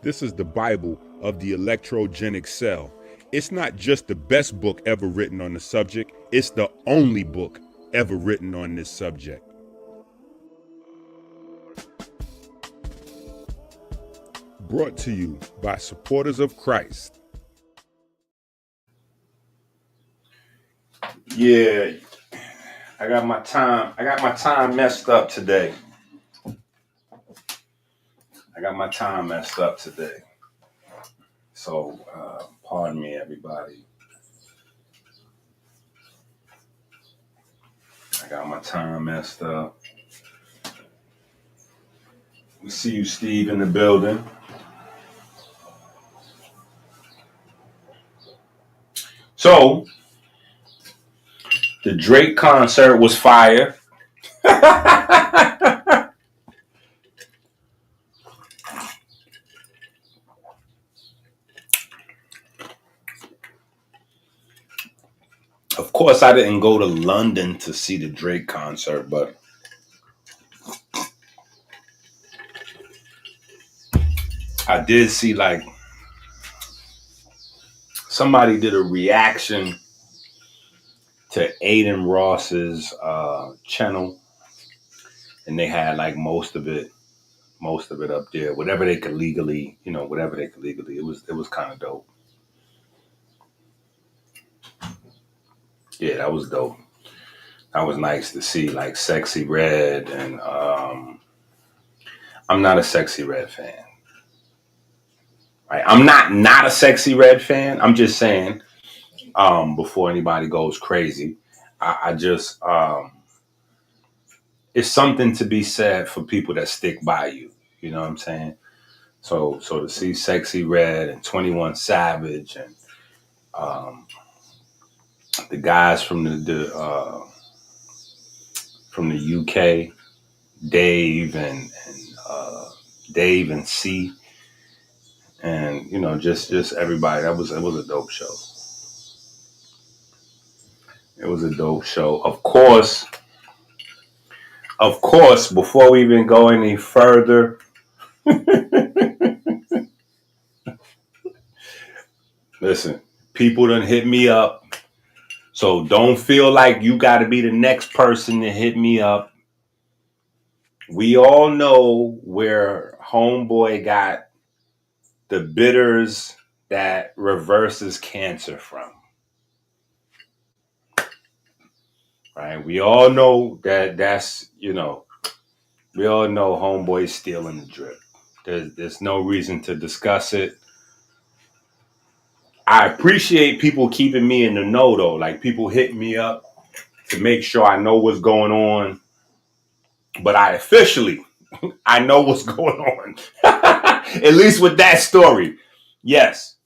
This is the Bible of the electrogenic cell. It's not just the best book ever written on the subject, it's the only book ever written on this subject. Brought to you by supporters of Christ. Yeah, I got my time messed up today. So, pardon me, everybody. I got my time messed up. We see you, Steve, in the building. So, the Drake concert was fire. Of course, I didn't go to London to see the Drake concert, but I did see, like, somebody did a reaction to Aiden Ross's channel, and they had like most of it up there, whatever they could legally. It was kind of dope. Yeah, that was dope. That was nice to see, like, Sexy Red, and I'm not a Sexy Red fan. Right? I'm not a Sexy Red fan. I'm just saying, before anybody goes crazy, I just it's something to be said for people that stick by you. You know what I'm saying? So to see Sexy Red and 21 Savage and the guys from the UK, Dave and Dave and C, and just everybody. It was a dope show. It was a dope show. Of course, before we even go any further, listen, people done hit me up. So don't feel like you got to be the next person to hit me up. We all know where homeboy got the bitters that reverses cancer from. Right? We all know we all know homeboy's stealing the drip. There's no reason to discuss it. I appreciate people keeping me in the know, though. Like, people hit me up to make sure I know what's going on. But I know what's going on. At least with that story. Yes,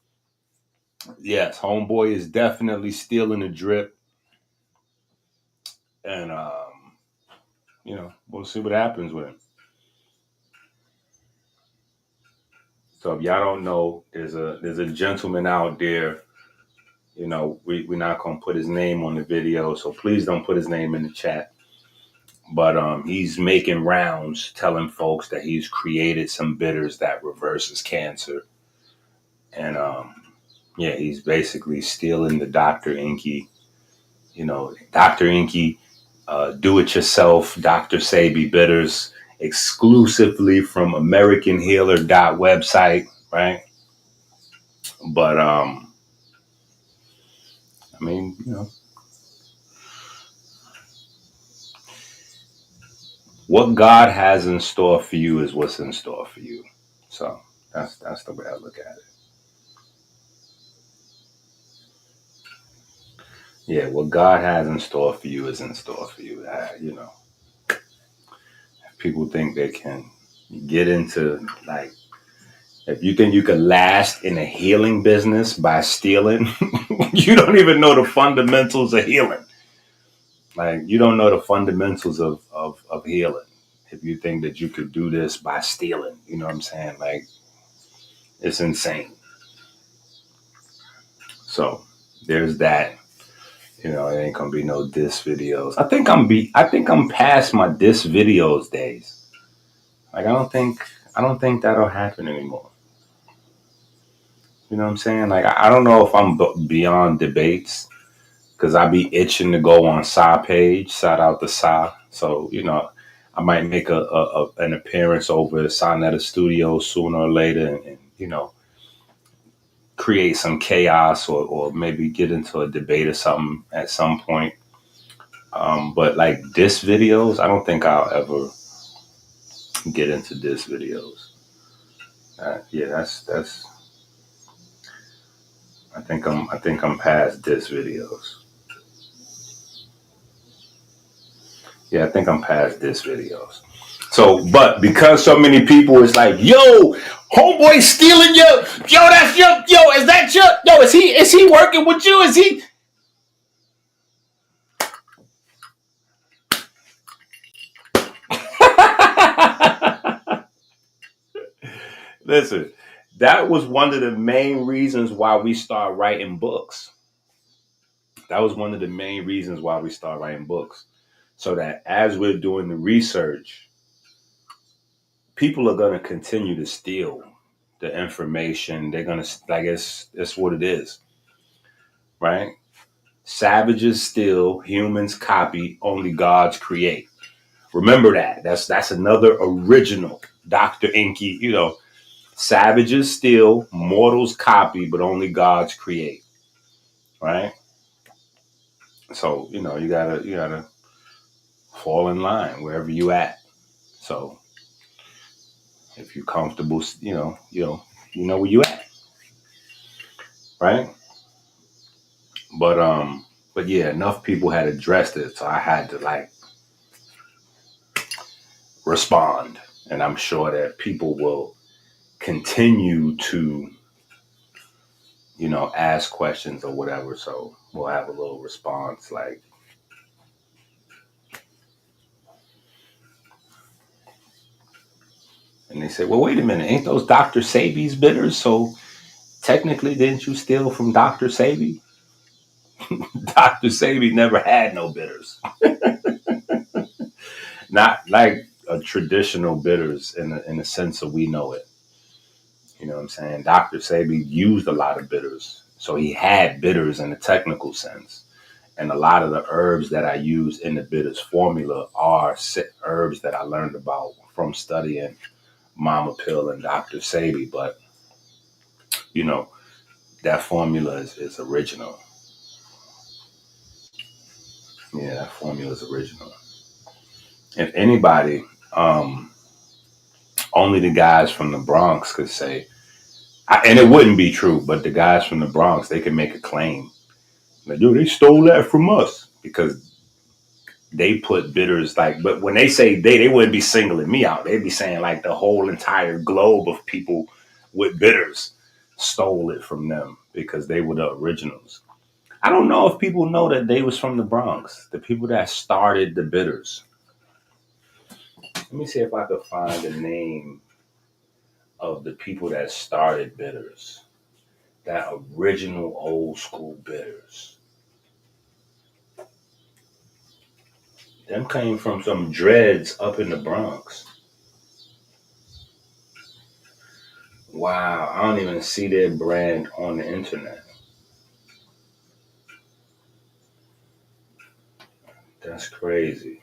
homeboy is definitely stealing the drip. And, we'll see what happens with him. So if y'all don't know, there's a gentleman out there. We're not gonna put his name on the video, so please don't put his name in the chat. But he's making rounds telling folks that he's created some bitters that reverses cancer. And he's basically stealing the Dr. Inky, Dr. Inky, do-it-yourself Dr. Sabi bitters exclusively from American Healer website, right? But I mean, what God has in store for you is what's in store for you. So that's the way I look at it. Yeah, what God has in store for you is in store for you. People think they can get into, like, if you think you can last in a healing business by stealing, you don't even know the fundamentals of healing. Like, you don't know the fundamentals of healing. If you think that you could do this by stealing, you know what I'm saying? Like, it's insane. So there's that. It ain't gonna be no diss videos. I think I'm past my diss videos days. Like, I don't think that'll happen anymore. You know what I'm saying? Like, I don't know if I'm beyond debates because I be itching to go on Sa page. Shout out to Sa. So, I might make an appearance over at Sonetta Studios sooner or later and create some chaos or maybe get into a debate or something at some point. But like diss videos, I don't think I'll ever get into diss videos. Yeah, that's. I think I'm past diss videos. Yeah, I think I'm past diss videos. So, but because so many people is like, yo, homeboy stealing that's is that is he working with you? Is he? Listen, that was one of the main reasons why we start writing books. That was one of the main reasons why we start writing books. So that as we're doing the research, people are going to continue to steal the information. They're going to, like, it's what it is, right? Savages steal, humans copy, only gods create. Remember that. That's another original Dr. Inky, savages steal, mortals copy, but only gods create. Right? So, you gotta fall in line wherever you at. So if you're comfortable, you know where you at. Right? But yeah, enough people had addressed it, so I had to like respond. And I'm sure that people will continue to, ask questions or whatever. So we'll have a little response like, and they say, well, wait a minute, ain't those Dr. Sabi's bitters? So technically, didn't you steal from Dr. Sabi? Dr. Sabi never had no bitters. Not like a traditional bitters in the sense that we know it. You know what I'm saying? Dr. Sabi used a lot of bitters. So he had bitters in the technical sense. And a lot of the herbs that I use in the bitters formula are herbs that I learned about from studying Mama Pill and Dr. Sabi. But, you know, that formula is original. Yeah, that formula is original. If anybody, only the guys from the Bronx could say, and it wouldn't be true, but the guys from the Bronx, they can make a claim. Like, yo, they stole that from us because they put bitters like, but when they say they wouldn't be singling me out. They'd be saying like the whole entire globe of people with bitters stole it from them because they were the originals. I don't know if people know that they was from the Bronx, the people that started the bitters. Let me see if I could find the name of the people that started bitters. That original old school bitters. Them came from some dreads up in the Bronx. Wow, I don't even see their brand on the internet. That's crazy.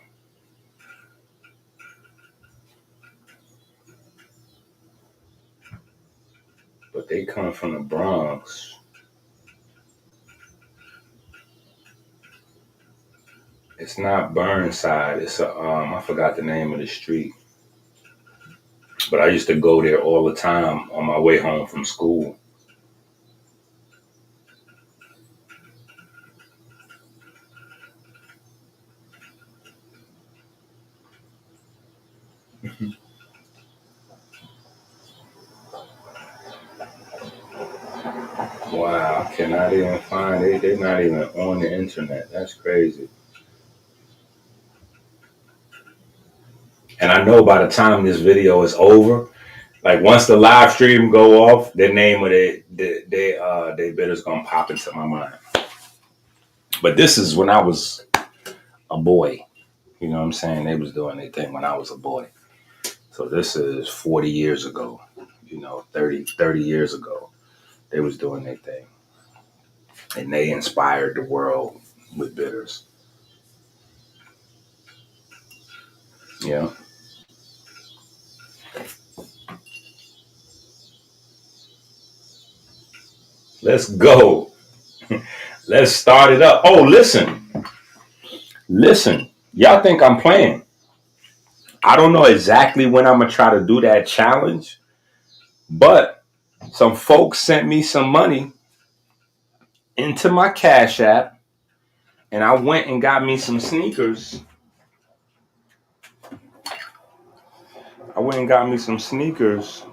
But they come from the Bronx. It's not Burnside. It's I forgot the name of the street. But I used to go there all the time on my way home from school. Wow, I cannot even find it. They're not even on the internet. That's crazy. And I know by the time this video is over, like once the live stream go off, the name of they bitter's gonna pop into my mind. But this is when I was a boy. You know what I'm saying? They was doing their thing when I was a boy. So this is 40 years ago, 30 years ago. They was doing their thing. And they inspired the world with bitters. Yeah. Let's go. Let's start it up. Oh, listen. Listen. Y'all think I'm playing. I don't know exactly when I'm going to try to do that challenge, but some folks sent me some money into my Cash App, and I went and got me some sneakers. I went and got me some sneakers.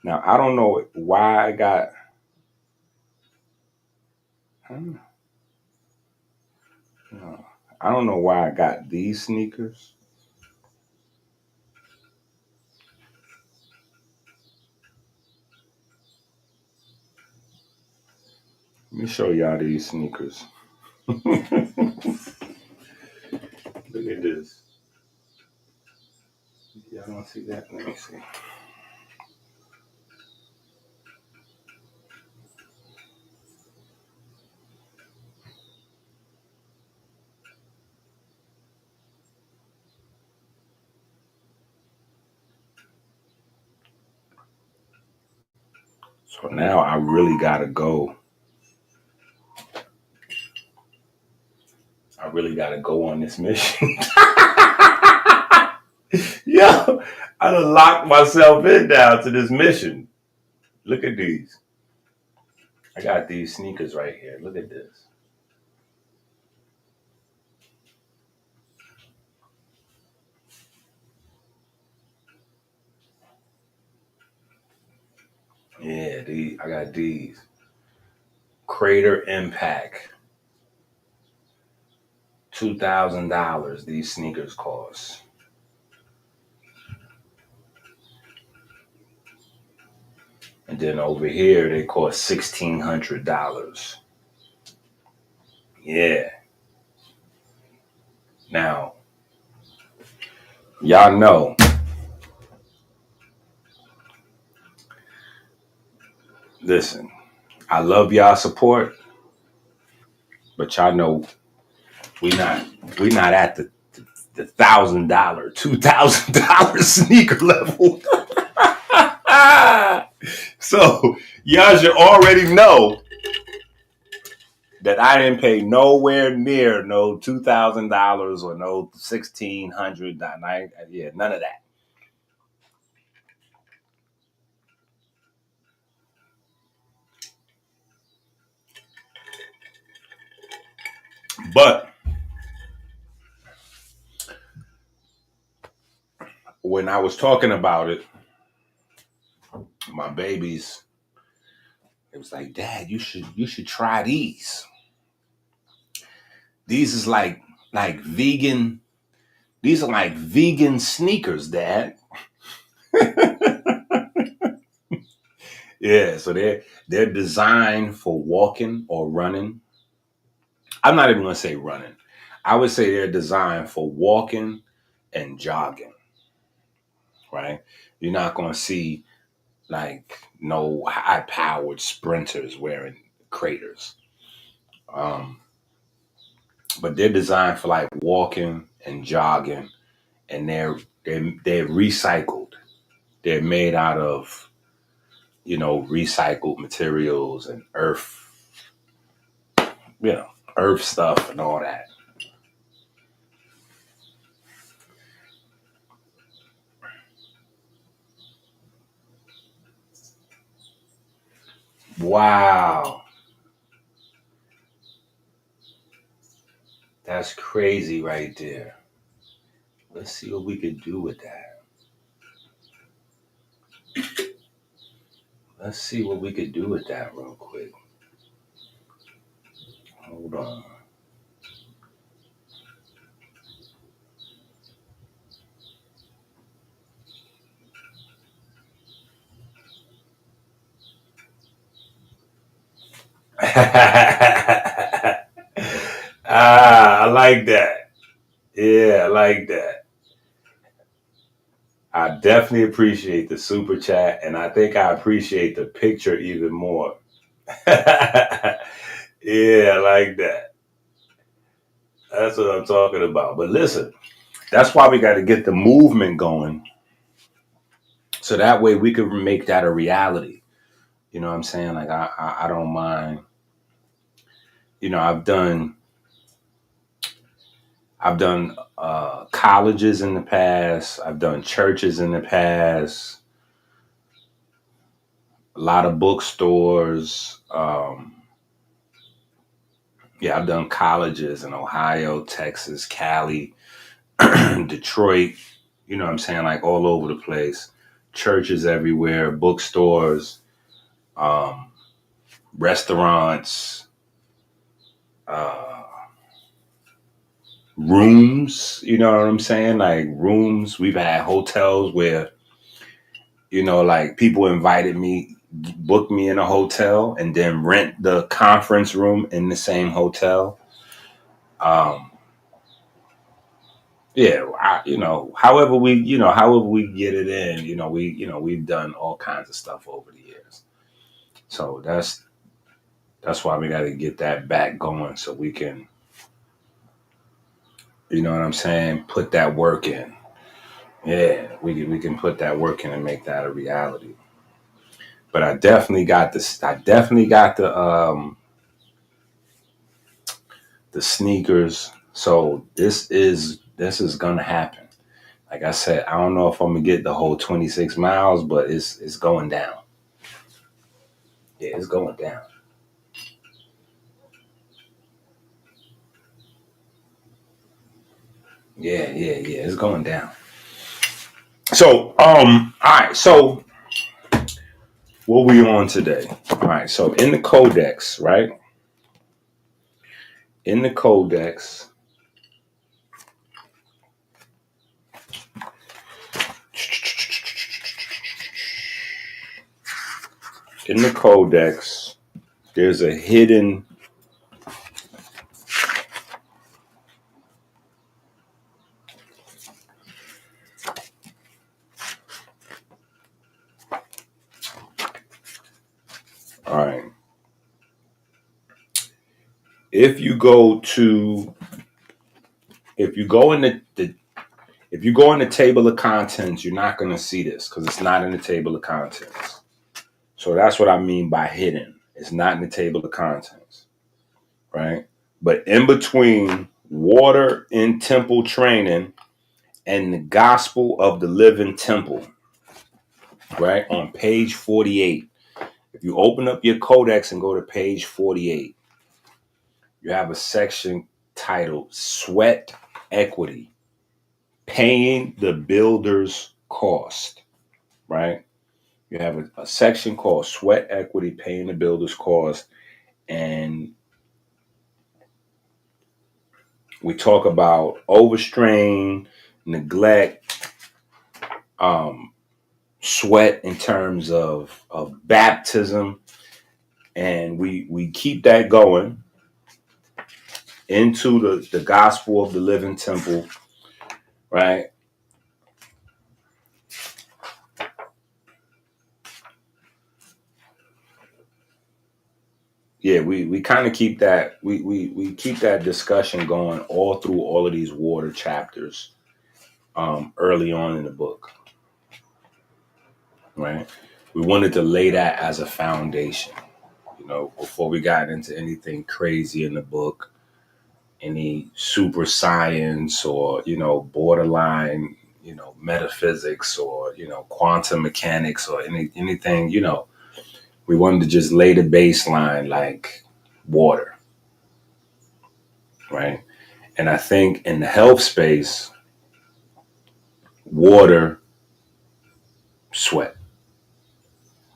Now, I don't know why I got. I don't know why I got these sneakers. Let me show y'all these sneakers. Look at this. Y'all don't see that? Let me see. So now I really gotta go. I really gotta go on this mission. Yo, I done locked myself in now to this mission. Look at these. I got these sneakers right here. Look at this. Yeah, these. I got these. Crater Impact. $2,000 these sneakers cost. And then over here they cost $1,600. Yeah. Now, y'all know, listen, I love y'all support, but y'all know we not at the $1,000, $2,000 sneaker level. So y'all should already know that I didn't pay nowhere near no $2,000 or no $1,600. Yeah, none of that. But when I was talking about it, my babies, it was like, Dad, you should try these. These is like vegan. These are like vegan sneakers, Dad. Yeah, so they're designed for walking or running. I'm not even gonna say running. I would say they're designed for walking and jogging. Right? You're not gonna see like no high powered sprinters wearing craters. Um, but they're designed for like walking and jogging, and they're recycled. They're made out of recycled materials and you know, earth stuff and all that. Wow, that's crazy right there. Let's see what we could do with that. Let's see what we could do with that real quick. Hold on. I like that. Yeah, I like that. I definitely appreciate the super chat, and I think I appreciate the picture even more. Yeah, I like that. That's what I'm talking about. But listen, that's why we got to get the movement going, so that way we can make that a reality. You know what I'm saying? Like I don't mind. You know, I've done colleges in the past. I've done churches in the past. A lot of bookstores. Yeah, I've done colleges in Ohio, Texas, Cali, Detroit. You know what I'm saying? Like all over the place. Churches everywhere, bookstores, um, restaurants, uh, rooms. You know what I'm saying? Like rooms. We've had hotels where, like people invited me, book me in a hotel, and then rent the conference room in the same hotel. Um, yeah, however we get it in, we've done all kinds of stuff over the years. So that's why we got to get that back going so we can, you know what I'm saying, put that work in. Yeah, we can put that work in and make that a reality. But I definitely got this. I definitely got the sneakers. So this is gonna happen. Like I said, I don't know if I'm gonna get the whole 26 miles, but it's going down. Yeah, it's going down. Yeah, yeah, yeah, it's going down. So, all right. So, what we on today? All right. So, in the codex, right? In the codex, in the codex, there's a hidden. All right. If you go to, if you go in the if you go in the table of contents, you're not going to see this because it's not in the table of contents. So that's what I mean by hidden. It's not in the table of contents, right? But in between water in temple training and the gospel of the living temple, right? On page 48. If you open up your codex and go to page 48, you have a section titled Sweat Equity, Paying the Builder's Cost, right? You have a section called Sweat Equity, Paying the Builder's Cost. And we talk about overstrain, neglect, um, sweat in terms of baptism. And we keep that going into the gospel of the living temple, right? Yeah, we kind of keep that we keep that discussion going all through all of these water chapters early on in the book, right? We wanted to lay that as a foundation, before we got into anything crazy in the book, any super science or borderline metaphysics or quantum mechanics or anything. We wanted to just lay the baseline like water, right? And I think in the health space, water, sweat,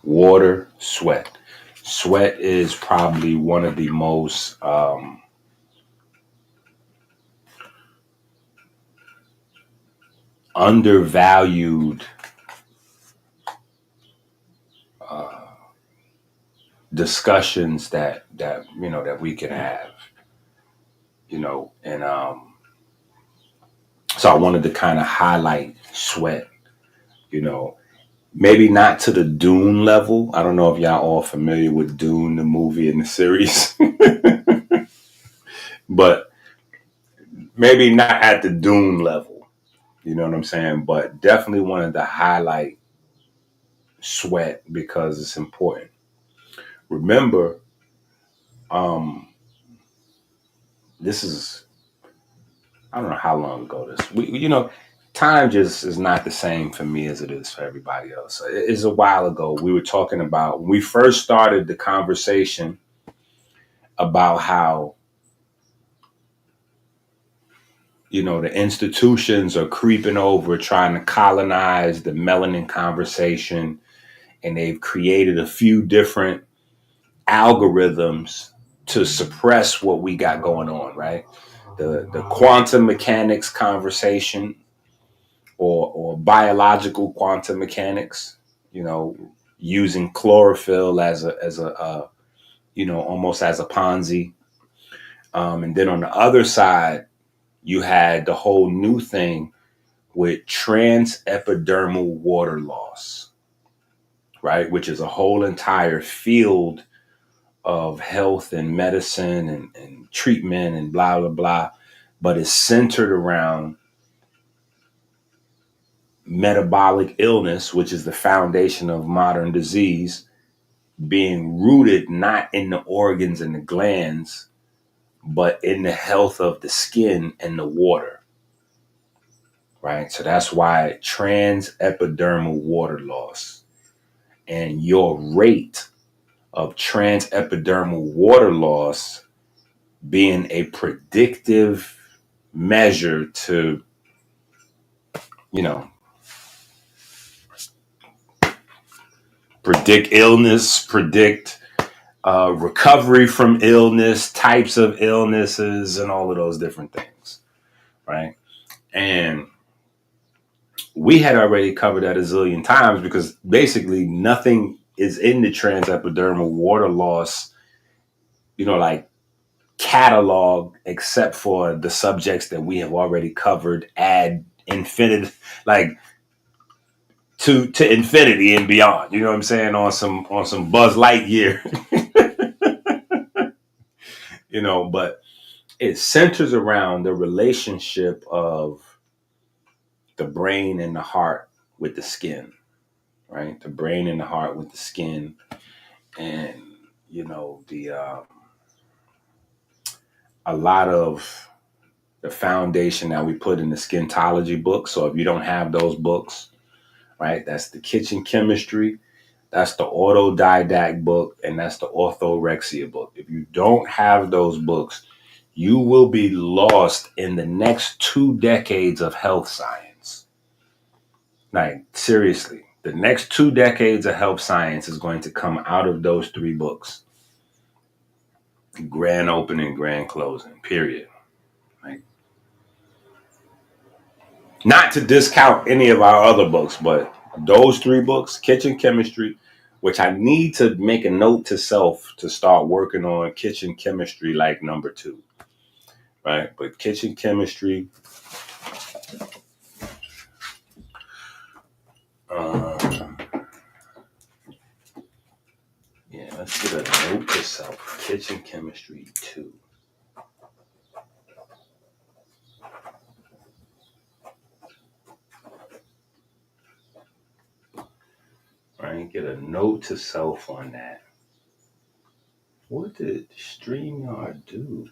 water, sweat. Sweat is probably one of the most undervalued uh, discussions that we can have, and so I wanted to kind of highlight sweat You know, maybe not to the Dune level. I don't know if y'all all familiar with Dune, the movie and the series, but maybe not at the Dune level. You know what I'm saying? But definitely wanted to highlight sweat because it's important. Remember, um, this is, I don't know how long ago this. Time just is not the same for me as it is for everybody else. It's a while ago. We were talking about when we first started the conversation about how the institutions are creeping over, trying to colonize the melanin conversation, and they've created a few different algorithms to suppress what we got going on, right? The quantum mechanics conversation or biological quantum mechanics, using chlorophyll almost as a Ponzi. And then on the other side, you had the whole new thing with transepidermal water loss, right? Which is a whole entire field of health and medicine and treatment and blah, blah, blah. But it's centered around metabolic illness, which is the foundation of modern disease, being rooted not in the organs and the glands, but in the health of the skin and the water, right? So that's why transepidermal water loss and your rate of transepidermal water loss being a predictive measure to, predict illness, predict recovery from illness, types of illnesses, and all of those different things, right? And we had already covered that a zillion times because basically nothing is in the transepidermal water loss, like catalog, except for the subjects that we have already covered ad infinitum, like to infinity and beyond. You know what I'm saying? On some Buzz Lightyear, but it centers around the relationship of the brain and the heart with the skin, right? The brain and the heart with the skin, and the a lot of the foundation that we put in the skintology book. So if you don't have those books, right, that's the kitchen chemistry, that's the autodidact book, and that's the orthorexia book. If you don't have those books, you will be lost in the next 2 decades of health science. Like, seriously, the next 2 decades of health science is going to come out of those 3 books. Grand opening, grand closing, period. Right? Not to discount any of our other books, but those 3 books, kitchen chemistry, which I need to make a note to self to start working on kitchen chemistry like number 2. Right? But kitchen chemistry, let's get a note to self. Kitchen chemistry 2. Right? Get a note to self on that. What did StreamYard do?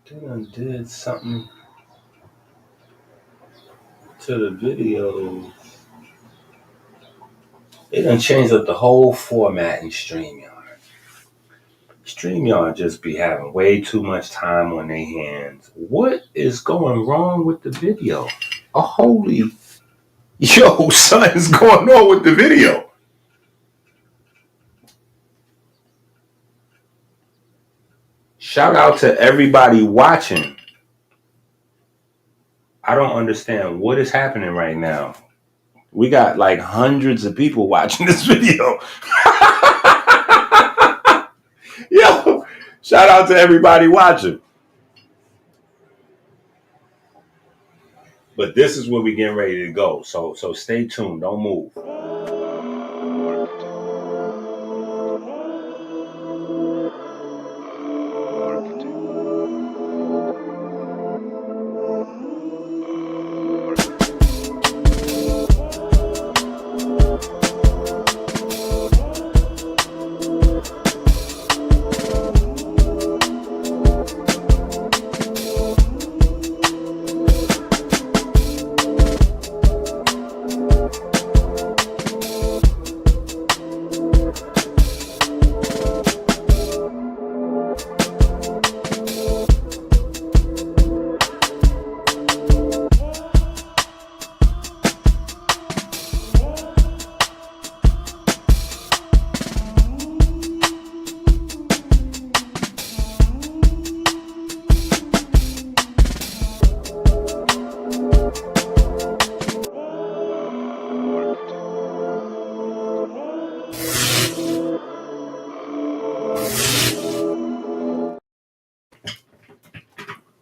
They done did something to the video. They done changed up the whole format in StreamYard. StreamYard just be having way too much time on their hands. What is going wrong with the video? Holy, something's going on with the video. Shout out to everybody watching. I don't understand what is happening right now. We got like hundreds of people watching this video. Yo, shout out to everybody watching. But this is where we getting ready to go. So stay tuned. Don't move.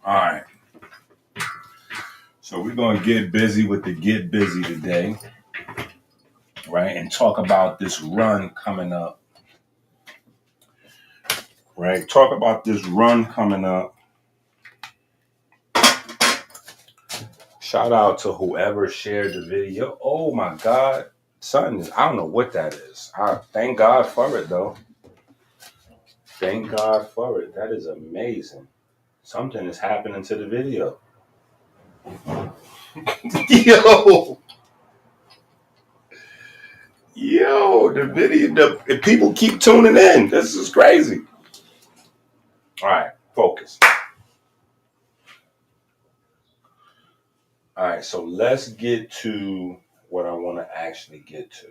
All right. So we're going to get busy with the get busy today, right? And talk about this run coming up, right? Talk about this run coming up. Shout out to whoever shared the video. Oh my God. Something, I don't know what that is. Thank God for it though. Thank God for it. That is amazing. Something is happening to the video. Yo, the video, the people keep tuning in. This is crazy. All right, focus. All right, so let's get to what I want to actually get to.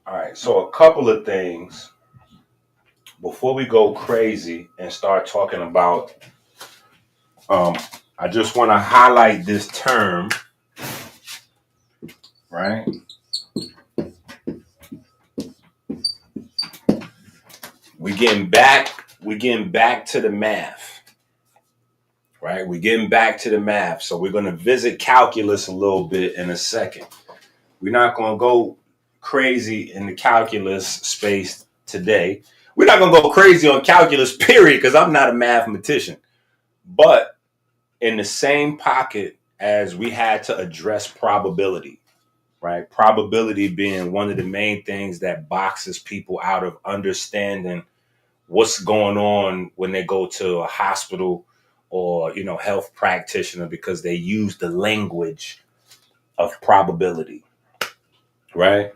All right, so a couple of things before we go crazy and start talking about. I just want to highlight this term, right? We're getting back to the math, right? We're getting back to the math. So we're going to visit calculus a little bit in a second. We're not going to go crazy in the calculus space today. We're not going to go crazy on calculus, period, because I'm not a mathematician. But in the same pocket as we had to address probability, right? Probability being one of the main things that boxes people out of understanding what's going on when they go to a hospital or, health practitioner, because they use the language of probability, right?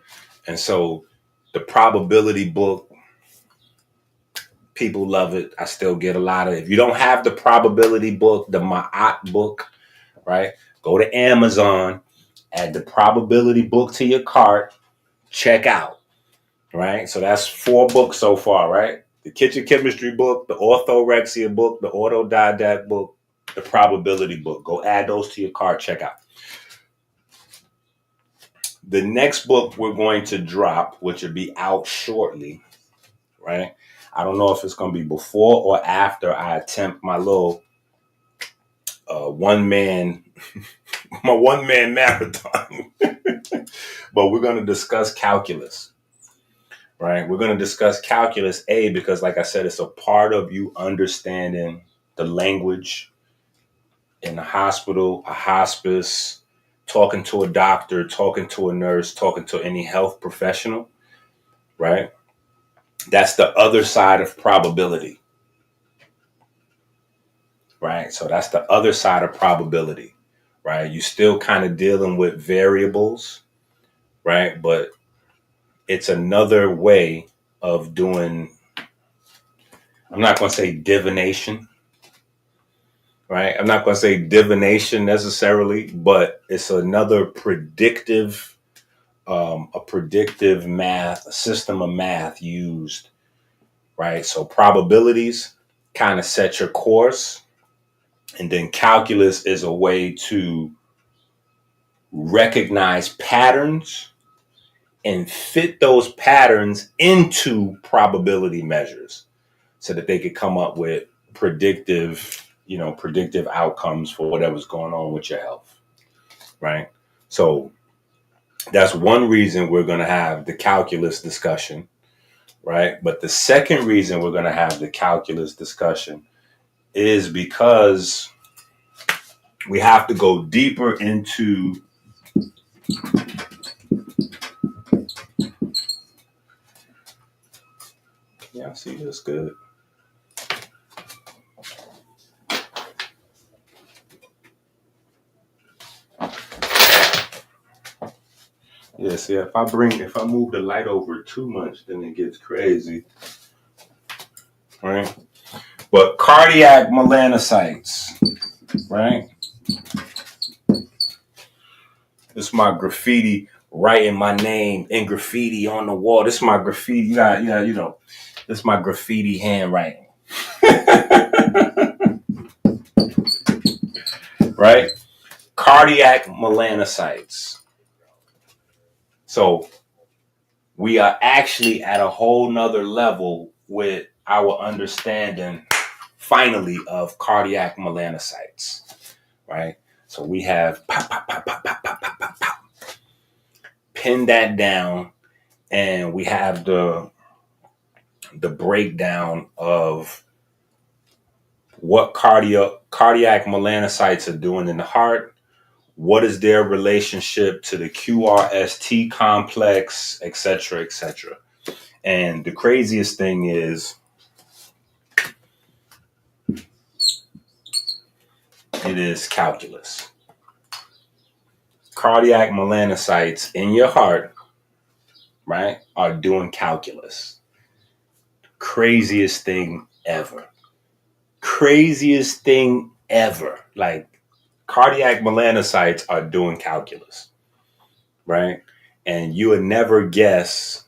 And so the probability book, people love it. I still get a lot of, if you don't have the probability book, the Ma'at book, right? Go to Amazon, add the probability book to your cart, check out, right? So that's 4 books so far, right? The kitchen chemistry book, the orthorexia book, the autodidact book, the probability book. Go add those to your cart, check out. The next book we're going to drop, which will be out shortly, right? I don't know if it's going to be before or after I attempt my little one-man marathon. But we're going to discuss calculus, right? We're going to discuss calculus, because like I said, it's a part of you understanding the language in the hospital, a hospice, talking to a doctor, talking to a nurse, talking to any health professional, right? That's the other side of probability, right? So that's the other side of probability, right? You still kind of dealing with variables, right? But it's another way of doing, I'm not going to say divination, right? I'm not going to say divination necessarily, but it's another predictive, a predictive math, a system of math used, right? So probabilities kind of set your course. And then calculus is a way to recognize patterns and fit those patterns into probability measures so that they could come up with predictive outcomes for whatever's going on with your health, right? So that's one reason we're going to have the calculus discussion, right? But the second reason we're going to have the calculus discussion is because we have to go deeper into yeah, see, that's good. Yeah, see, if I move the light over too much, then it gets crazy, right? But cardiac melanocytes, right? This is my graffiti writing my name in graffiti on the wall. This is my graffiti, this is my graffiti handwriting, right? Cardiac melanocytes. So we are actually at a whole nother level with our understanding, finally, of cardiac melanocytes, right? So we have pin that down, and we have the breakdown of what cardiac melanocytes are doing in the heart. What is their relationship to the QRST complex, et cetera, et cetera. And the craziest thing is, it is calculus. Cardiac melanocytes in your heart, right, are doing calculus. Craziest thing ever. Craziest thing ever. Like, cardiac melanocytes are doing calculus, right? And you would never guess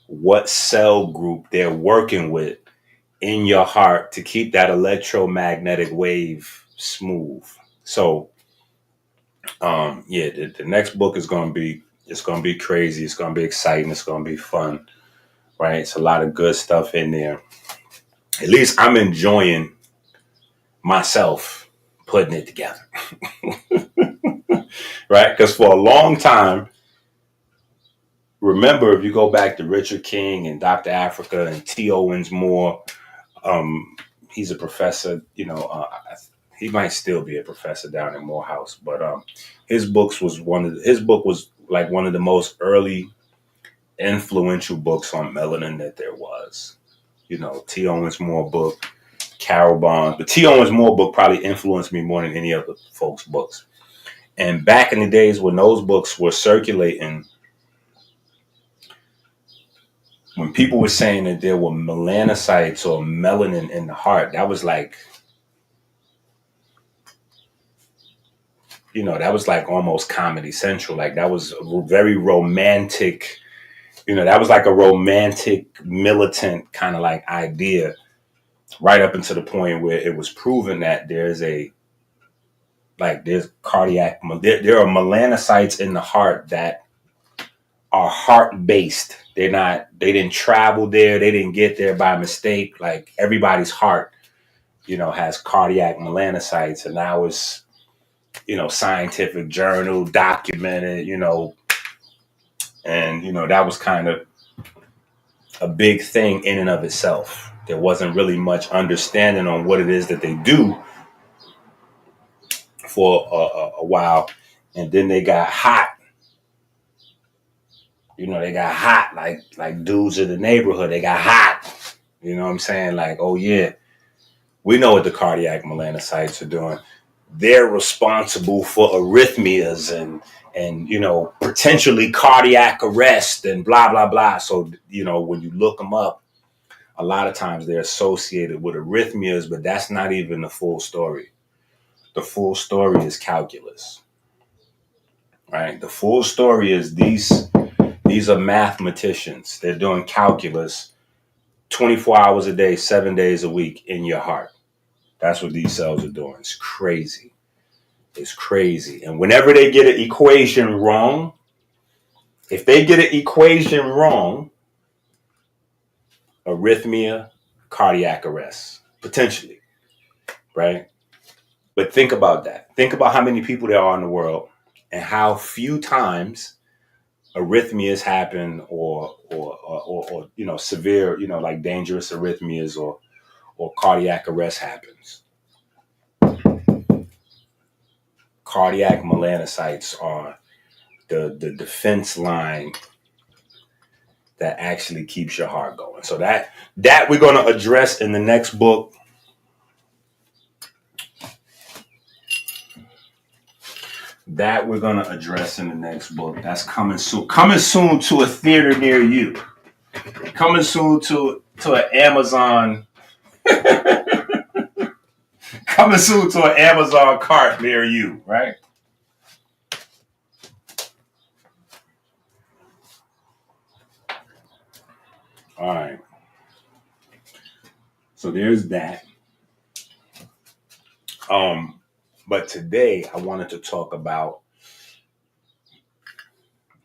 what cell group they're working with in your heart to keep that electromagnetic wave smooth. So, the next book is going to be, it's going to be crazy. It's going to be exciting. It's going to be fun, right? It's a lot of good stuff in there. At least I'm enjoying myself putting it together, right? Because for a long time, remember, if you go back to Richard King and Dr. Africa and T. Owens Moore, he's a professor, he might still be a professor down in Morehouse, but his book was like one of the most early influential books on melanin that there was. T. Owens Moore book, Carol Barnes, but T. Owens Moore book probably influenced me more than any other folks' books. And back in the days when those books were circulating, when people were saying that there were melanocytes or melanin in the heart, that was like, that was like almost Comedy Central. Like, that was a very romantic, that was like a romantic, militant kind of like idea, right up until the point where it was proven that there's cardiac, there are melanocytes in the heart that are heart based. They didn't travel there. They didn't get there by mistake. Like, everybody's heart, has cardiac melanocytes, and now it's, scientific journal documented, and, that was kind of a big thing in and of itself. There wasn't really much understanding on what it is that they do for a while. And then they got hot. They got hot, like dudes in the neighborhood. They got hot. You know what I'm saying? Like, oh yeah, we know what the cardiac melanocytes are doing. They're responsible for arrhythmias and potentially cardiac arrest and blah blah blah. So when you look them up, a lot of times they're associated with arrhythmias, but that's not even the full story. The full story is calculus, right? The full story is these are mathematicians. They're doing calculus 24 hours a day, 7 days a week in your heart. That's what these cells are doing. It's crazy. It's crazy. And whenever they get an equation wrong, If they get an equation wrong, arrhythmia, cardiac arrest, potentially, right? But think about that. Think about how many people there are in the world and how few times arrhythmias happen or severe, like dangerous arrhythmias or cardiac arrest happens. Cardiac melanocytes are the defense line that actually keeps your heart going. So that we're going to address in the next book. That we're going to address in the next book. That's coming soon. Coming soon to a theater near you. Coming soon to an Amazon. Coming soon to an Amazon cart near you, right? All right. So there's that. But today I wanted to talk about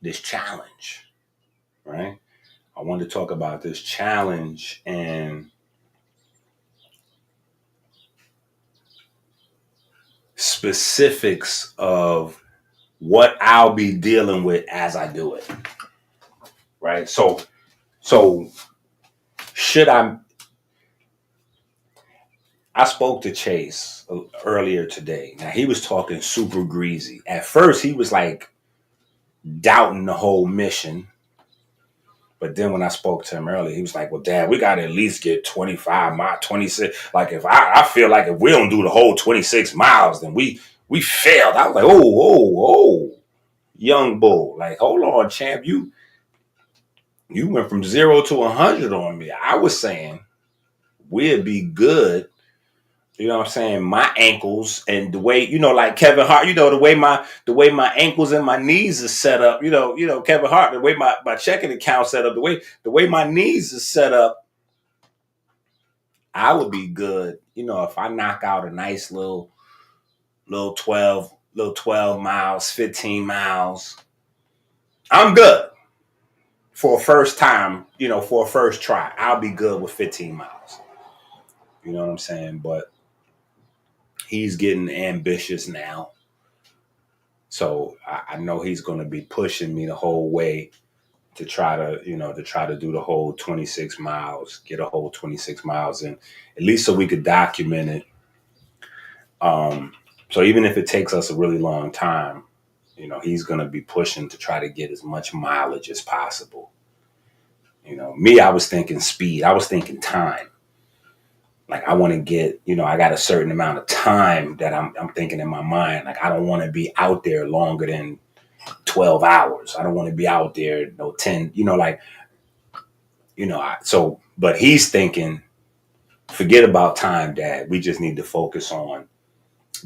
this challenge, right? I wanted to talk about this challenge and specifics of what I'll be dealing with as I do it, right? So should I spoke to Chase earlier today. Now he was talking super greasy. At first he was like doubting the whole mission. But then when I spoke to him earlier, he was like, well, Dad, we got to at least get 25 miles, 26. Like if I feel like if we don't do the whole 26 miles, then we failed. I was like, oh, young bull. Like, hold on, champ. You went from 0 to 100 on me. I was saying we'd be good. You know what I'm saying? My ankles and the way, like Kevin Hart, the way my ankles and my knees are set up, Kevin Hart, the way my checking account set up, the way my knees are set up, I would be good. If I knock out a nice little 12 miles, 15 miles, I'm good for a first time, for a first try. I'll be good with 15 miles. You know what I'm saying? But he's getting ambitious now. So I know he's going to be pushing me the whole way to try to do the whole 26 miles, get a whole 26 miles in, at least so we could document it. So even if it takes us a really long time, he's going to be pushing to try to get as much mileage as possible. Me, I was thinking speed. I was thinking time. Like I want to get, I got a certain amount of time that I'm thinking in my mind. Like I don't want to be out there longer than 12 hours. I don't want to be out there, 10, but he's thinking, forget about time, Dad. We just need to focus on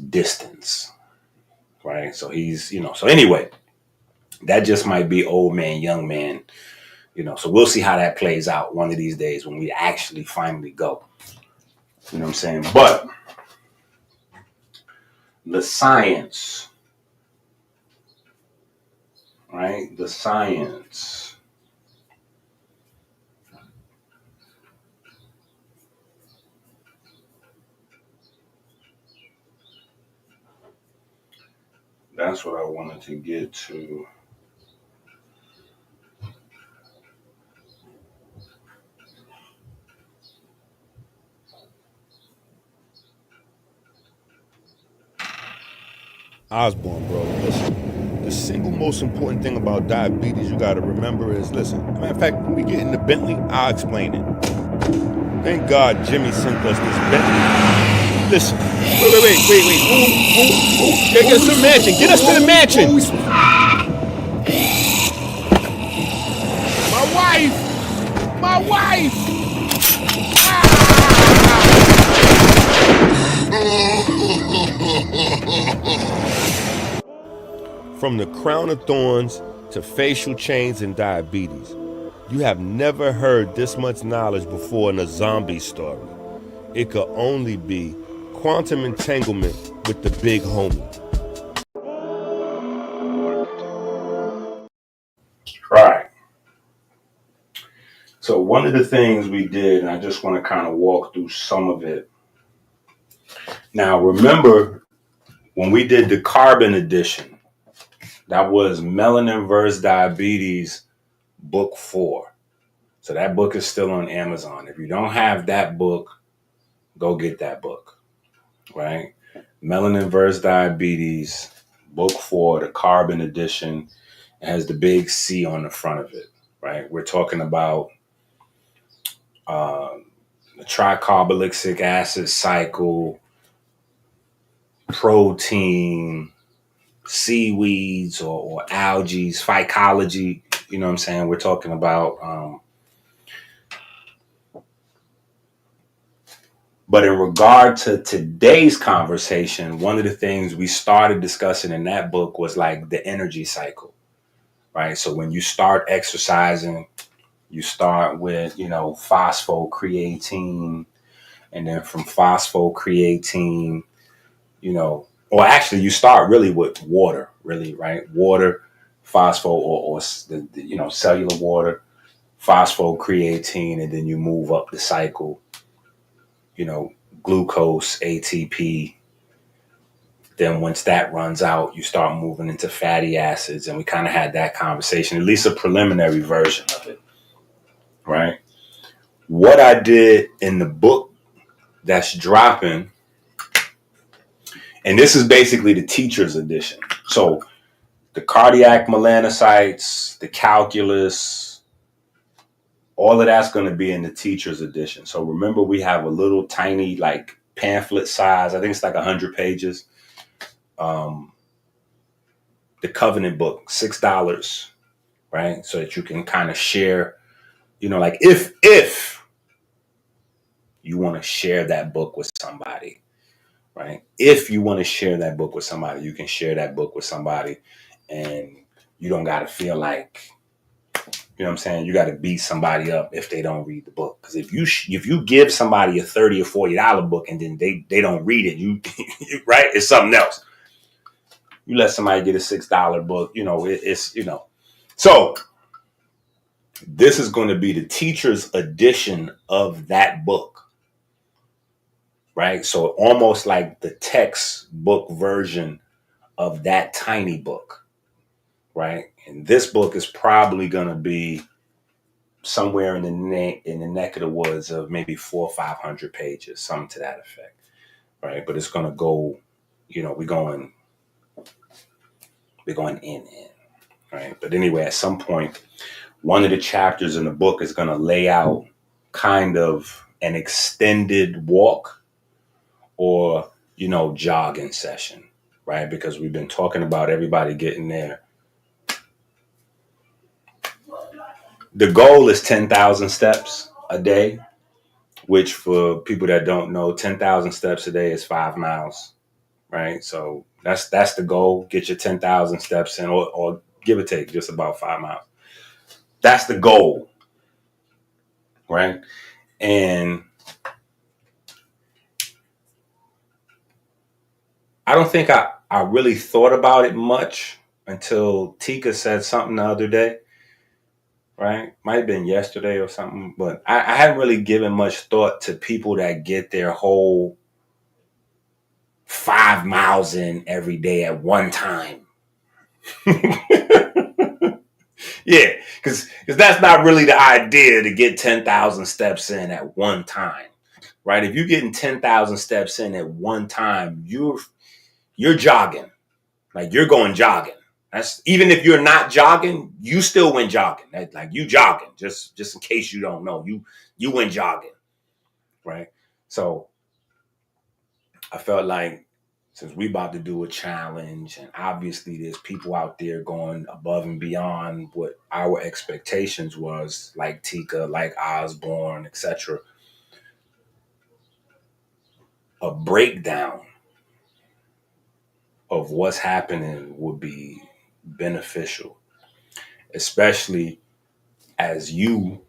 distance. Right. So he's, so anyway, that just might be old man, young man, so we'll see how that plays out one of these days when we actually finally go. You know what I'm saying? But the science, right? The science. That's what I wanted to get to. Osborne, bro, listen. The single most important thing about diabetes you gotta remember is, listen, matter of fact, when we get in the Bentley, I'll explain it. Thank God Jimmy sent us this Bentley. Listen, wait. Ooh. Get us to the mansion. Get us to the mansion. My wife. From the crown of thorns to facial chains and diabetes, you have never heard this much knowledge before in a zombie story. It could only be quantum entanglement with the big homie. Right. So one of the things we did, and I just want to kind of walk through some of it. Now, remember when we did the carbon edition, that was Melanin vs. Diabetes, book 4. So that book is still on Amazon. If you don't have that book, go get that book, right? Melanin vs. Diabetes, book 4, the carbon edition. It has the big C on the front of it, right? We're talking about the tricarboxylic acid cycle, protein, seaweeds or algae, phycology. You know what I'm saying? We're talking about, but in regard to today's conversation, one of the things we started discussing in that book was like the energy cycle, right? So when you start exercising, you start with, phosphocreatine, and then from phosphocreatine, or actually you start really with water, really, right? Water, phospho, or cellular water, phosphocreatine, and then you move up the cycle, glucose, ATP. Then once that runs out, you start moving into fatty acids. And we kind of had that conversation, at least a preliminary version of it, right? What I did in the book that's dropping, and this is basically the teacher's edition. So the cardiac melanocytes, the calculus, all of that's going to be in the teacher's edition. So remember, we have a little tiny like pamphlet size. I think it's like 100 pages. The Covenant book, $6, right? So that you can kind of share, like if you want to share that book with somebody, right? If you want to share that book with somebody, you can share that book with somebody, and you don't got to feel like, you know what I'm saying, you got to beat somebody up if they don't read the book. Because if you give somebody a $30 or $40 book and then they don't read it, you right, it's something else. You let somebody get a $6 book, it's. So this is going to be the teacher's edition of that book, right? So almost like the textbook version of that tiny book, right? And this book is probably going to be somewhere in the neck of the woods of maybe 400 or 500 pages, something to that effect, right? But it's going to go, we're going in, right? But anyway, at some point, one of the chapters in the book is going to lay out kind of an extended walk or, jogging session, right? Because we've been talking about everybody getting there. The goal is 10,000 steps a day, which for people that don't know, 10,000 steps a day is 5 miles, right? So that's the goal. Get your 10,000 steps in, or give or take just about 5 miles. That's the goal, right? And I don't think I really thought about it much until Tika said something the other day, right? Might have been yesterday or something, but I haven't really given much thought to people that get their whole 5 miles in every day at one time. Yeah, because that's not really the idea, to get 10,000 steps in at one time, right? If you're getting 10,000 steps in at one time, you're jogging, like you're going jogging. That's, even if you're not jogging, you still went jogging. Like you jogging, just in case you don't know, you went jogging, right? So I felt like, since we about to do a challenge, and obviously there's people out there going above and beyond what our expectations was, like Tika, like Osborne, etc. A breakdown of what's happening would be beneficial, especially as you,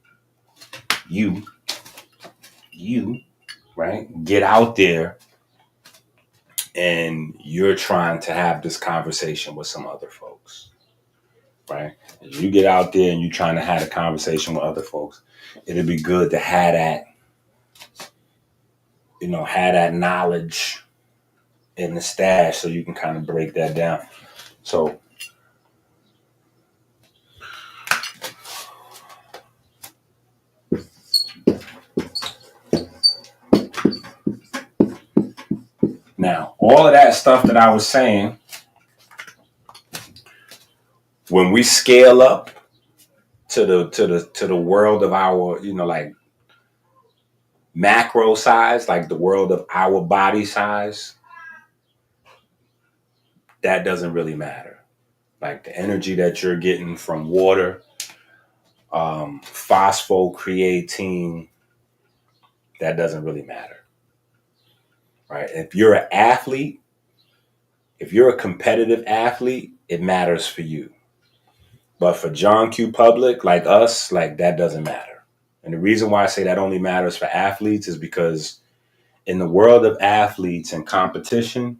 right, get out there and you're trying to have this conversation with some other folks, right? You get out there and you're trying to have a conversation with other folks. It'd be good to have that, have that knowledge in the stash so you can kind of break that down. So now, all of that stuff that I was saying, when we scale up to the world of our, like macro size, like the world of our body size, that doesn't really matter. Like the energy that you're getting from water, phosphocreatine, that doesn't really matter, right? If you're an athlete, if you're a competitive athlete, it matters for you. But for John Q. Public, like us, like that doesn't matter. And the reason why I say that only matters for athletes is because in the world of athletes and competition,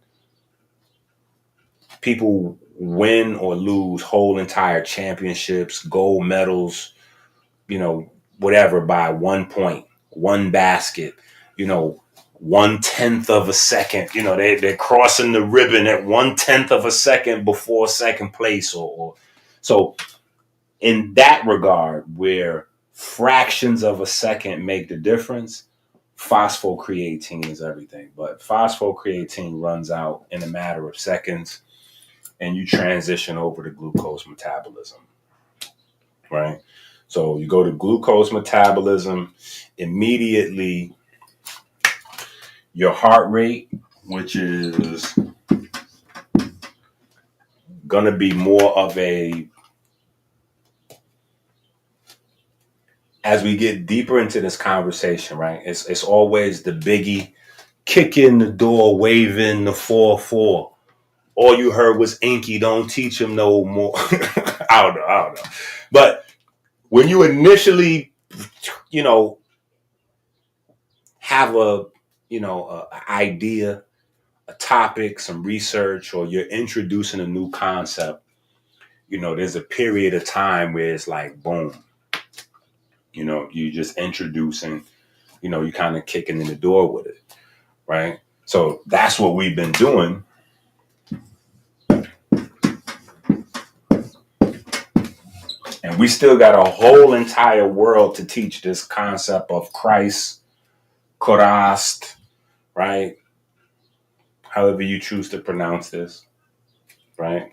people win or lose whole entire championships, gold medals, whatever by 1 point, one basket, 1/10 of a second. They're crossing the ribbon at 1/10 of a second before second place, or so. In that regard, where fractions of a second make the difference, phosphocreatine is everything. But phosphocreatine runs out in a matter of seconds, and you transition over to glucose metabolism, right? So you go to glucose metabolism, immediately your heart rate, which is going to be more of a, as we get deeper into this conversation, right? It's always the biggie, kick in the door, waving the 4-4. All you heard was Inky, don't teach him no more. I don't know. But when you initially, have a idea, a topic, some research, or you're introducing a new concept, there's a period of time where it's like, boom, you just introducing, you kind of kicking in the door with it, right? So that's what we've been doing. And we still got a whole entire world to teach this concept of Christ, Christ, right? However you choose to pronounce this, right?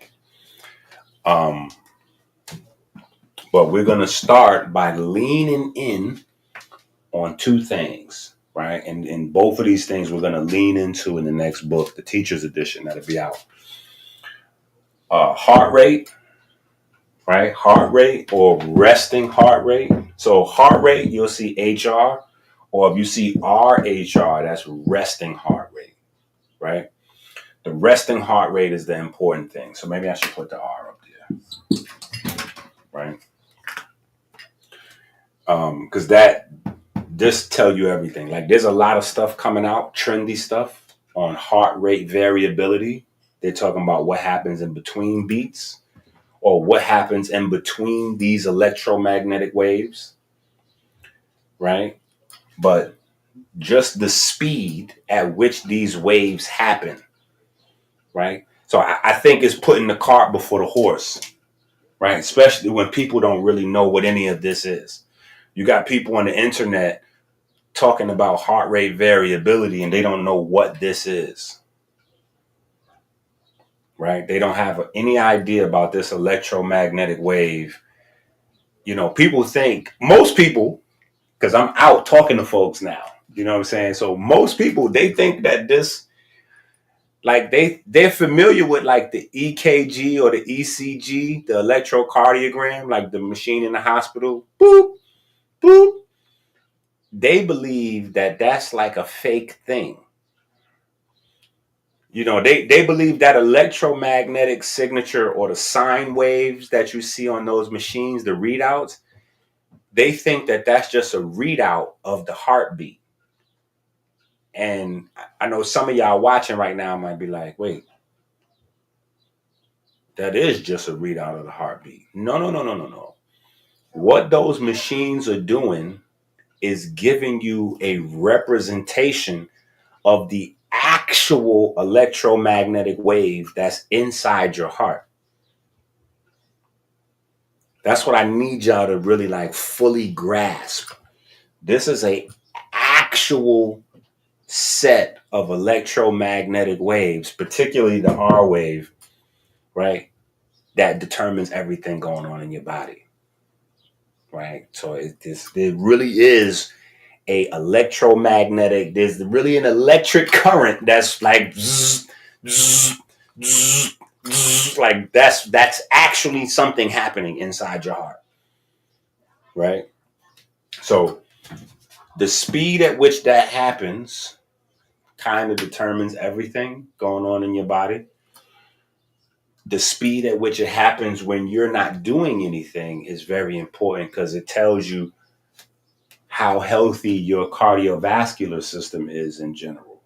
But we're going to start by leaning in on two things, right? And both of these things we're going to lean into in the next book, the Teacher's Edition, that'll be out. Heart rate, right? Heart rate or resting heart rate. So heart rate, you'll see HR, or if you see RHR, that's resting heart rate, right? The resting heart rate is the important thing. So maybe I should put the R up there, right? Because that just tell you everything. Like there's a lot of stuff coming out, trendy stuff on heart rate variability. They're talking about what happens in between beats or what happens in between these electromagnetic waves, right? But just the speed at which these waves happen, right? So I think it's putting the cart before the horse, right? Especially when people don't really know what any of this is. You got people on the internet talking about heart rate variability and they don't know what this is, right? They don't have any idea about this electromagnetic wave. People think, most people, because I'm out talking to folks now, you know what I'm saying? So most people, they think that this, like they're familiar with like the EKG or the ECG, the electrocardiogram, like the machine in the hospital, boop, boop. They believe that that's like a fake thing. They believe that electromagnetic signature or the sine waves that you see on those machines, the readouts, they think that that's just a readout of the heartbeat. And I know some of y'all watching right now might be like, wait, that is just a readout of the heartbeat. No, no, no, no, no, no. What those machines are doing is giving you a representation of the actual electromagnetic wave that's inside your heart. That's what I need y'all to really like fully grasp. This is a actual set of electromagnetic waves, particularly the R wave, right? That determines everything going on in your body, right? So it really is a electromagnetic. There's really an electric current that's like zzz, zzz, zzz, zzz, like that's actually something happening inside your heart, right? So the speed at which that happens kind of determines everything going on in your body. The speed at which it happens when you're not doing anything is very important because it tells you how healthy your cardiovascular system is in general,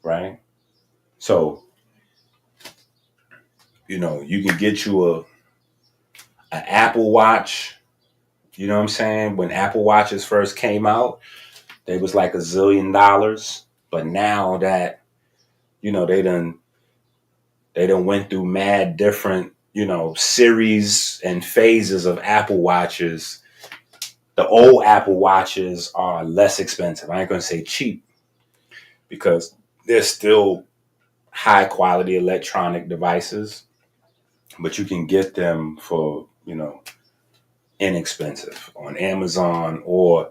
right? So, you can get you an Apple Watch. You know what I'm saying? When Apple Watches first came out, they was like $1 zillion. But now that, they done went through mad different, series and phases of Apple Watches. The old Apple Watches are less expensive. I ain't gonna say cheap because they're still high quality electronic devices, but you can get them for, inexpensive on Amazon or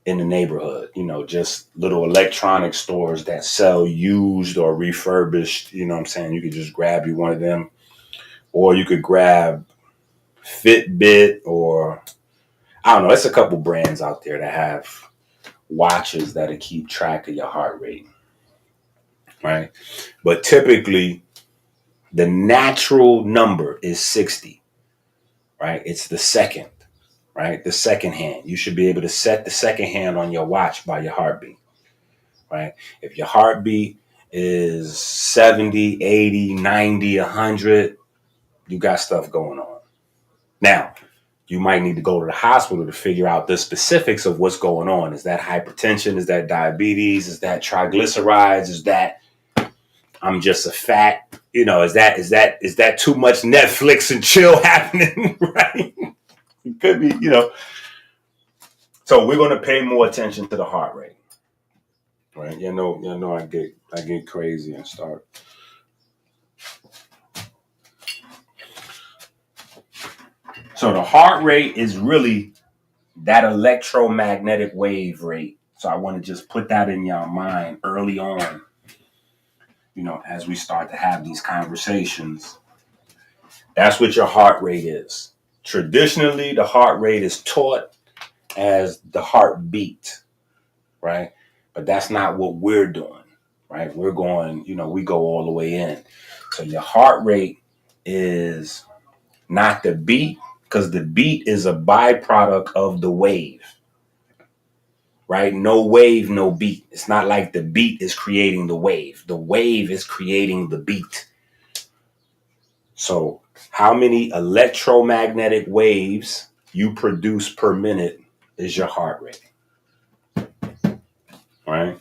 in the neighborhood, just little electronic stores that sell used or refurbished, you know what I'm saying? You could just grab you one of them, or you could grab Fitbit, or I don't know, it's a couple brands out there that have watches that'll keep track of your heart rate, right? But typically the natural number is 60, right? It's the second, right? The second hand. You should be able to set the second hand on your watch by your heartbeat, right? If your heartbeat is 70, 80, 90, 100, you got stuff going on. Now, you might need to go to the hospital to figure out the specifics of what's going on. Is that hypertension? Is that diabetes? Is that triglycerides? Is that I'm just a fat? Is that too much Netflix and chill happening? Right? It could be, So we're going to pay more attention to the heart rate, right? I get crazy and start. So the heart rate is really that electromagnetic wave rate. So I want to just put that in your mind early on, as we start to have these conversations. That's what your heart rate is. Traditionally, the heart rate is taught as the heartbeat, right? But that's not what we're doing, right? We're going, we go all the way in. So your heart rate is not the beat, because the beat is a byproduct of the wave, right? No wave, no beat. It's not like the beat is creating the wave. The wave is creating the beat. So how many electromagnetic waves you produce per minute is your heart rate, right?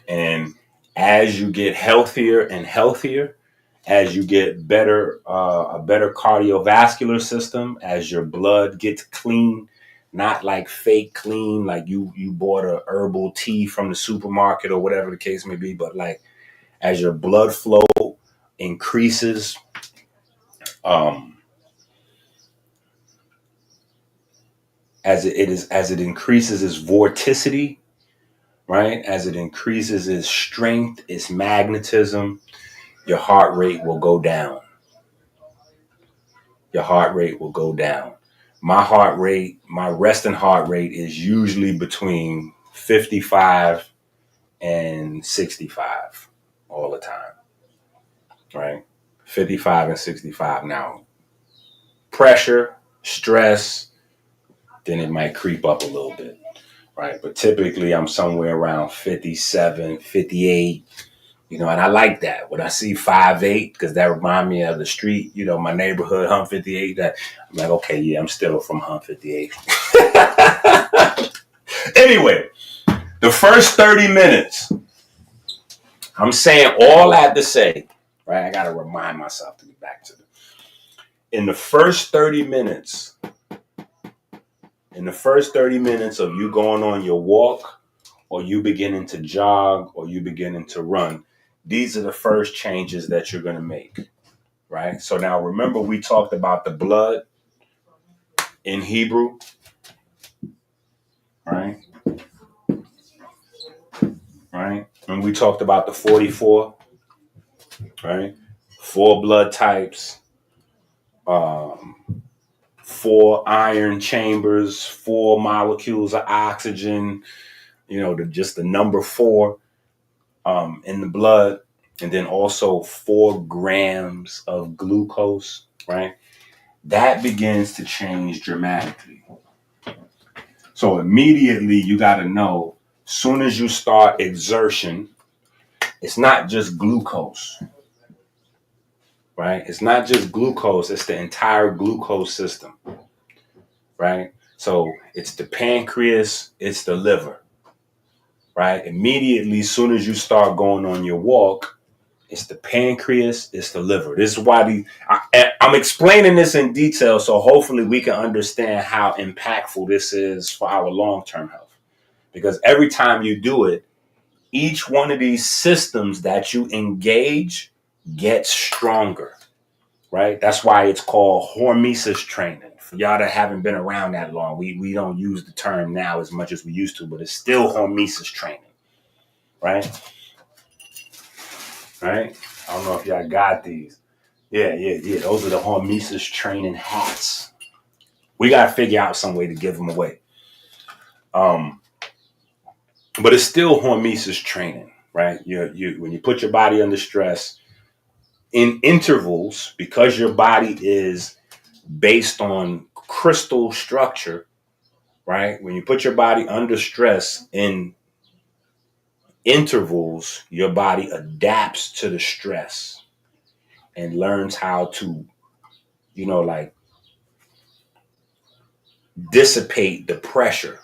And as you get healthier and healthier, as you get a better cardiovascular system, as your blood gets clean, not like fake clean, like you bought a herbal tea from the supermarket or whatever the case may be, but like as your blood flow increases, as it increases its vorticity, right? As it increases its strength, its magnetism, your heart rate will go down. Your heart rate will go down. My resting heart rate is usually between 55 and 65 all the time, right? 55 and 65. Now, pressure, stress, then it might creep up a little bit, right? But typically I'm somewhere around 57, 58, You know, and I like that. When I see 5'8", because that remind me of the street, you know, my neighborhood, Hump 58, that I'm like, okay, yeah, I'm still from Hump 58. Anyway, the first 30 minutes, I'm saying all that to say, right? I got to remind myself to get back to it. In the first 30 minutes, of you going on your walk, or you beginning to jog, or you beginning to run, these are the first changes that you're going to make, right? So now remember, we talked about the blood in Hebrew, right? Right? And we talked about the 44, right? 4 blood types, um, 4 iron chambers, 4 molecules of oxygen, you know, just the number 4 in the blood, and then also 4 grams of glucose, right? That begins to change dramatically. So immediately you got to know, soon as you start exertion, it's not just glucose, right? It's not just glucose, it's the entire glucose system, right? So it's the pancreas, it's the liver, right? Immediately, as soon as you start going on your walk, it's the pancreas, it's the liver. This is why I'm explaining this in detail, so hopefully we can understand how impactful this is for our long-term health. Because every time you do it, each one of these systems that you engage gets stronger, right? That's why it's called hormesis training. For y'all that haven't been around that long, we don't use the term now as much as we used to, but it's still hormesis training, right? Right? I don't know if y'all got these. Yeah. Those are the hormesis training hats. We got to figure out some way to give them away. But it's still hormesis training, right? You when you put your body under stress in intervals, because your body is based on crystal structure, right? When you put your body under stress in intervals, your body adapts to the stress and learns how to, like dissipate the pressure,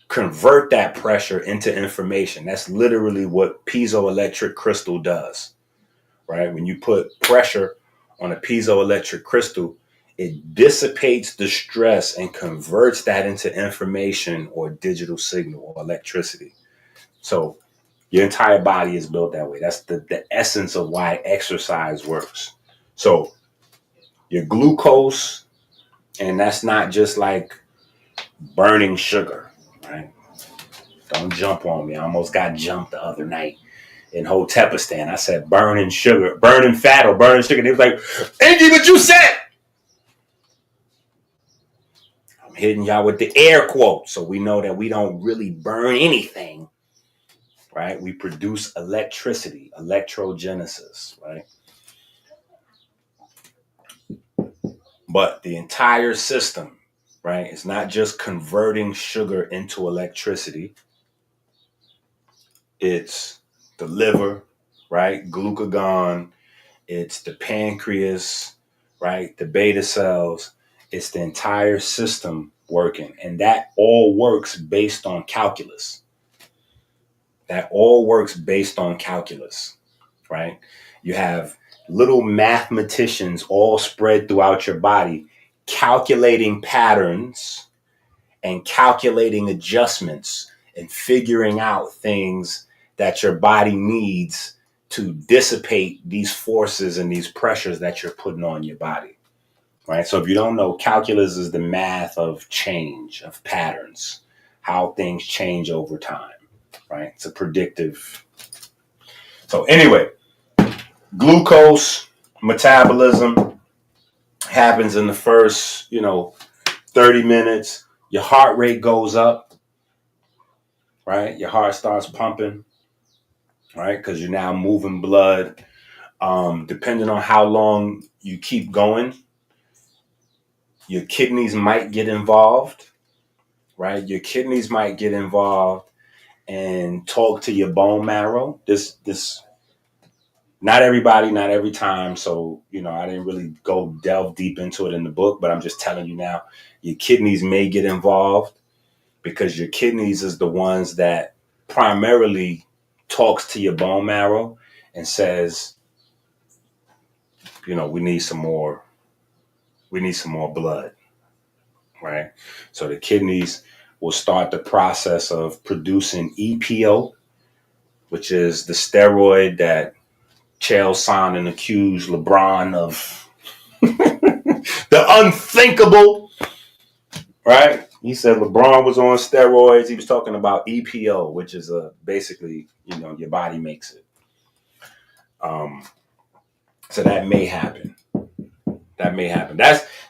convert that pressure into information. That's literally what piezoelectric crystal does, right? When you put pressure on a piezoelectric crystal, it dissipates the stress and converts that into information or digital signal or electricity. So your entire body is built that way. That's the essence of why exercise works. So your glucose, and that's not just like burning sugar, right? Don't jump on me. I almost got jumped the other night in Hotepistan. I said burning sugar, burning fat, or burning sugar. They was like, Angie, what you said? I'm hitting y'all with the air quote, so we know that we don't really burn anything, right? We produce electricity, electrogenesis, right? But the entire system, right? It's not just converting sugar into electricity. It's the liver, right? Glucagon. It's the pancreas, right? The beta cells. It's the entire system working. And that all works based on calculus. Right? You have little mathematicians all spread throughout your body calculating patterns and calculating adjustments and figuring out things that your body needs to dissipate these forces and these pressures that you're putting on your body, right? So if you don't know, calculus is the math of change, of patterns, how things change over time, right? It's a predictive. So anyway, glucose metabolism happens in the first, 30 minutes. Your heart rate goes up, right? Your heart starts pumping, right? Because you're now moving blood. Depending on how long you keep going, your kidneys might get involved, right? Your kidneys might get involved, and talk to your bone marrow. This not everybody, not every time. So, I didn't really go delve deep into it in the book, but I'm just telling you now, your kidneys may get involved because your kidneys is the ones that primarily talks to your bone marrow and says, we need some more blood, right? So the kidneys will start the process of producing EPO, which is the steroid that Chael Sonnen accused LeBron of the unthinkable, right? He said LeBron was on steroids. He was talking about EPO, which is basically, your body makes it. So that may happen.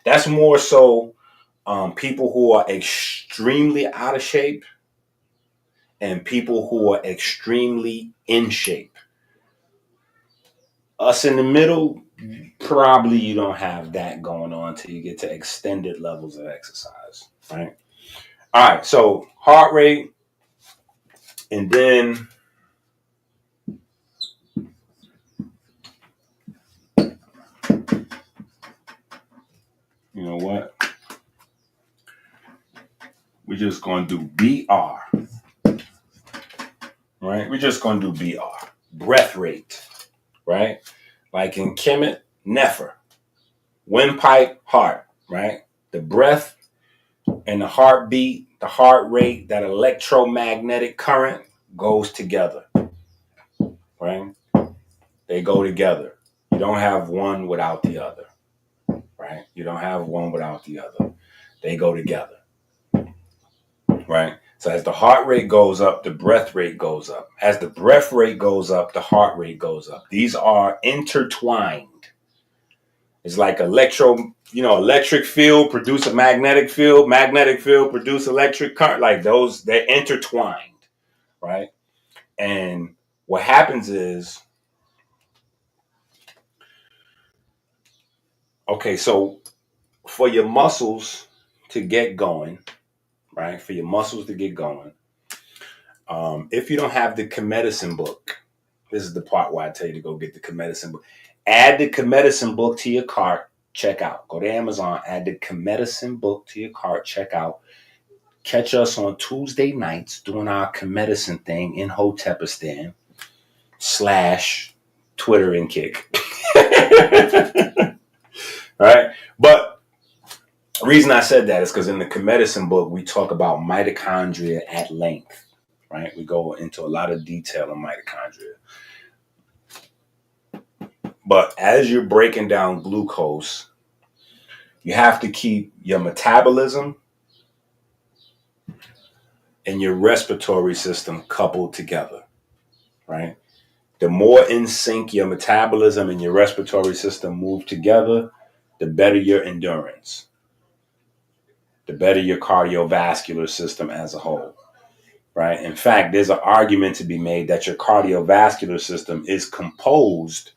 That's more so people who are extremely out of shape and people who are extremely in shape. Us in the middle, probably you don't have that going on until you get to extended levels of exercise, right? All right, so heart rate, and then you know what? We're just going to do BR, right? We're just going to do BR, breath rate, right? Like in Kemet, Nefer, windpipe, heart, right? The breath and the heartbeat, the heart rate, that electromagnetic current goes together, right? They go together. You don't have one without the other, right? You don't have one without the other. They go together, right? So as the heart rate goes up, the breath rate goes up. As the breath rate goes up, the heart rate goes up. These are intertwined. It's like electric field produce a magnetic field produce electric current. Like those, they're intertwined, right? And what happens is, okay, so for your muscles to get going, right? For your muscles to get going, if you don't have the Medicine book, this is the part where I tell you to go get the Medicine book. Add the Medicine book to your cart. Check out. Go to Amazon. Add the Medicine book to your cart. Check out. Catch us on Tuesday nights doing our Medicine thing in Hotepistan / Twitter and Kick. Right? But the reason I said that is because in the Medicine book, we talk about mitochondria at length. Right? We go into a lot of detail on mitochondria. But as you're breaking down glucose, you have to keep your metabolism and your respiratory system coupled together, right? The more in sync your metabolism and your respiratory system move together, the better your endurance, the better your cardiovascular system as a whole, right? In fact, there's an argument to be made that your cardiovascular system is composed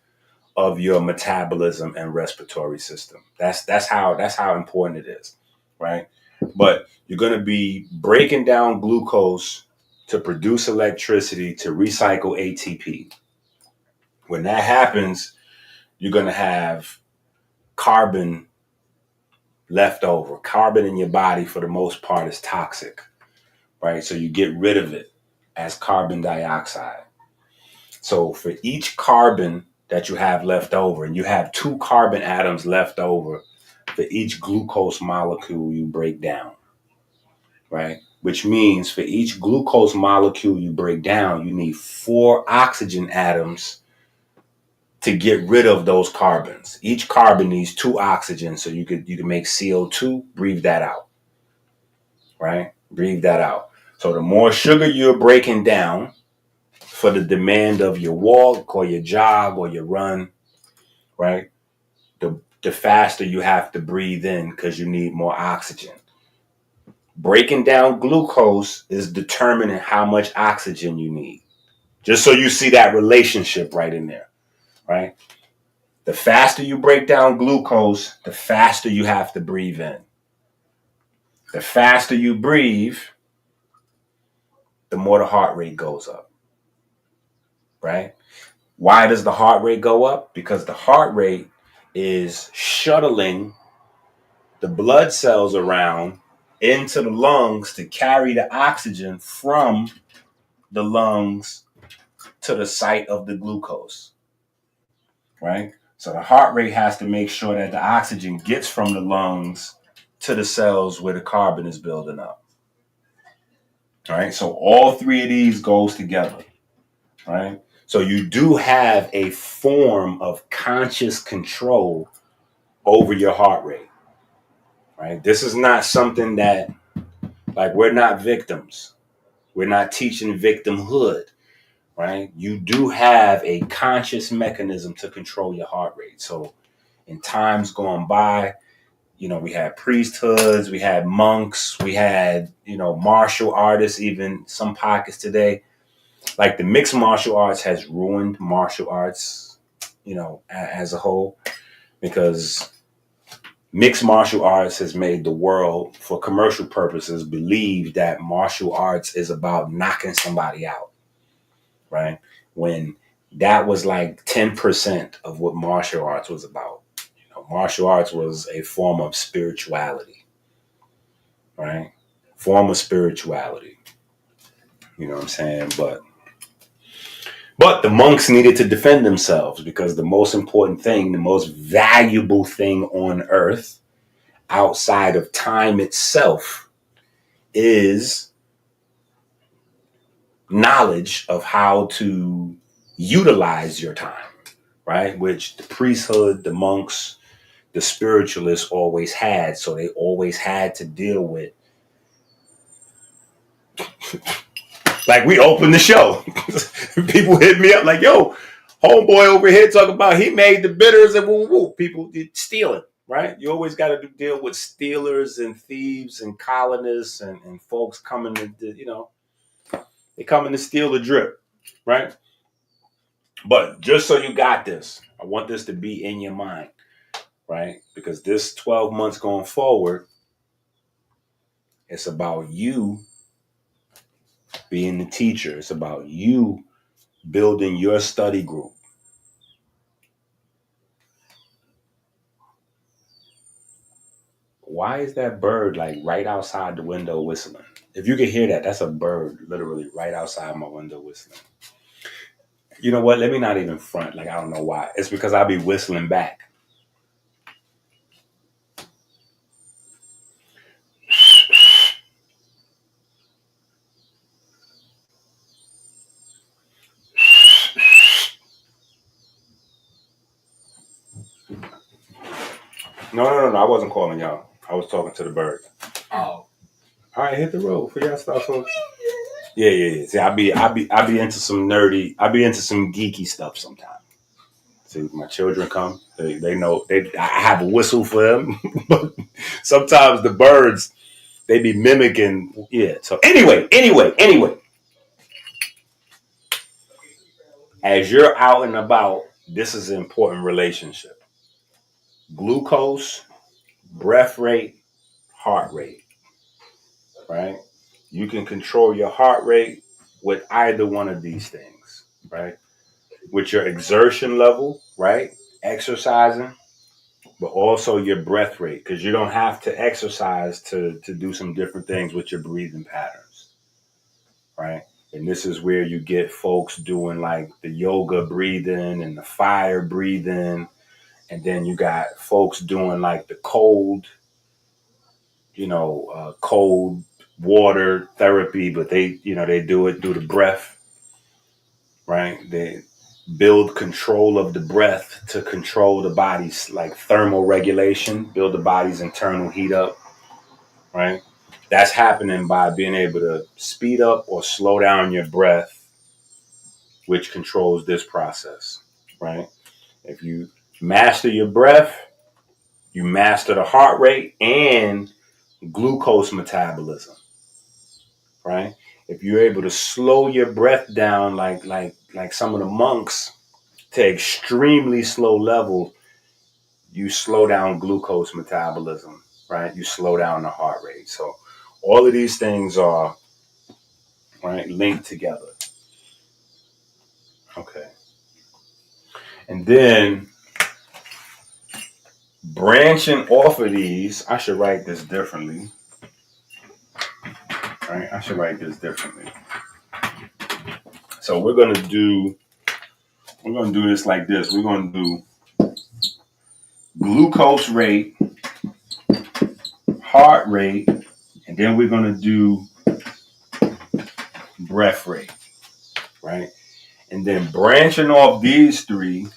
of your metabolism and respiratory system. That's how important it is, right? But you're going to be breaking down glucose to produce electricity to recycle ATP. When that happens, you're going to have carbon left over. Carbon in your body, for the most part, is toxic, right? So you get rid of it as carbon dioxide. So for each carbon that you have left over, and you have 2 carbon atoms left over for each glucose molecule you break down, right? Which means for each glucose molecule you break down, you need 4 oxygen atoms to get rid of those carbons. Each carbon needs 2 oxygen, so you can make CO2, breathe that out, right? Breathe that out. So the more sugar you're breaking down for the demand of your walk or your jog or your run, right? The faster you have to breathe in because you need more oxygen. Breaking down glucose is determining how much oxygen you need. Just so you see that relationship right in there, right? The faster you break down glucose, the faster you have to breathe in. The faster you breathe, the more the heart rate goes up, right? Why does the heart rate go up? Because the heart rate is shuttling the blood cells around into the lungs to carry the oxygen from the lungs to the site of the glucose, right? So the heart rate has to make sure that the oxygen gets from the lungs to the cells where the carbon is building up. All right. So all three of these goes together, right? So you do have a form of conscious control over your heart rate, right? This is not something that, like, we're not victims. We're not teaching victimhood, right? You do have a conscious mechanism to control your heart rate. So in times gone by, we had priesthoods, we had monks, we had, martial artists, even some pockets today. Like the mixed martial arts has ruined martial arts, as a whole, because mixed martial arts has made the world, for commercial purposes, believe that martial arts is about knocking somebody out, right? When that was like 10% of what martial arts was about. Martial arts was a form of spirituality, right? Form of spirituality. You know what I'm saying? But the monks needed to defend themselves because the most important thing, the most valuable thing on earth outside of time itself is knowledge of how to utilize your time, right? Which the priesthood, the monks, the spiritualists always had. So they always had to deal with, like, we opened the show. People hit me up like, yo, homeboy over here talking about he made the bitters and woo woo. People stealing, right? You always got to deal with stealers and thieves and colonists and folks coming to, they coming to steal the drip, right? But just so you got this, I want this to be in your mind, right? Because this 12 months going forward, it's about you being the teacher. It's about you building your study group. Why is that bird like right outside the window whistling? If you can hear that, that's a bird literally right outside my window whistling. You know what? Let me not even front. Like, I don't know why. It's because I'll be whistling back. No. I wasn't calling y'all. I was talking to the bird. Oh. All right, hit the road for y'all stuff. So. Yeah. See, I be into some nerdy. I be into some geeky stuff sometimes. See, my children come. They know I have a whistle for them, but sometimes the birds they be mimicking. Yeah. So anyway. As you're out and about, this is an important relationship. Glucose, breath rate, heart rate, right? You can control your heart rate with either one of these things, right? With your exertion level, right? Exercising, but also your breath rate, because you don't have to exercise to do some different things with your breathing patterns, right? And this is where you get folks doing like the yoga breathing and the fire breathing. And then you got folks doing like the cold, cold water therapy, but they do it through the breath, right? They build control of the breath to control the body's like thermal regulation, build the body's internal heat up, right? That's happening by being able to speed up or slow down your breath, which controls this process, right? If you master your breath, you master the heart rate and glucose metabolism, right? If you're able to slow your breath down like some of the monks to extremely slow levels, you slow down glucose metabolism, right? You slow down the heart rate. So all of these things are right? Linked together. Okay. And then branching off of these, I should write this differently. Right? I should write this differently. So we're gonna do this like this. We're gonna do glucose rate, heart rate, and then we're gonna do breath rate, right? And then branching off these three,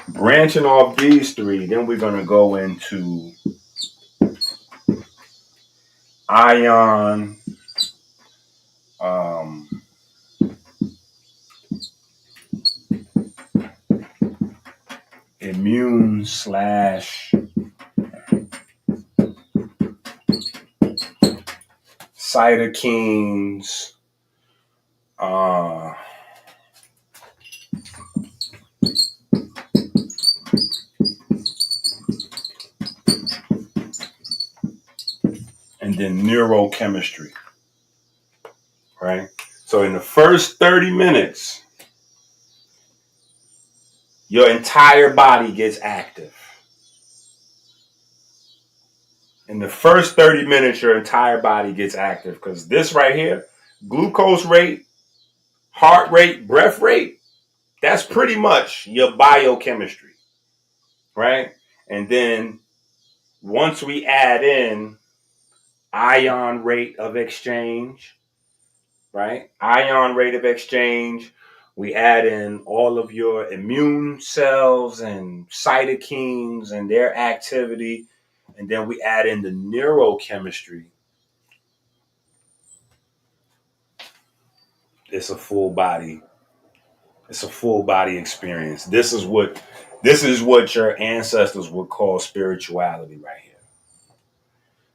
then we're gonna go into ion, immune slash cytokines, and then neurochemistry, right? So in the first 30 minutes, your entire body gets active. In the first 30 minutes, your entire body gets active because this right here, glucose rate, heart rate, breath rate, that's pretty much your biochemistry, right? And then once we add in ion rate of exchange, right? Ion rate of exchange, we add in all of your immune cells and cytokines and their activity, and then we add in the neurochemistry. It's a full body experience. This is what your ancestors would call spirituality right here.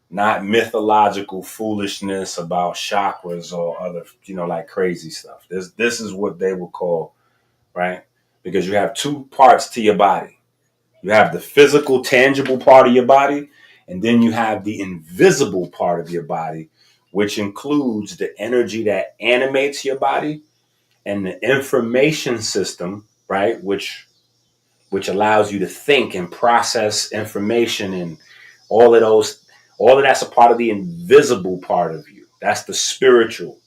Not mythological foolishness about chakras or other, like crazy stuff. This is what they would call, right? Because you have two parts to your body. You have the physical, tangible part of your body, and then you have the invisible part of your body, which includes the energy that animates your body and the information system, right, which allows you to think and process information, and all of that's a part of the invisible part of you. That's the spiritual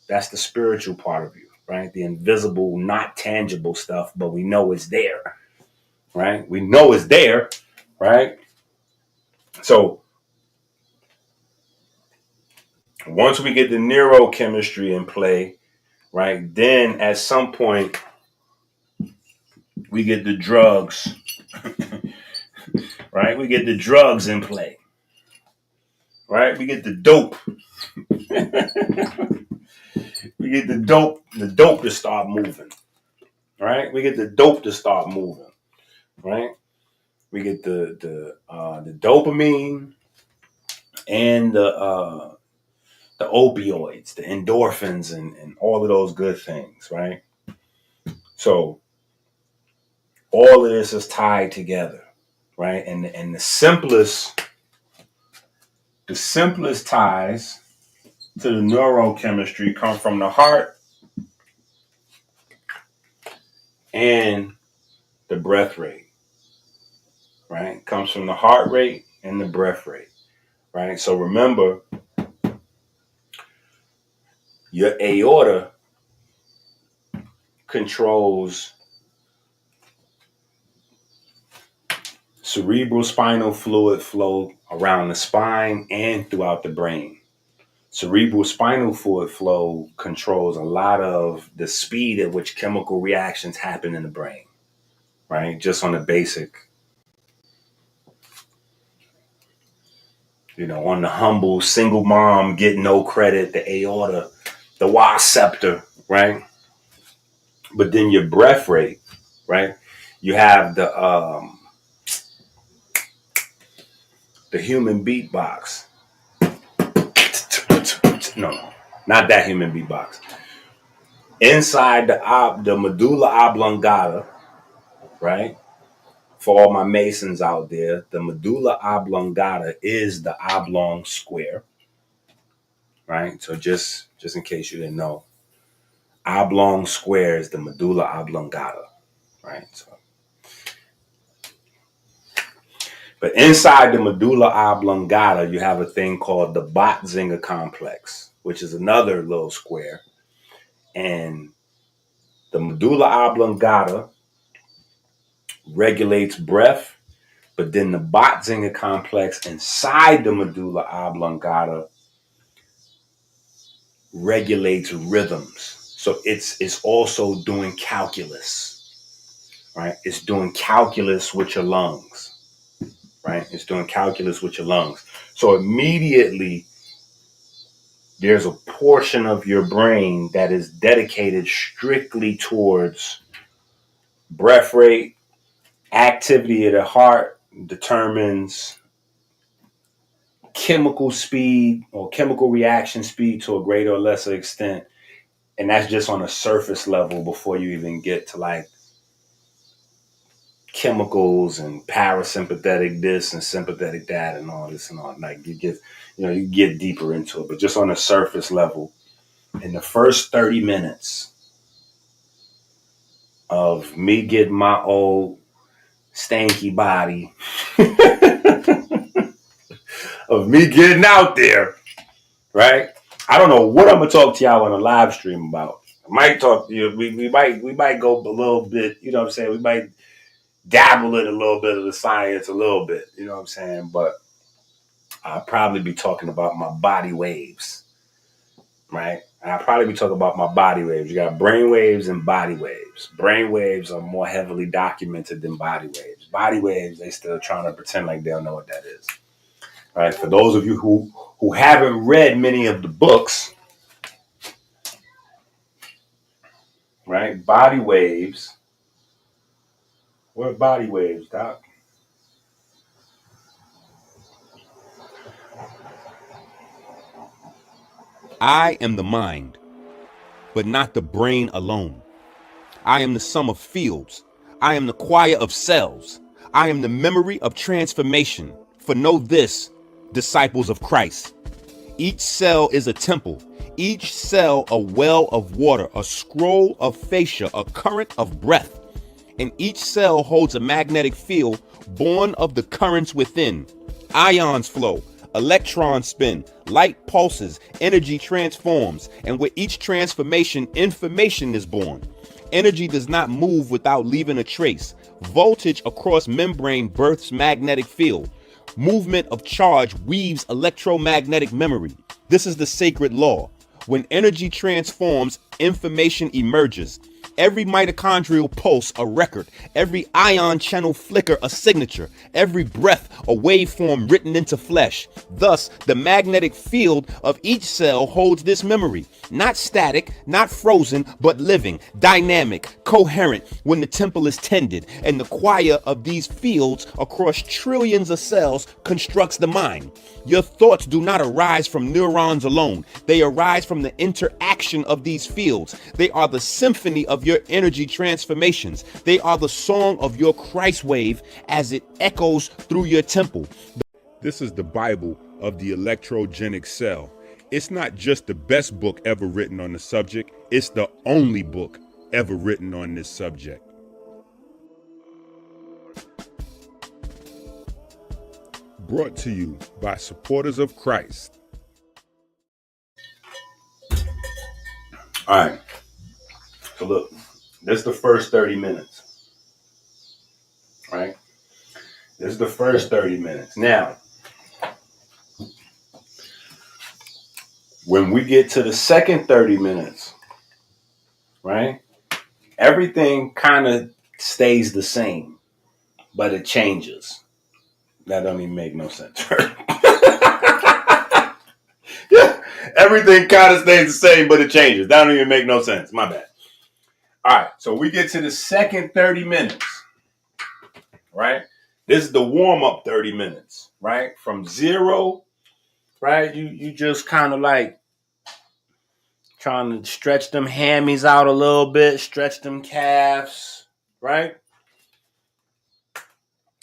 part of you, right? The invisible, not tangible stuff, but we know it's there, right? We know it's there, right? So once we get the neurochemistry in play, right, then at some point we get the drugs, right? We get the drugs in play, right? We get the dope. We get the dope to start moving, right? We get the dope to start moving, right? We get the dopamine and the opioids, the endorphins, and all of those good things, right? So all of this is tied together, right? And the simplest ties to the neurochemistry come from the heart and the breath rate, right? Comes from the heart rate and the breath rate, right? So remember, your aorta controls cerebral spinal fluid flow around the spine and throughout the brain. Cerebral spinal fluid flow controls a lot of the speed at which chemical reactions happen in the brain, right? Just on the basic, on the humble single mom, get no credit, the aorta, the Y septor, right? But then your breath rate, right? You have the human beatbox. No, not that human beatbox. Inside the medulla oblongata, right? For all my Masons out there, the medulla oblongata is the oblong square, right? So just in case you didn't know, oblong square is the medulla oblongata, right? So, but inside the medulla oblongata, you have a thing called the Botzinger complex, which is another little square. And the medulla oblongata regulates breath, but then the Botzinger complex inside the medulla oblongata regulates rhythms. So it's also doing calculus, right? It's doing calculus with your lungs, right? It's doing calculus with your lungs. So immediately there's a portion of your brain that is dedicated strictly towards breath rate, activity of the heart determines chemical speed or chemical reaction speed to a greater or lesser extent. And that's just on a surface level before you even get to like chemicals and parasympathetic this and sympathetic that and all this and all. Like you get deeper into it, but just on a surface level, in the first 30 minutes of me getting my old stanky body, of me getting out there, right? I don't know what I'm gonna talk to y'all on a live stream about. I might talk to you. We might go a little bit. You know what I'm saying? We might dabble in a little bit of the science, a little bit. You know what I'm saying? But I'll probably be talking about my body waves, right? I'll probably be talking about my body waves. You got brain waves and body waves. Brain waves are more heavily documented than body waves. Body waves, they still trying to pretend like they don't know what that is. All right. For those of you who haven't read many of the books, right? Body waves. What are body waves, Doc? I am the mind, but not the brain alone. I am the sum of fields. I am the choir of cells. I am the memory of transformation. For know this, disciples of Christ. Each cell is a temple. Each cell a well of water, a scroll of fascia, a current of breath. And each cell holds a magnetic field born of the currents within. Ions flow, electrons spin, light pulses, energy transforms, and with each transformation, information is born. Energy does not move without leaving a trace. Voltage across membrane births magnetic field. Movement of charge weaves electromagnetic memory. This is the sacred law. When energy transforms, information emerges. Every mitochondrial pulse a record, every ion channel flicker a signature, every breath a waveform written into flesh. Thus, the magnetic field of each cell holds this memory, not static, not frozen, but living, dynamic, coherent when the temple is tended, and the choir of these fields across trillions of cells constructs the mind. Your thoughts do not arise from neurons alone. They arise from the interaction of these fields. They are the symphony of your energy transformations. They are the song of your Christ wave as it echoes through your temple. This is the Bible of the electrogenic cell. It's not just the best book ever written on the subject, it's the only book ever written on this subject. Brought to you by supporters of Christ. All right. So look, this is the first 30 minutes, right? This is the first 30 minutes. Now, when we get to the second 30 minutes, right? Everything kind of stays the same, but it changes. That don't even make no sense. Yeah, everything kind of stays the same, but it changes. That don't even make no sense. My bad. All right, so we get to the second 30 minutes, right? This is the warm-up 30 minutes, right? From zero, right? You just kind of like trying to stretch them hammies out a little bit, stretch them calves, right?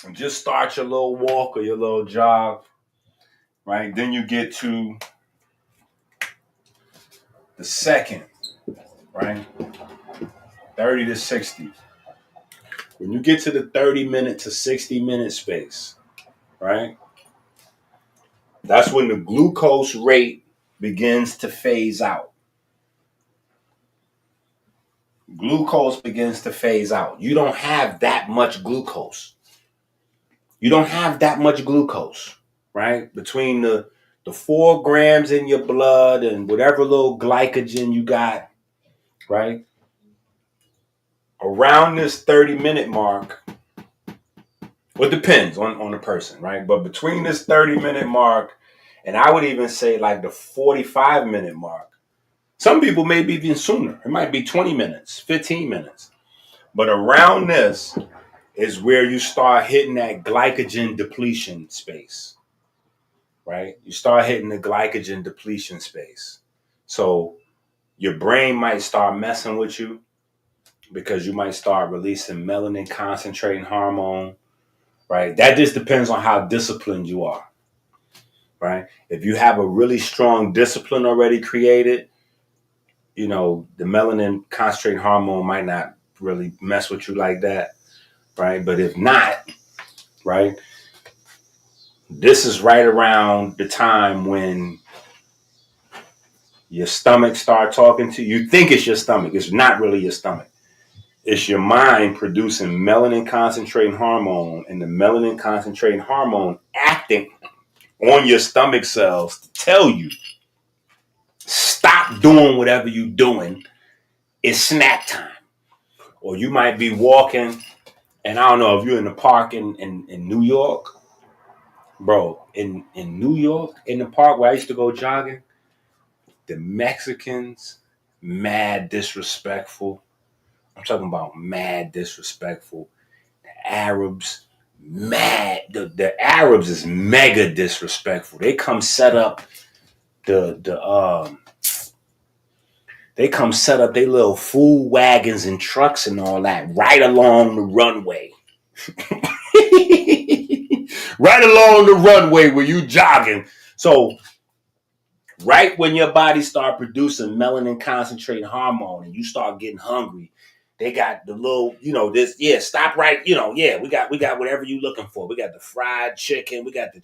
And just start your little walk or your little jog, right? Then you get to the second, right? 30 to 60. When you get to the 30-minute to 60-minute space, right? That's when the glucose rate begins to phase out. Glucose begins to phase out. You don't have that much glucose. You don't have that much glucose, right? Between the 4 grams in your blood and whatever little glycogen you got, right? Around this 30-minute mark, well, it depends on the person, right? But between this 30-minute mark, and I would even say like the 45-minute mark, some people may be even sooner. It might be 20 minutes, 15 minutes. But around this is where you start hitting that glycogen depletion space, right? You start hitting the glycogen depletion space. So your brain might start messing with you because you might start releasing melanin concentrating hormone, right? That just depends on how disciplined you are, right? If you have a really strong discipline already created, you know, the melanin concentrating hormone might not really mess with you like that, right? But if not, right, this is right around the time when your stomach start talking to you. You think it's your stomach. It's not really your stomach. It's your mind producing melanin concentrating hormone, and the melanin concentrating hormone acting on your stomach cells to tell you, stop doing whatever you're doing. It's snack time. Or you might be walking, and I don't know if you're in the park in New York, bro. In New York, in the park where I used to go jogging, the Mexicans, mad disrespectful. I'm talking about mad disrespectful. The Arabs, mad. The Arabs is mega disrespectful. They come set up they come set up their little food wagons and trucks and all that right along the runway. Right along the runway where you jogging. So right when your body start producing melanin concentrating hormone and you start getting hungry, they got the little, you know, this, yeah, stop right, you know, yeah, we got whatever you looking for. We got the fried chicken, we got the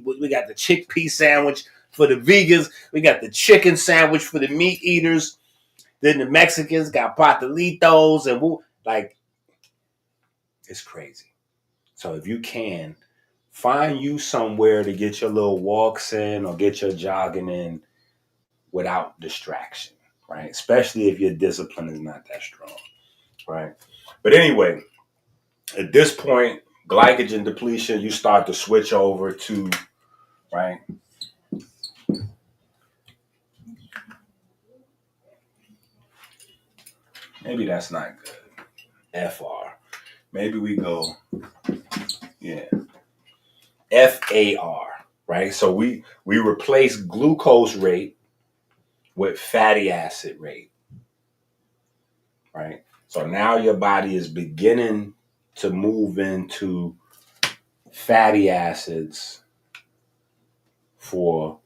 we got the chickpea sandwich for the vegans, we got the chicken sandwich for the meat eaters. Then the Mexicans got pastelitos and like, it's crazy. So if you can, find you somewhere to get your little walks in or get your jogging in without distraction, right? Especially if your discipline is not that strong, right? But anyway, at this point, glycogen depletion, you start to switch over to, right? Maybe that's not good. FR. Maybe we go, yeah, FAR, right? So we replace glucose rate with fatty acid rate, right? So now your body is beginning to move into fatty acids for,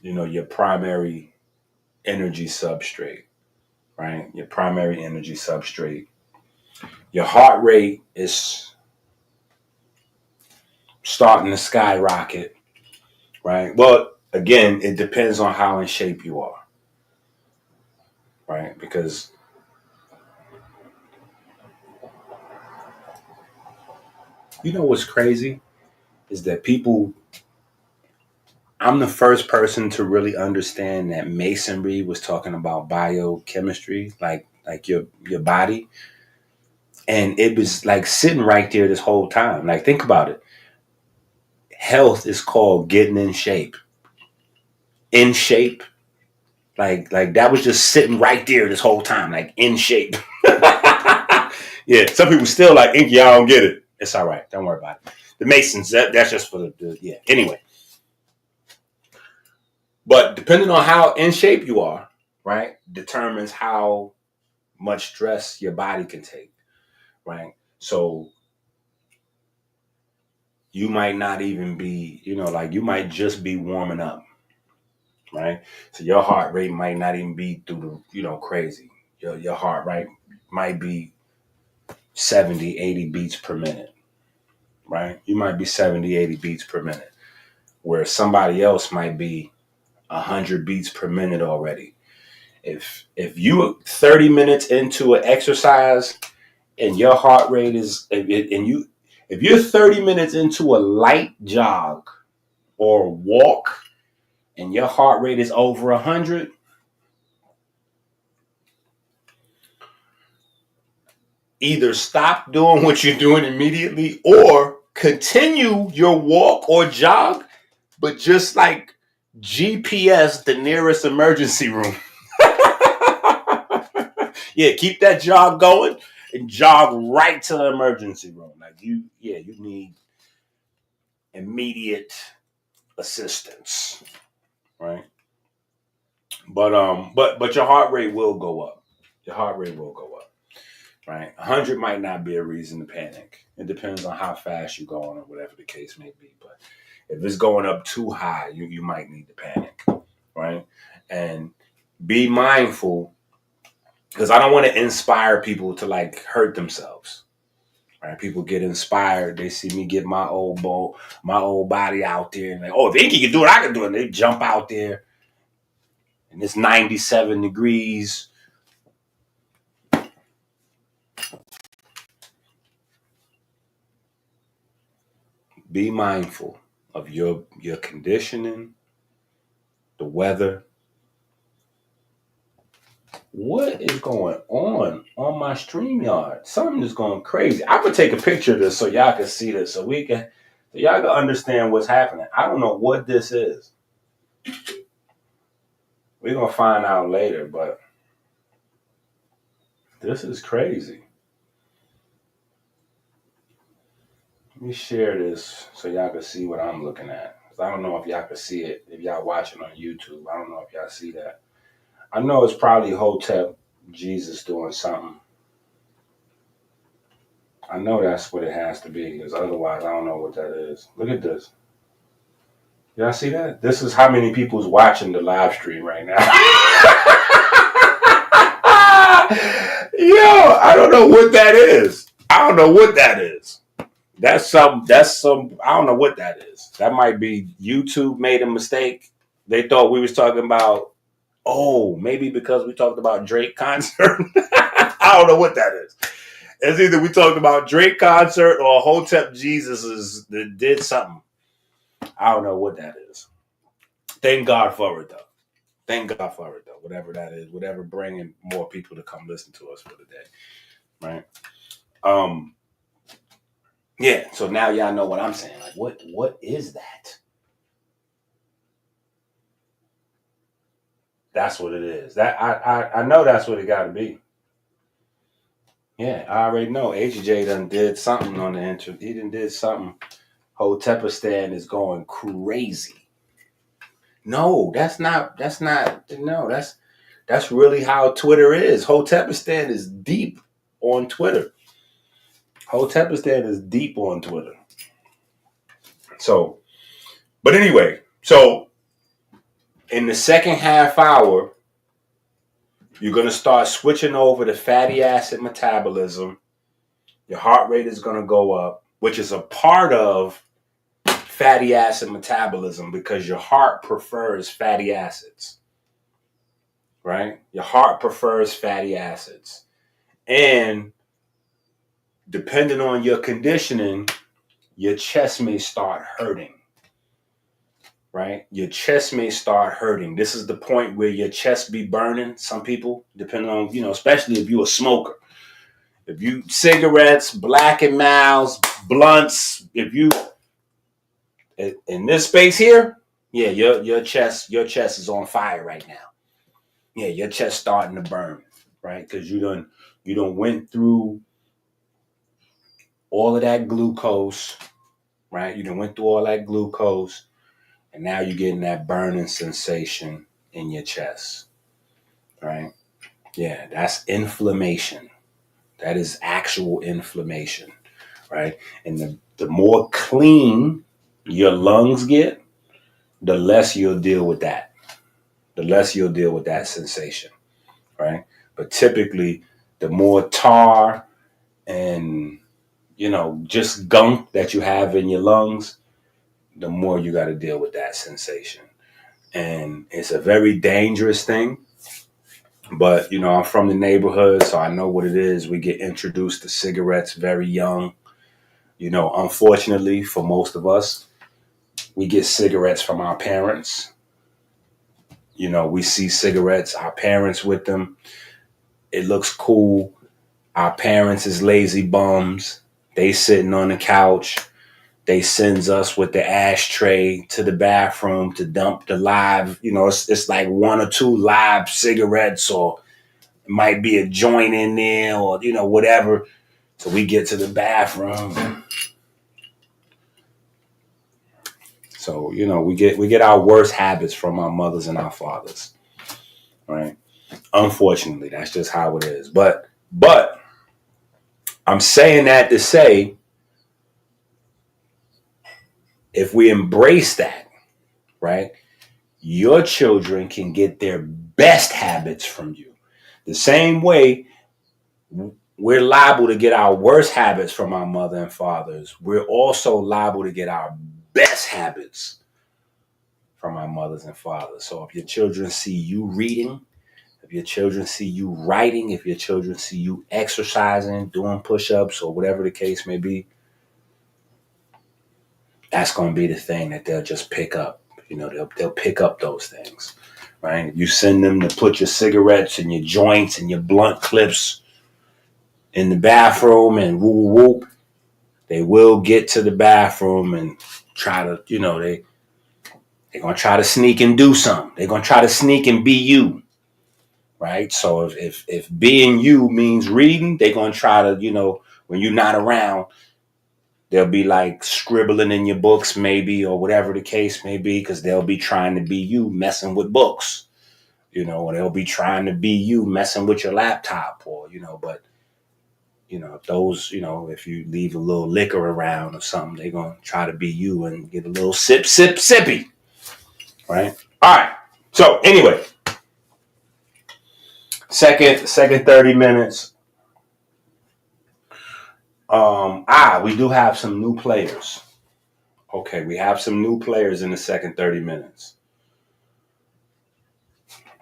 you know, your primary energy substrate, right? Your primary energy substrate. Your heart rate is starting to skyrocket, right? Well, again, it depends on how in shape you are, right? Because you know what's crazy is that I'm the first person to really understand that masonry was talking about biochemistry, like your body. And it was like sitting right there this whole time. Like, think about it. Health is called getting in shape. In shape. Like that was just sitting right there this whole time, like in shape. Yeah, some people still like Inky, I don't get it. It's all right. Don't worry about it. The Masons, that's just for the yeah. Anyway, but depending on how in shape you are, right, determines how much stress your body can take, right? So you might not even be, you know, like you might just be warming up, right? So your heart rate might not even be through the, crazy. Your heart rate might be 70, 80 beats per minute, right? You might be 70, 80 beats per minute, where somebody else might be 100 beats per minute already. If you 30 minutes into an exercise and your heart rate is if you're 30 minutes into a light jog or walk and your heart rate is over 100, either stop doing what you're doing immediately or continue your walk or jog, but just like GPS the nearest emergency room. Yeah, keep that jog going and jog right to the emergency room. Like you need immediate assistance, right? But your heart rate will go up. Your heart rate will go up, right? 100 might not be a reason to panic. It depends on how fast you're going or whatever the case may be. But if it's going up too high, you might need to panic, right? And be mindful, because I don't want to inspire people to like hurt themselves. Right? People get inspired. They see me get my old body out there, and like, oh, if Inky can do it, I can do it. And they jump out there, and it's 97 degrees. Be mindful of your conditioning, the weather. What is going on my StreamYard? Something is going crazy. I'm gonna take a picture of this so y'all can see this, so y'all can understand what's happening. I don't know what this is. We're gonna find out later, but this is crazy. Let me share this so y'all can see what I'm looking at. I don't know if y'all can see it. If y'all watching on YouTube, I don't know if y'all see that. I know it's probably Hotep Jesus doing something. I know that's what it has to be, because otherwise I don't know what that is. Look at this. Y'all see that? This is how many people's watching the live stream right now. Yo, I don't know what that is. I don't know what that is. That's some, I don't know what that is. That might be YouTube made a mistake. They thought we was talking about, maybe because we talked about Drake concert. I don't know what that is. It's either we talked about Drake concert or Hotep Jesus did something. I don't know what that is. Thank God for it, though. Thank God for it, though. Whatever that is, whatever bringing more people to come listen to us for the day, right? Yeah. So now y'all know what I'm saying. Like, what is that? That's what it is. That I know that's what it got to be. Yeah, I already know. HJ done did something on the intro. He done did something. Hotepistan is going crazy. No, that's not. No, that's really how Twitter is. Hotepistan is deep on Twitter. Hotepistan is deep on Twitter. So, but anyway, so in the second half hour, you're going to start switching over to fatty acid metabolism. Your heart rate is going to go up, which is a part of fatty acid metabolism because your heart prefers fatty acids, right? Your heart prefers fatty acids. And depending on your conditioning, your chest may start hurting, right? Your chest may start hurting. This is the point where your chest be burning. Some people, depending on, especially if you're a smoker. If you cigarettes, Black and Milds, blunts, if you in this space here, yeah, your chest is on fire right now. Yeah, your chest starting to burn, right? Because you done went through all of that glucose, right? You done went through all that glucose, and now you're getting that burning sensation in your chest, right? Yeah, that's inflammation. That is actual inflammation, right? And the more clean your lungs get, the less you'll deal with that. the less you'll deal with that sensation, right? But typically, the more tar and, just gunk that you have in your lungs, the more you got to deal with that sensation. And it's a very dangerous thing. But, I'm from the neighborhood, so I know what it is. We get introduced to cigarettes very young. Unfortunately, for most of us, we get cigarettes from our parents. We see cigarettes, our parents with them. It looks cool. Our parents is lazy bums. They sitting on the couch. They sends us with the ashtray to the bathroom to dump the live, it's like one or two live cigarettes, or it might be a joint in there, or, whatever. So we get to the bathroom. So, we get our worst habits from our mothers and our fathers. Right? Unfortunately, that's just how it is. But I'm saying that to say, if we embrace that, right, your children can get their best habits from you. The same way we're liable to get our worst habits from our mother and fathers, we're also liable to get our best habits from our mothers and fathers. So if your children see you reading, if your children see you writing, if your children see you exercising, doing push-ups, or whatever the case may be, that's going to be the thing that they'll just pick up. They'll pick up those things, right? You send them to put your cigarettes and your joints and your blunt clips in the bathroom and whoop whoop. They will get to the bathroom and try to, they're going to try to sneak and do something. They're going to try to sneak and be you, right? So if being you means reading, they're going to try to, when you're not around, they'll be like scribbling in your books maybe, or whatever the case may be, because they'll be trying to be you messing with books, or they'll be trying to be you messing with your laptop, or, but, those, if you leave a little liquor around or something, they're going to try to be you and get a little sippy, right? All right. So anyway, second 30 minutes. We do have some new players. Okay, we have some new players in the second 30 minutes.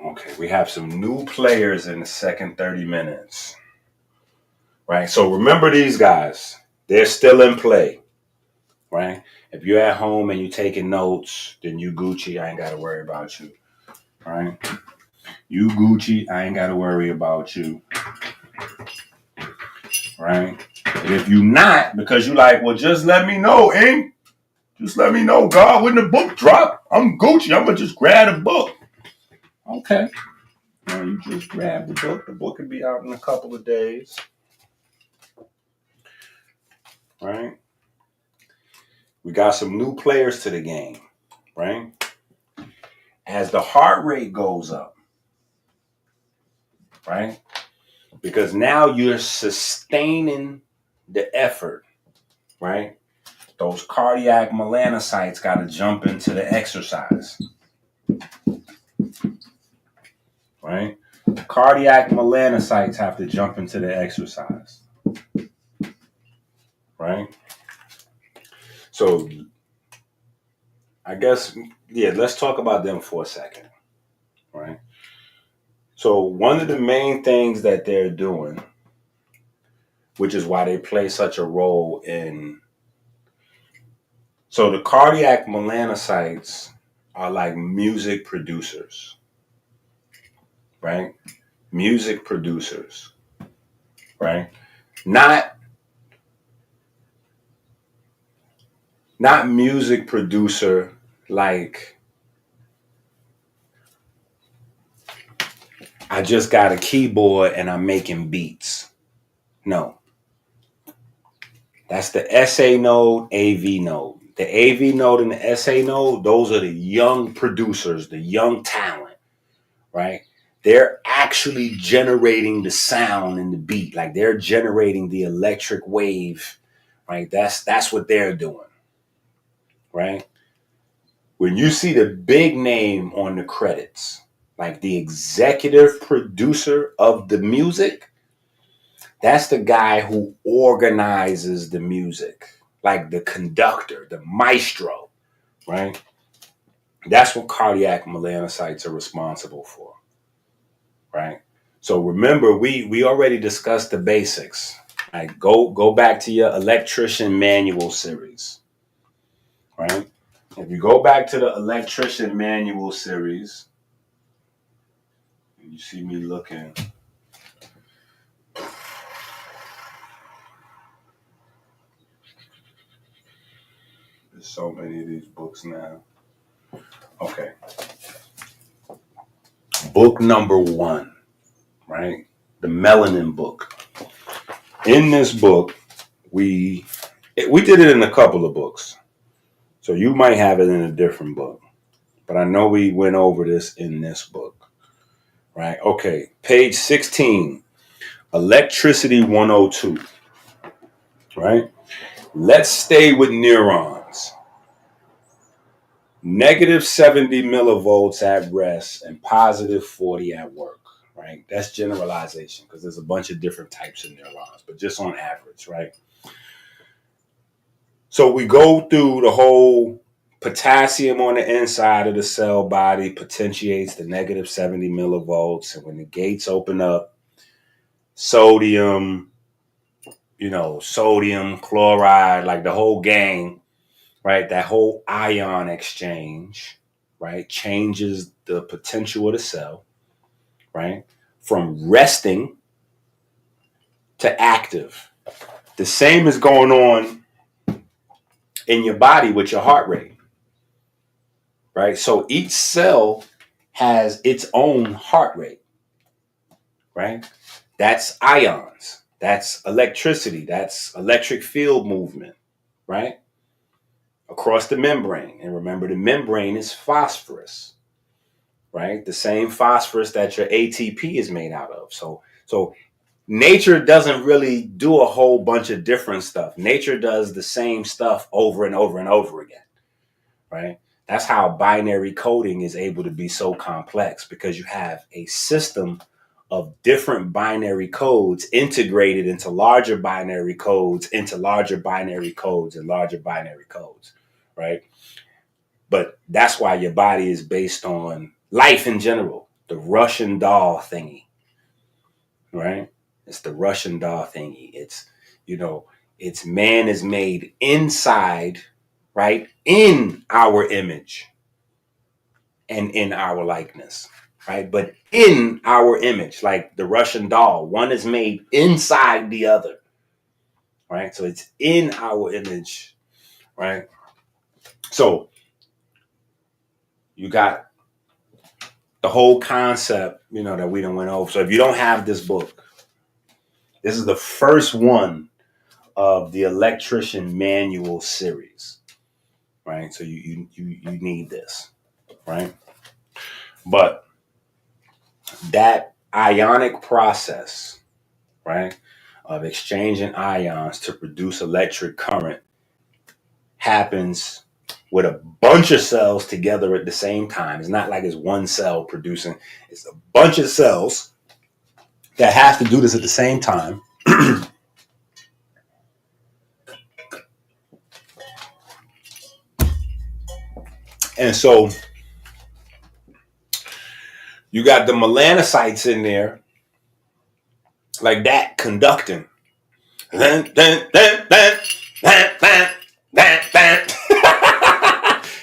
Okay, we have some new players in the second 30 minutes. Right? So remember these guys. They're still in play. Right? If you're at home and you're taking notes, then you Gucci. I ain't got to worry about you. Right? You Gucci. I ain't got to worry about you. Right? And if you not, because you like, well, just let me know, Ing. Just let me know, God, when the book drop, I'm Gucci. I'm going to just grab the book. Okay. Now you just grab the book. The book will be out in a couple of days. Right? We got some new players to the game. Right? As the heart rate goes up. Right? Because now you're sustaining the effort. Right? Those cardiac melanocytes got to jump into the exercise. Right? Cardiac melanocytes have to jump into the exercise. Right? So, I guess, let's talk about them for a second. Right? So, one of the main things that they're doing, which is why they play such a role in. So, the cardiac melanocytes are like music producers. Right? Music producers. Right? Not music producer like I just got a keyboard and I'm making beats. No. That's the SA node, AV node. The AV node and the SA node, those are the young producers, the young talent, right? They're actually generating the sound and the beat. Like they're generating the electric wave, right? That's what they're doing, right? When you see the big name on the credits, like the executive producer of the music, that's the guy who organizes the music, like the conductor, the maestro, right? That's what cardiac melanocytes are responsible for, right? So remember, we already discussed the basics. Right? Go back to your electrician manual series, right? If you go back to the electrician manual series, you see me looking. There's so many of these books now. Okay. Book number 1, right? The melanin book. In this book, we did it in a couple of books. So you might have it in a different book. But I know we went over this in this book. Right? Okay. Page 16. Electricity 102. Right? Let's stay with neurons. Negative 70 millivolts at rest and positive 40 at work, right? That's generalization because there's a bunch of different types of neurons, but just on average, right? So we go through the whole potassium on the inside of the cell body potentiates the negative 70 millivolts. And when the gates open up, sodium, sodium, chloride, like the whole gang, right? That whole ion exchange, right, changes the potential of the cell, right, from resting to active. The same is going on in your body with your heart rate, right? So each cell has its own heart rate, right? That's ions, that's electricity, that's electric field movement, right? Across the membrane. And remember, the membrane is phosphorus, right? The same phosphorus that your ATP is made out of. So nature doesn't really do a whole bunch of different stuff. Nature does the same stuff over and over and over again, right? That's how binary coding is able to be so complex, because you have a system of different binary codes integrated into larger binary codes, into larger binary codes and larger binary codes, right? But that's why your body is based on life in general, the Russian doll thingy, right? It's the Russian doll thingy. It's man is made inside, right? In our image and in our likeness, right? But in our image, like the Russian doll, one is made inside the other, right? So it's in our image, right? So you got the whole concept, that we done went over. So if you don't have this book, this is the first one of the electrician manual series, right? So you need this, right? But that ionic process, right, of exchanging ions to produce electric current happens with a bunch of cells together at the same time. It's not like it's one cell producing, it's a bunch of cells that have to do this at the same time. And so you got the melanocytes in there, like that, conducting.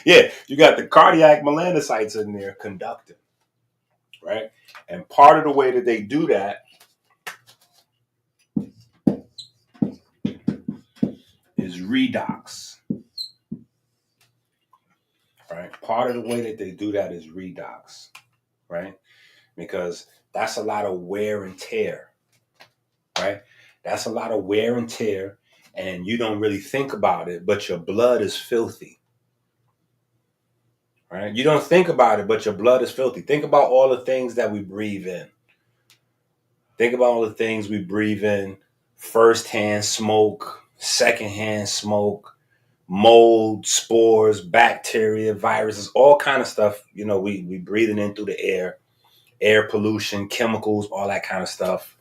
Yeah, you got the cardiac melanocytes in there conducting, right? And part of the way that they do that is redox, right? Part of the way that they do that is redox, right? Because that's a lot of wear and tear, right? That's a lot of wear and tear, and you don't really think about it, but your blood is filthy, right? You don't think about it, but your blood is filthy. Think about all the things that we breathe in. Think about all the things we breathe in: first-hand smoke, second-hand smoke, mold, spores, bacteria, viruses, all kind of stuff. We breathing in through the air, air pollution, chemicals, all that kind of stuff.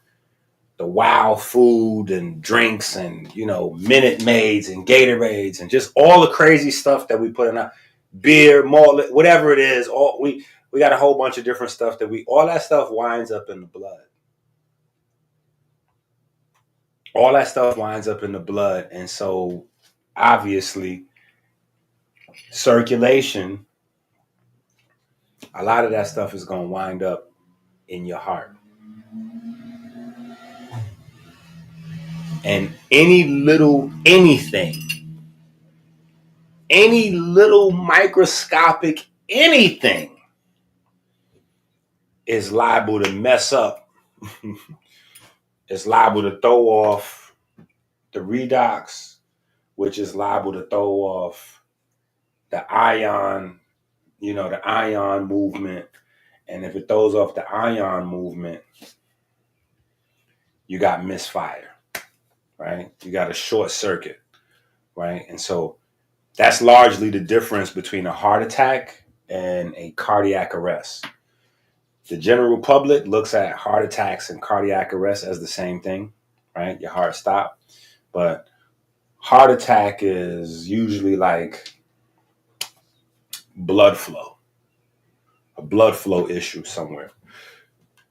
The wow food and drinks and, Minute Maids and Gatorades and just all the crazy stuff that we put in our beer, malt, whatever it is. We got a whole bunch of different stuff all that stuff winds up in the blood. All that stuff winds up in the blood. And so obviously circulation, a lot of that stuff is going to wind up in your heart. And any little microscopic anything is liable to mess up. It's liable to throw off the redox, which is liable to throw off the ion, the ion movement. And if it throws off the ion movement, you got misfire, right? You got a short circuit, right? And so that's largely the difference between a heart attack and a cardiac arrest. The general public looks at heart attacks and cardiac arrest as the same thing, right? Your heart stopped. But heart attack is usually like blood flow, a blood flow issue somewhere.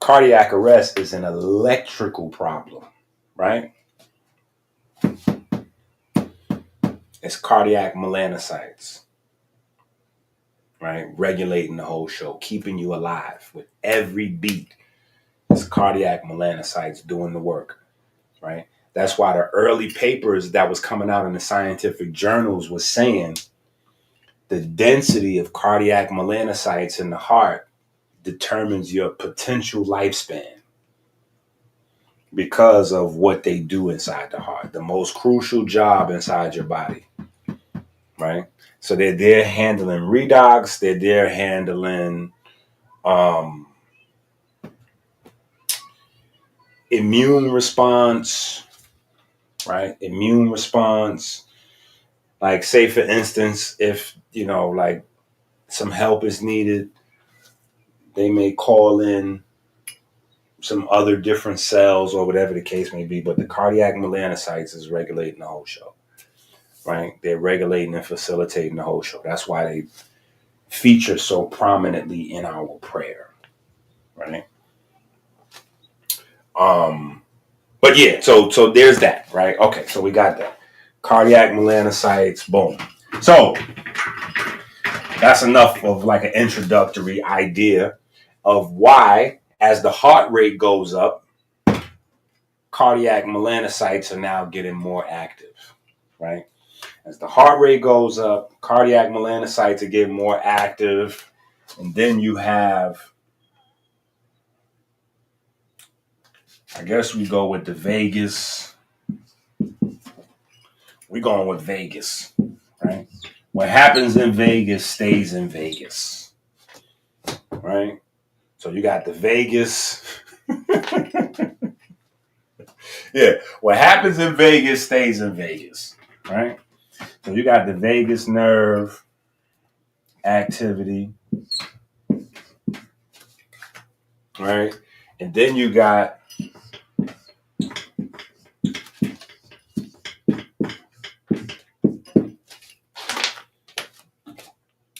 Cardiac arrest is an electrical problem, right? It's cardiac melanocytes, right? Regulating the whole show, keeping you alive with every beat. It's cardiac melanocytes doing the work, right? That's why the early papers that was coming out in the scientific journals was saying the density of cardiac melanocytes in the heart determines your potential lifespan because of what they do inside the heart, the most crucial job inside your body, right? So they're there handling redox, they're there handling immune response, right? Immune response. Like, say, for instance, if, like some help is needed, they may call in some other different cells or whatever the case may be. But the cardiac melanocytes is regulating the whole show, right? They're regulating and facilitating the whole show. That's why they feature so prominently in our prayer, right? But yeah, so there's that, right? Okay, so we got that. Cardiac melanocytes, boom. So that's enough of like an introductory idea of why, as the heart rate goes up, cardiac melanocytes are now getting more active, right? As the heart rate goes up, cardiac melanocytes are getting more active. And then you have, I guess we go with the vagus. We're going with Vegas, right? What happens in Vegas stays in Vegas, right? So you got the Vegas. Yeah, what happens in Vegas stays in Vegas, right? So you got the vagus nerve activity, right? And then you got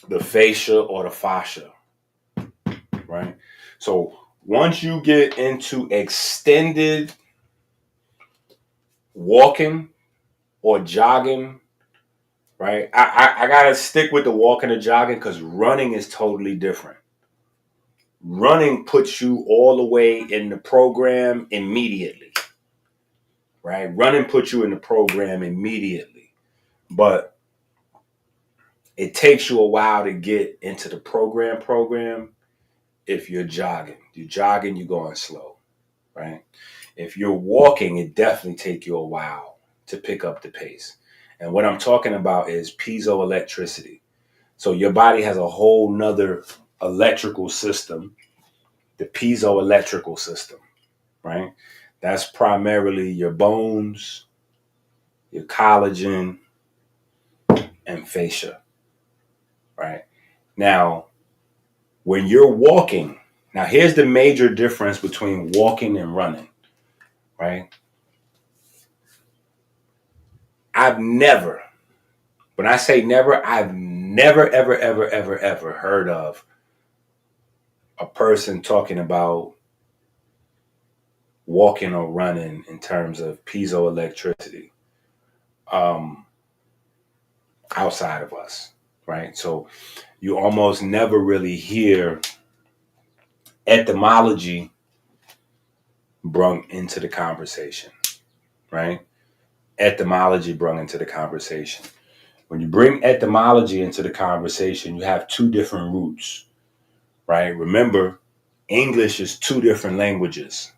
the fascia or the fascia, right? So once you get into extended walking or jogging, right? I gotta stick with the walking or jogging because running is totally different. Running puts you all the way in the program immediately, right? Running puts you in the program immediately, but it takes you a while to get into the program if you're jogging. You're jogging, you're going slow, right? If you're walking, it definitely takes you a while to pick up the pace. And what I'm talking about is piezoelectricity. So your body has a whole nother electrical system, the piezoelectrical system, right? That's primarily your bones, your collagen, and fascia, right? Now, when you're walking, Now, here's the major difference between walking and running, right? I've never, when I say never, I've never, ever, ever, ever, ever heard of a person talking about walking or running in terms of piezoelectricity um, outside of us, right? So you almost never really hear etymology brung into the conversation, right? Etymology brung into the conversation. When you bring etymology into the conversation, you have two different roots, right? Remember, English is two different languages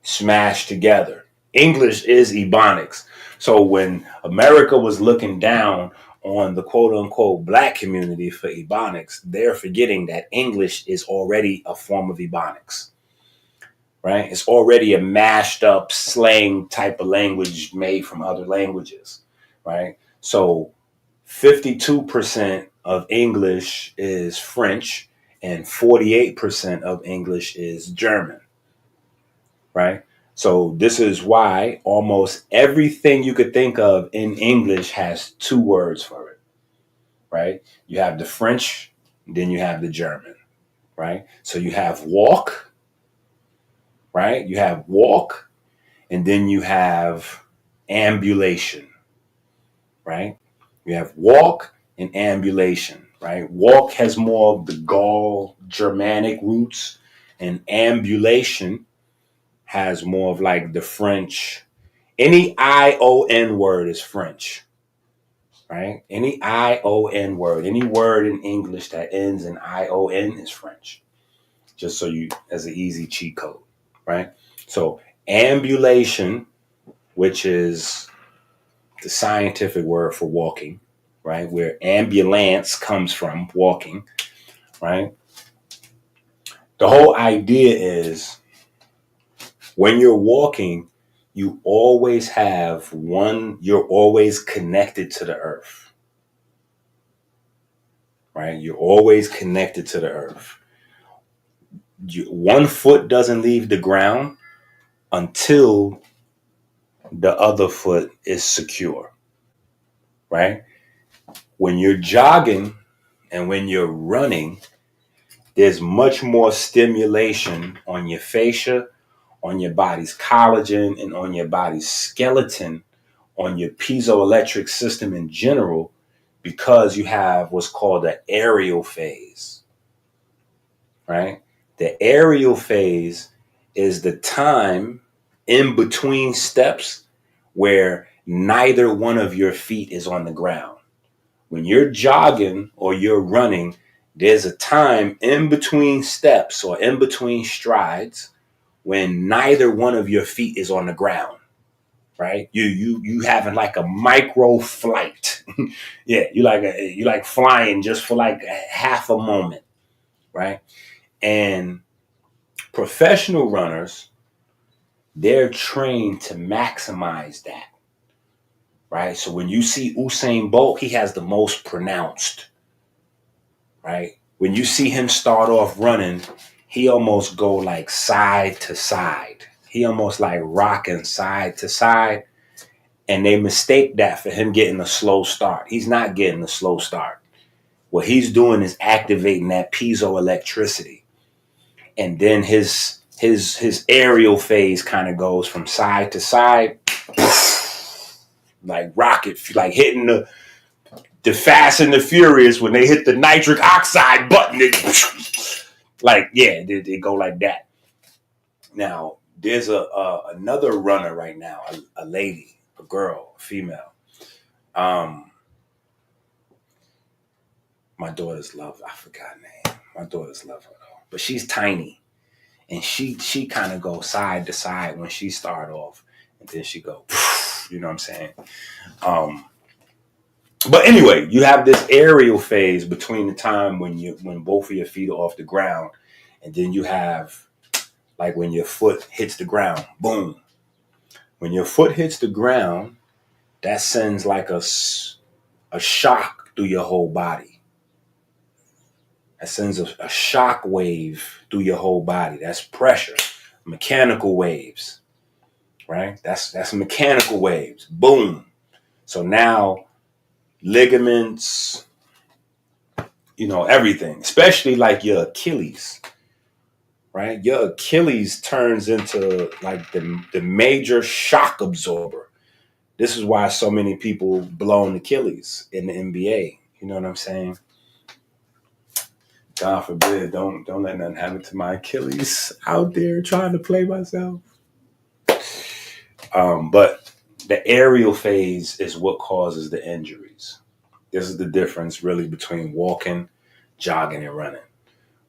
smashed together. English is Ebonics. So when America was looking down on the quote unquote black community for Ebonics, they're forgetting that English is already a form of Ebonics, right? It's already a mashed up slang type of language made from other languages, right? So 52% of English is French and 48% of English is German, right? So this is why almost everything you could think of in English has two words for it, right? You have the French, then you have the German, right? So you have walk, right? You have walk, and then you have ambulation, right? You have walk and ambulation, right? Walk has more of the Gaul Germanic roots, and ambulation has more of like the French. Any ION word is French, right? Any ION word, any word in English that ends in ION is French. Just so you, as an easy cheat code, right? So ambulation, which is the scientific word for walking, right? Where ambulance comes from, walking, right? The whole idea is when you're walking, you always have one, you're always connected to the earth, right? You're always connected to the earth. One foot doesn't leave the ground until the other foot is secure, right? When you're jogging and when you're running, there's much more stimulation on your fascia, on your body's collagen, and on your body's skeleton, on your piezoelectric system in general, because you have what's called the aerial phase, right? The aerial phase is the time in between steps where neither one of your feet is on the ground. When you're jogging or you're running, there's a time in between steps or in between strides when neither one of your feet is on the ground, right? You having like a micro flight. Yeah, you like flying just for like half a moment, right? And professional runners, they're trained to maximize that, right? So when you see Usain Bolt, he has the most pronounced, right? When you see him start off running, he almost go like side to side. He almost like rocking side to side. And they mistake that for him getting a slow start. He's not getting a slow start. What he's doing is activating that piezoelectricity. And then his aerial phase kind of goes from side to side, like rocket, like hitting the Fast and the Furious when they hit the nitric oxide button. Like, yeah, they go like that. Now, there's another runner right now, a lady, a girl, a female. My daughters love, I forgot her name. My daughters love her though. But she's tiny. And she kind of goes side to side when she start off. And then she go, you know what I'm saying? But anyway, you have this aerial phase between the time when both of your feet are off the ground, and then you have like when your foot hits the ground, boom. When your foot hits the ground, that sends like a shock through your whole body, That sends a shock wave through your whole body. That's pressure. Mechanical waves, right? That's mechanical waves. Boom. So now ligaments, everything, especially like your Achilles, right? Your Achilles turns into like the major shock absorber. This is why so many people blown Achilles in the NBA. You know what I'm saying? God forbid, don't let nothing happen to my Achilles out there trying to play myself. But the aerial phase is what causes the injuries. This is the difference really between walking, jogging, and running.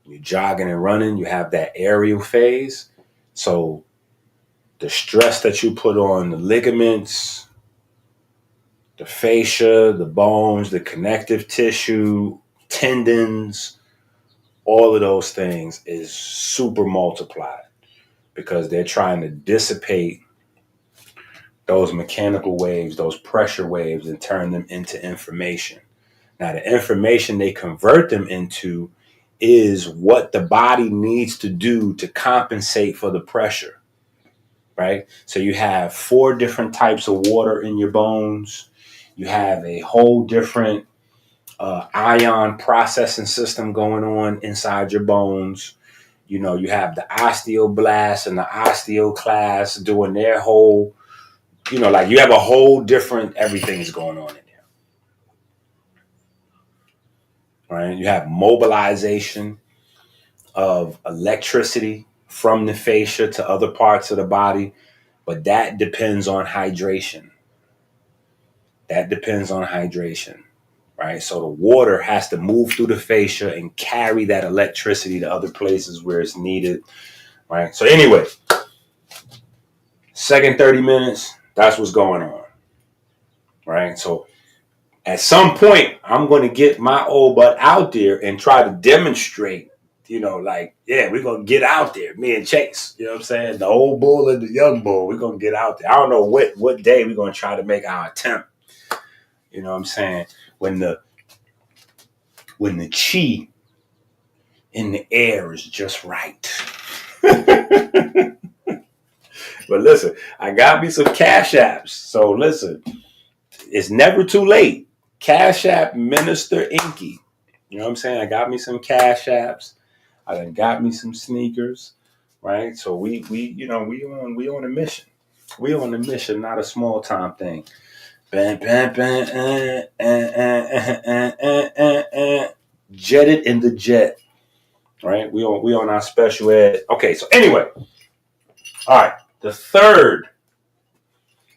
When you're jogging and running, you have that aerial phase. So the stress that you put on the ligaments, the fascia, the bones, the connective tissue, tendons, all of those things is super multiplied because they're trying to dissipate those mechanical waves, those pressure waves, and turn them into information. Now, the information they convert them into is what the body needs to do to compensate for the pressure, right? So you have 4 different types of water in your bones. You have a whole different ion processing system going on inside your bones. You have the osteoblasts and the osteoclasts doing their whole, like you have a whole different, everything is going on in there, right? You have mobilization of electricity from the fascia to other parts of the body, but that depends on hydration. Right? So the water has to move through the fascia and carry that electricity to other places where it's needed, right? So anyway, second 30 minutes, that's what's going on, right? So at some point, I'm going to get my old butt out there and try to demonstrate, we're going to get out there, me and Chase, you know what I'm saying? The old bull and the young bull, we're going to get out there. I don't know what day we're going to try to make our attempt, you know what I'm saying? When the chi in the air is just right. But listen, I got me some Cash Apps. So listen, it's never too late. Cash App Minister Inky. You know what I'm saying? I got me some Cash Apps. I done got me some sneakers. Right? So we on a mission. We on a mission, not a small time thing. Bam, bam, bam, jetted in the jet. Right? We on our special ed. Okay, so anyway. All right. The third,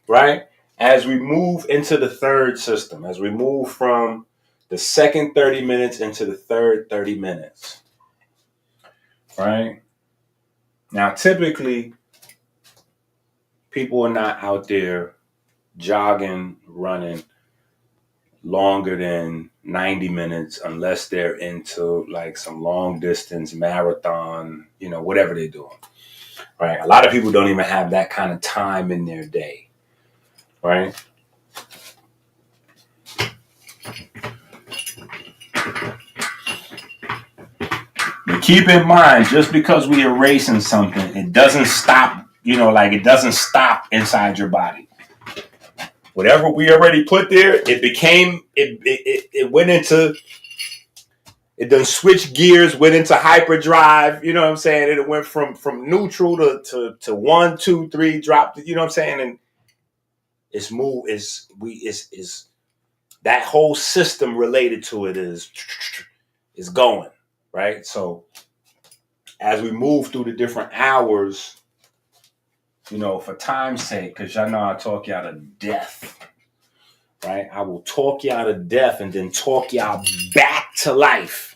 right? As we move into the third system, as we move from the second 30 minutes into the third 30 minutes, right? Now, typically, people are not out there jogging, running longer than 90 minutes unless they're into like some long distance marathon, whatever they're doing, right? A lot of people don't even have that kind of time in their day, right? But keep in mind, just because we erasing something, it doesn't stop, it doesn't stop inside your body. Whatever we already put there, it went into, it done switched gears, went into hyperdrive, you know what I'm saying? It went from neutral to 1, 2, 3, dropped, you know what I'm saying? And it's moved, is that whole system related to it is going, right? So as we move through the different hours, for time's sake, because y'all know I talk y'all to death, right? I will talk y'all to death and then talk y'all back to life.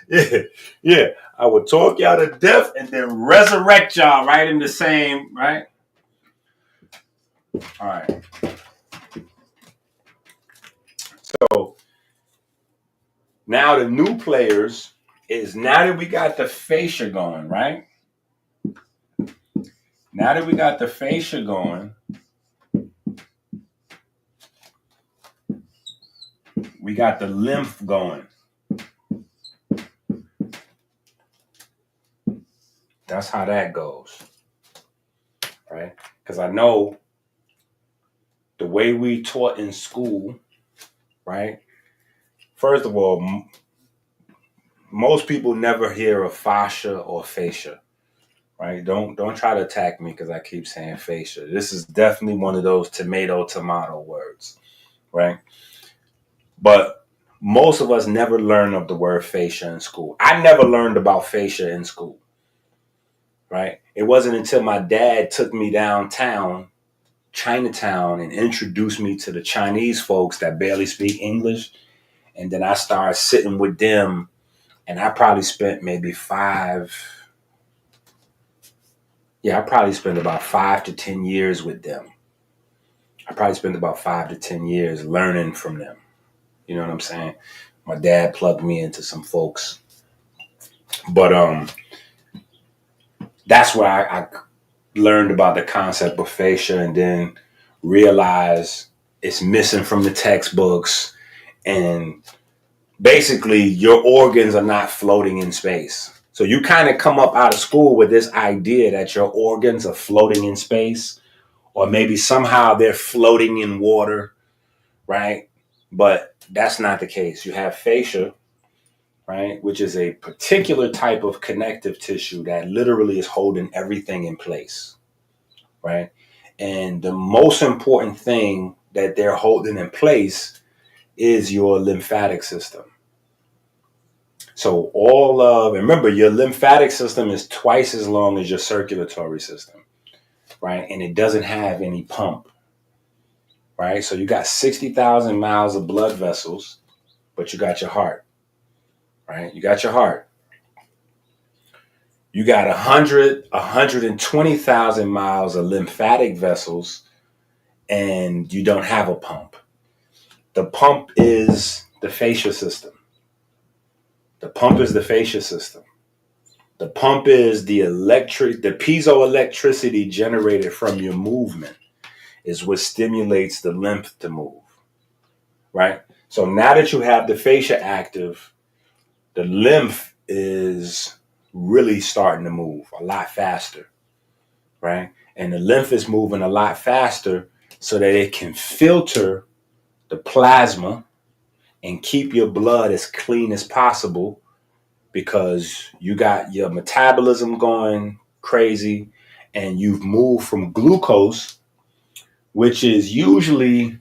Yeah. I will talk y'all to death and then resurrect y'all right in the same, right? All right. So now the new players is now that we got the fascia going, right? Now that we got the fascia going, we got the lymph going. That's how that goes, right? Because I know the way we taught in school, right? First of all, most people never hear of fascia or fascia, right? Don't try to attack me because I keep saying fascia. This is definitely one of those tomato words, right? But most of us never learn of the word fascia in school. I never learned about fascia in school, right? It wasn't until my dad took me downtown, Chinatown, and introduced me to the Chinese folks that barely speak English. And then I started sitting with them, and I probably spent maybe I probably spent about 5 to 10 years with them. I probably spent about 5 to 10 years learning from them. You know what I'm saying? My dad plugged me into some folks. But that's where I learned about the concept of fascia, and then realized it's missing from the textbooks. And basically, your organs are not floating in space. So you kind of come up out of school with this idea that your organs are floating in space, or maybe somehow they're floating in water, right? But that's not the case. You have fascia, right, which is a particular type of connective tissue that literally is holding everything in place, right? And the most important thing that they're holding in place is your lymphatic system. So remember, your lymphatic system is twice as long as your circulatory system, right? And it doesn't have any pump, right? So you got 60,000 miles of blood vessels, but you got your heart, right? You got your heart. You got 120,000 miles of lymphatic vessels, and you don't have a pump. The pump is the fascia system. The pump is the fascia system. The pump is the piezoelectricity generated from your movement is what stimulates the lymph to move, right? So now that you have the fascia active, the lymph is really starting to move a lot faster, right? And the lymph is moving a lot faster so that it can filter the plasma and keep your blood as clean as possible, because you got your metabolism going crazy and you've moved from glucose, which is usually,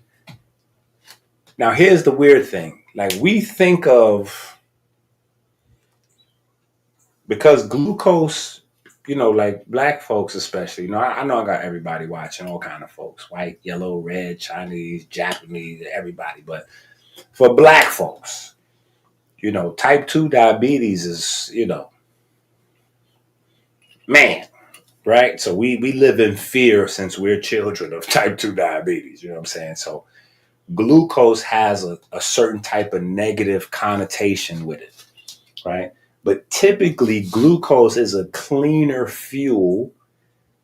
now here's the weird thing. Like, we think of, because glucose, like black folks especially, I know I got everybody watching, all kind of folks, white, yellow, red, Chinese, Japanese, everybody. But for black folks, type 2 diabetes is, man, right? So we live in fear since we're children of type 2 diabetes, you know what I'm saying? So glucose has a certain type of negative connotation with it, right? But typically, glucose is a cleaner fuel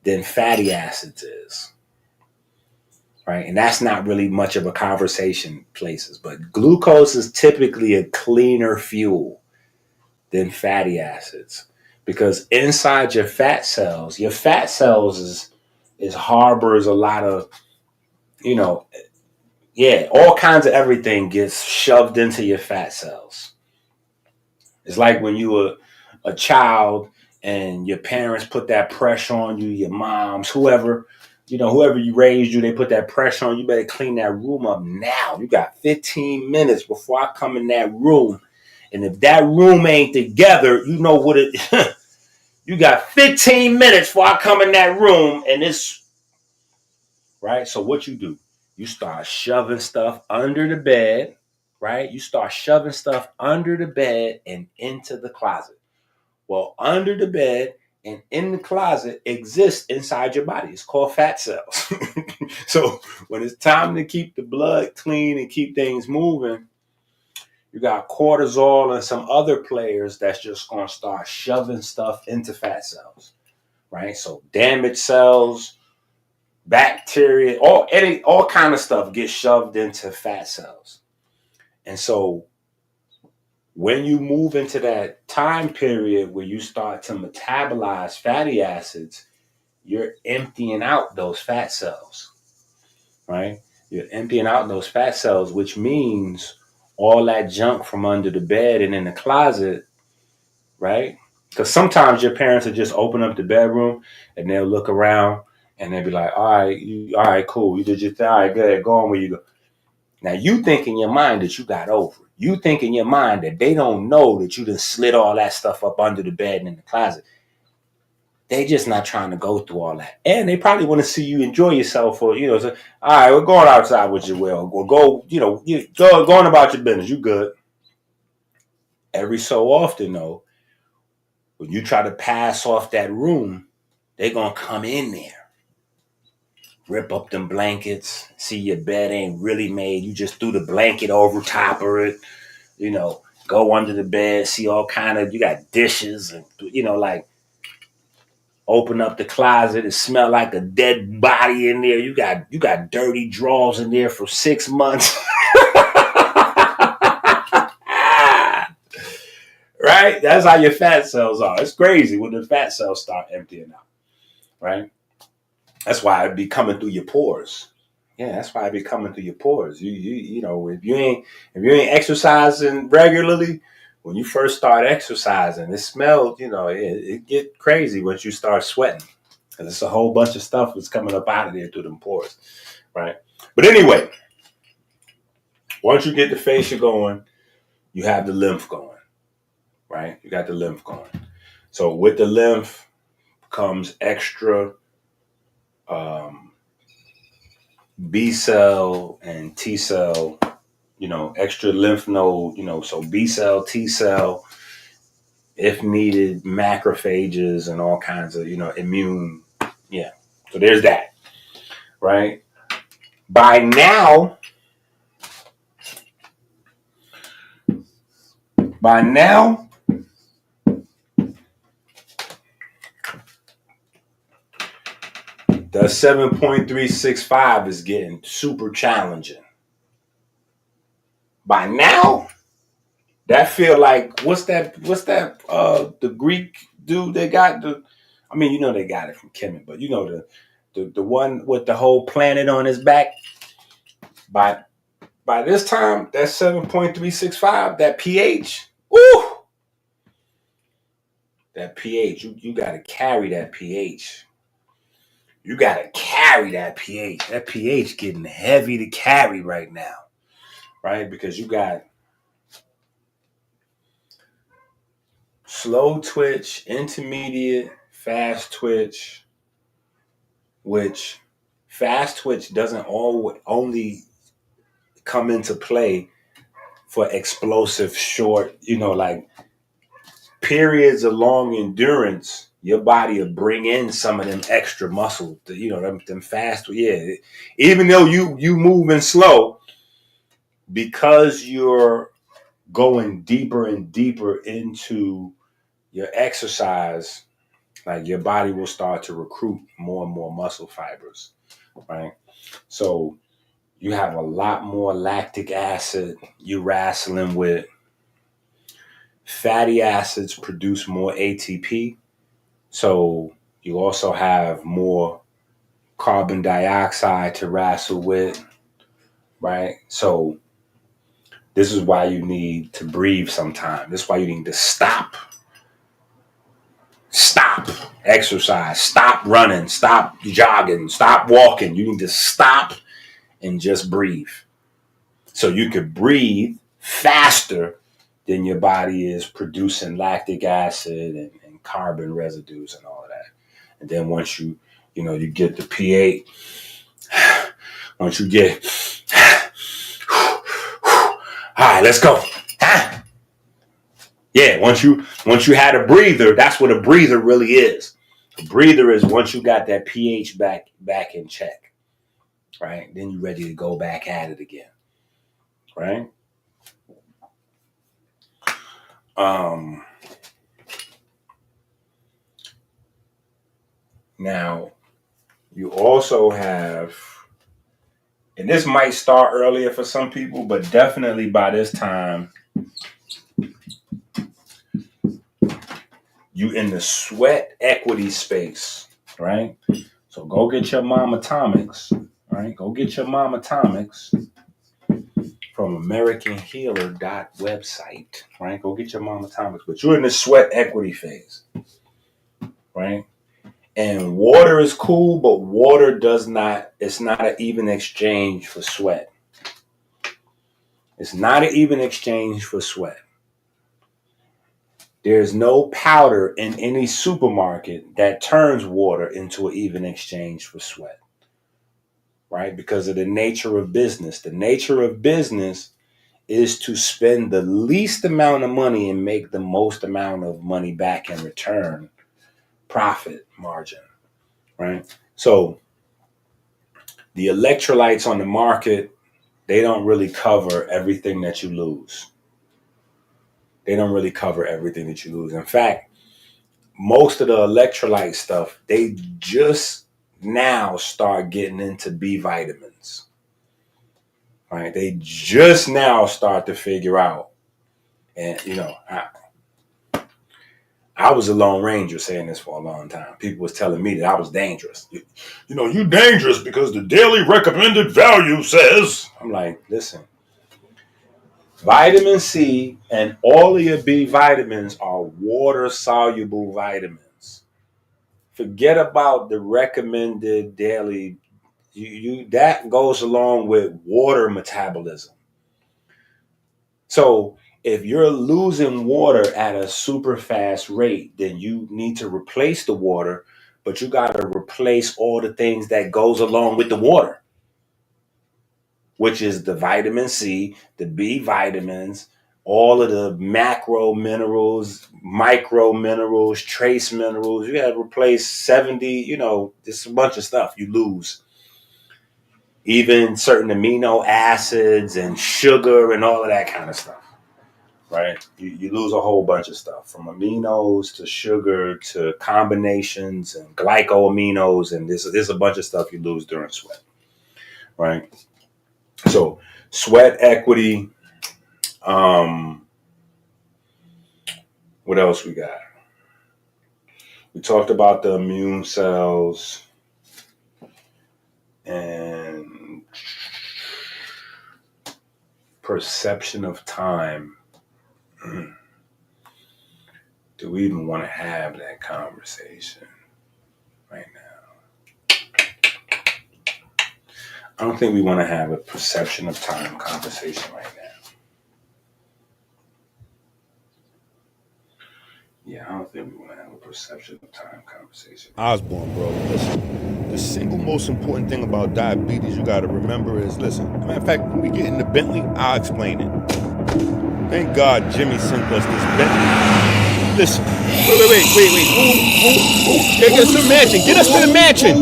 than fatty acids is, right? And that's not really much of a conversation places, but glucose is typically a cleaner fuel than fatty acids, because inside your fat cells is harbors a lot of, all kinds of everything gets shoved into your fat cells. It's like when you were a child and your parents put that pressure on you, your moms, whoever you raised you, they put that pressure on you. Better clean that room up now. You got 15 minutes before I come in that room. And if that room ain't together, you know what it you got 15 minutes before I come in that room, and it's right. So what you do? You start shoving stuff under the bed, right? You start shoving stuff under the bed and into the closet. Well, under the bed and in the closet exists inside your body. It's called fat cells. So when it's time to keep the blood clean and keep things moving, you got cortisol and some other players that's just going to start shoving stuff into fat cells, right? So damaged cells, bacteria, all kind of stuff gets shoved into fat cells. And so When you move into that time period where you start to metabolize fatty acids, you're emptying out those fat cells, right? You're emptying out those fat cells, which means all that junk from under the bed and in the closet, right? Because sometimes your parents will just open up the bedroom and they'll look around and they'll be like, all right, cool. You did your thing. All right, good. Go on where you go. Now you think in your mind that you got over it. You think in your mind that they don't know that you just slid all that stuff up under the bed and in the closet. They just not trying to go through all that. And they probably want to see you enjoy yourself or, say, all right, we're going outside with you, Will. Or go, go on about your business. You good. Every so often, though, when you try to pass off that room, they're going to come in there, rip up them blankets, see your bed ain't really made. You just threw the blanket over top of it, go under the bed, see all kind of, you got dishes and, like, open up the closet, it smell like a dead body in there. You got dirty drawers in there for 6 months. Right? That's how your fat cells are. It's crazy when the fat cells start emptying out. Right? That's why it be coming through your pores. Yeah, that's why it be coming through your pores. If you ain't exercising regularly, when you first start exercising, it smells, it get crazy once you start sweating. Because it's a whole bunch of stuff that's coming up out of there through them pores, right? But anyway, once you get the fascia going, you have the lymph going, right? You got the lymph going. So with the lymph comes extra B cell and T cell, extra lymph node, so B cell, T cell, if needed, macrophages and all kinds of, immune. Yeah. So there's that, right? By now, the 7.365 is getting super challenging. By now, that feel like what's that the Greek dude they got they got it from Kemet, but the one with the whole planet on his back. By this time, that 7.365, that pH, woo! That pH, you got to carry that pH. You got to carry that pH. That pH getting heavy to carry right now, right? Because you got slow twitch, intermediate, fast twitch, which fast twitch doesn't only come into play for explosive short, like periods of long endurance. Your body will bring in some of them extra muscle, them fast. Yeah, even though you moving slow, because you're going deeper and deeper into your exercise, like your body will start to recruit more and more muscle fibers, right? So you have a lot more lactic acid you're wrestling with. Fatty acids produce more ATP. So you also have more carbon dioxide to wrestle with, right? So this is why you need to breathe sometime. This is why you need to stop exercise, stop running, stop jogging, stop walking. You need to stop and just breathe. So you could breathe faster than your body is producing lactic acid and carbon residues and all of that. And then once you get the pH, once you get, all right, let's go. Yeah, once you had a breather, that's what a breather really is. A breather is once you got that pH back in check, right? Then you're ready to go back at it again, right? Now you also have, and this might start earlier for some people, but definitely by this time, You in the sweat equity space, right? So go get your mama tonics, right? Go get your mama tonics from AmericanHealer.website, right? Go get your mama tonics. But you're in the sweat equity phase, right? And water is cool, but water does not, it's not an even exchange for sweat. It's not an even exchange for sweat. There's no powder in any supermarket that turns water into an even exchange for sweat, right? Because of the nature of business. The nature of business is to spend the least amount of money and make the most amount of money back in return, profit margin, right? So the electrolytes on the market, they don't really cover everything that you lose. They don't really cover everything that you lose. In fact, most of the electrolyte stuff, they just now start getting into B vitamins, right? They just now start to figure out. And, I was a Lone Ranger saying this for a long time. People was telling me that I was dangerous. You dangerous because the daily recommended value says. I'm like, listen, vitamin C and all of your B vitamins are water-soluble vitamins. Forget about the recommended daily. You that goes along with water metabolism. So if you're losing water at a super fast rate, then you need to replace the water, but you got to replace all the things that goes along with the water, which is the vitamin C, the B vitamins, all of the macro minerals, micro minerals, trace minerals. You got to replace 70, just a bunch of stuff you lose. Even certain amino acids and sugar and all of that kind of stuff. Right? You lose a whole bunch of stuff from aminos to sugar to combinations and glycoaminos. And there's a bunch of stuff you lose during sweat. Right? So sweat equity. What else we got? We talked about the immune cells and perception of time. Do we even want to have that conversation right now? I don't think we want to have a perception of time conversation right now. Yeah, I don't think we want to have a perception of time conversation. Osborne, bro, listen. The single most important thing about diabetes you gotta remember is, listen, matter of fact, when we get in the Bentley, I'll explain it. Thank God Jimmy sent us this Bentley. Listen, wait. Get us to the mansion. Get us to the mansion.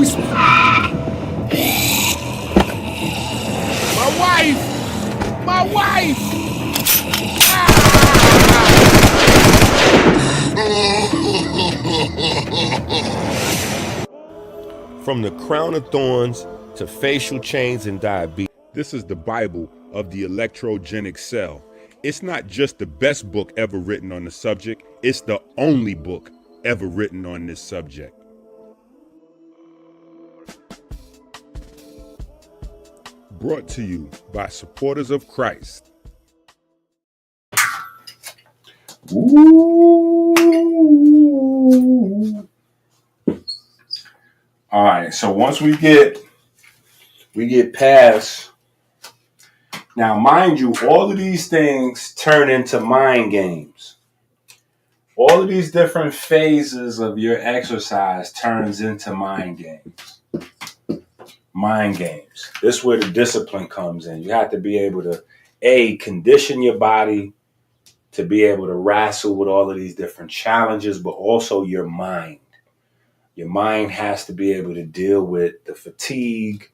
My wife. From the crown of thorns to facial chains and diabetes. This is the Bible of the electrogenic cell. It's not just the best book ever written on the subject, it's the only book ever written on this subject. Brought to you by supporters of Christ. Ooh. All right. So once we get past, now mind you, all of these things turn into mind games. All of these different phases of your exercise turns into mind games. Mind games. This is where the discipline comes in. You have to be able to, condition your body to be able to wrestle with all of these different challenges, but also your mind. Your mind has to be able to deal with the fatigue,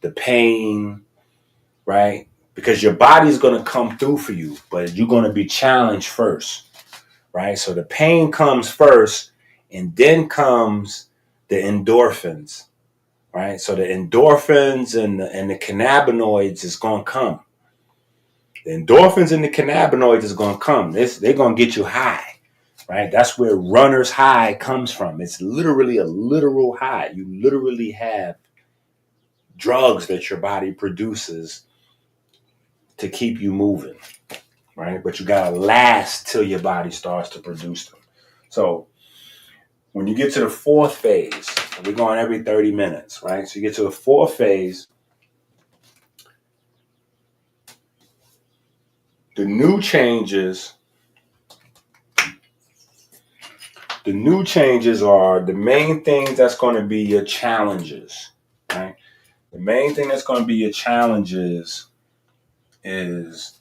the pain, right? Because your body's going to come through for you, but you're going to be challenged first, right? So the pain comes first, and then comes the endorphins, right? So the endorphins and the cannabinoids is going to come, The endorphins and the cannabinoids is going to come. They're going to get you high, right? That's where runner's high comes from. It's literally a literal high. You literally have drugs that your body produces to keep you moving, right? But you got to last till your body starts to produce them. So when you get to the fourth phase, we're going every 30 minutes, right? So you get to the fourth phase, the new changes are the main things that's going to be your challenges, right? The main thing that's going to be your challenges is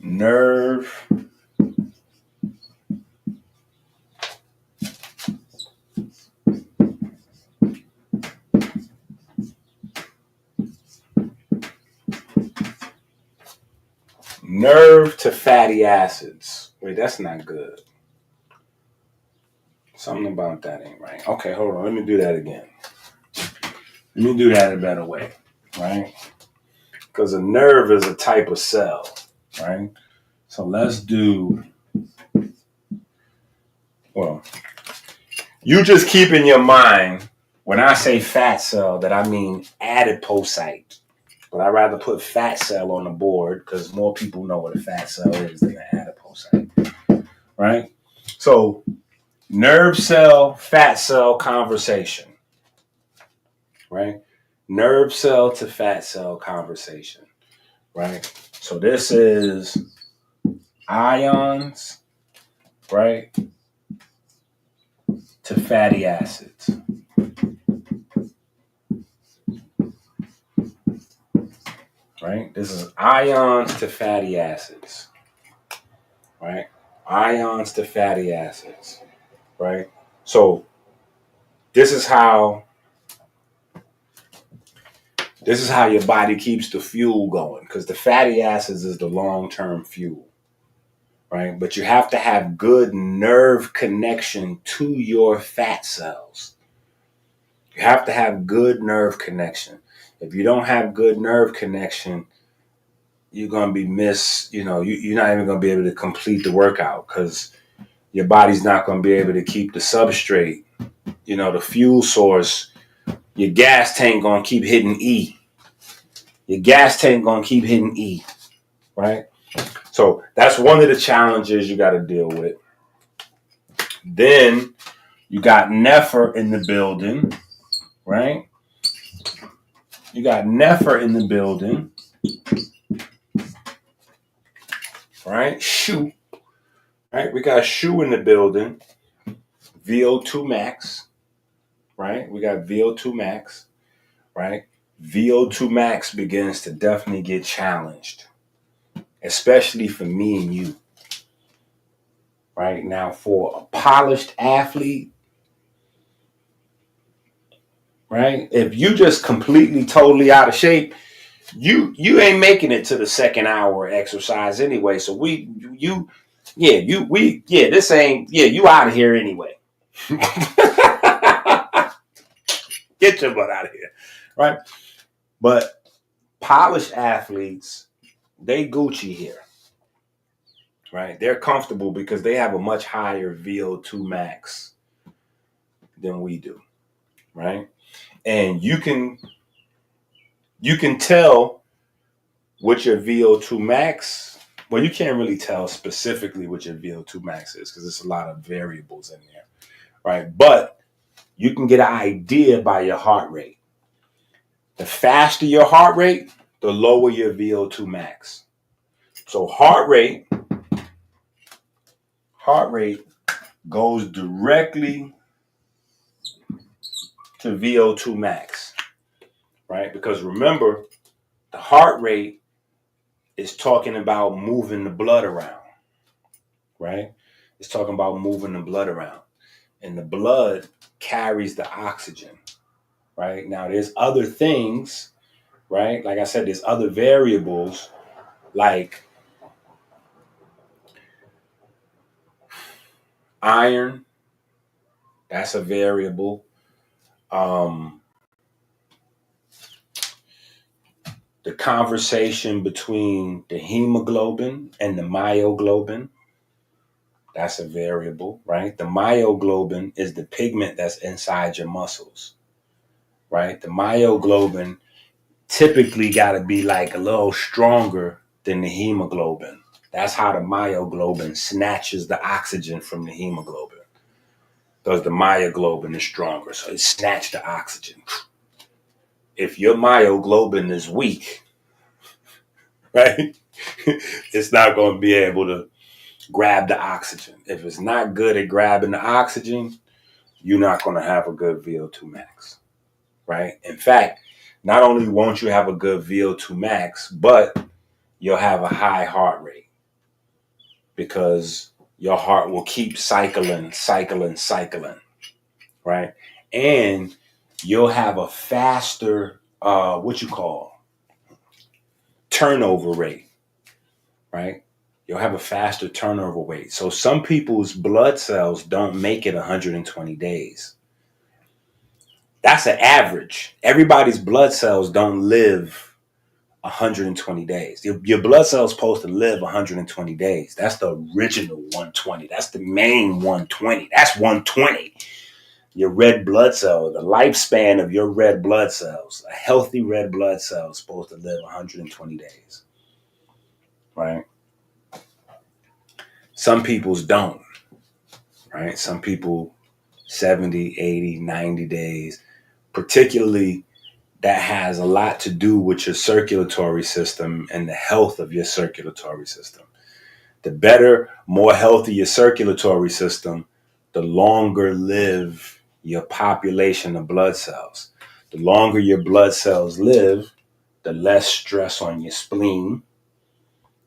nerve to fatty acids. Wait, that's not good. Something about that ain't right. Okay, hold on. Let me do that again. Let me do that a better way, right? Because a nerve is a type of cell, right? So let's do, well, you just keep in your mind, when I say fat cell, that I mean adipocyte. But I'd rather put fat cell on the board because more people know what a fat cell is than an adipocyte, right? So nerve cell, fat cell conversation, right? Nerve cell to fat cell conversation, right? So this is ions, right, to fatty acids, right? This is ions to fatty acids, right? Ions to fatty acids, right? So this is how your body keeps the fuel going, because the fatty acids is the long-term fuel, right? But you have to have good nerve connection to your fat cells. You have to have good nerve connection. If you don't have good nerve connection, you're going to be you're not even going to be able to complete the workout because your body's not going to be able to keep the substrate, the fuel source. Your gas tank going to keep hitting E. Your gas tank going to keep hitting E, right? So that's one of the challenges you got to deal with. Then you got Nefer in the building, right? You got Nefer in the building, right? Shu, right? We got Shu in the building. VO2 max, right? We got VO2 max, right? VO2 max begins to definitely get challenged, especially for me and you. Right now, for a polished athlete, right? If you just completely, totally out of shape, you ain't making it to the second hour exercise anyway. So you out of here anyway. Get your butt out of here, right? But polished athletes, they Gucci here, right? They're comfortable because they have a much higher VO2 max than we do, right? And you can tell what your VO2 max. Well, you can't really tell specifically what your VO2 max is because there's a lot of variables in there, right? But you can get an idea by your heart rate. The faster your heart rate, the lower your VO2 max. So heart rate goes directly to VO2 max, right? Because remember, the heart rate is talking about moving the blood around, right? It's talking about moving the blood around. And the blood carries the oxygen, right? Now, there's other things, right? Like I said, there's other variables like iron. That's a variable. the conversation between the hemoglobin and the myoglobin. That's a variable, right? The myoglobin is the pigment that's inside your muscles, right? The myoglobin typically got to be like a little stronger than the hemoglobin. That's how the myoglobin snatches the oxygen from the hemoglobin. Because the myoglobin is stronger, so it snatched the oxygen. If your myoglobin is weak, right, it's not going to be able to grab the oxygen. If it's not good at grabbing the oxygen, you're not going to have a good VO2 max, right? In fact, not only won't you have a good VO2 max, but you'll have a high heart rate because your heart will keep cycling, right? And you'll have a faster, turnover rate, right? You'll have a faster turnover rate. So some people's blood cells don't make it 120 days. That's an average. Everybody's blood cells don't live 120 days. Your blood cell's supposed to live 120 days. That's the original 120. That's the main 120. That's 120. Your red blood cell, the lifespan of your red blood cells, a healthy red blood cell is supposed to live 120 days, right? Some people's don't, right? Some people 70, 80, 90 days, particularly that has a lot to do with your circulatory system and the health of your circulatory system. The better, more healthy your circulatory system, the longer live your population of blood cells. The longer your blood cells live, the less stress on your spleen,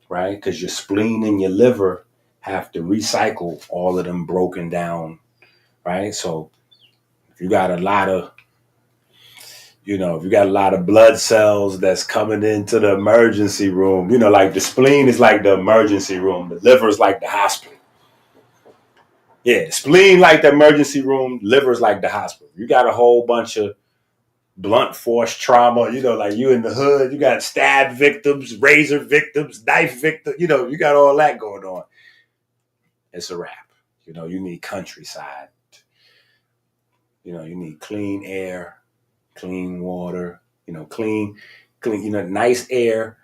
right? Because your spleen and your liver have to recycle all of them broken down, right? So if you got a lot of if you got a lot of blood cells that's coming into the emergency room, like the spleen is like the emergency room, the liver is like the hospital. Yeah, the spleen like the emergency room, liver is like the hospital. You got a whole bunch of blunt force trauma, like you in the hood, you got stab victims, razor victims, knife victims, you got all that going on. It's a wrap. You need countryside. You need clean air, clean water, clean, nice air,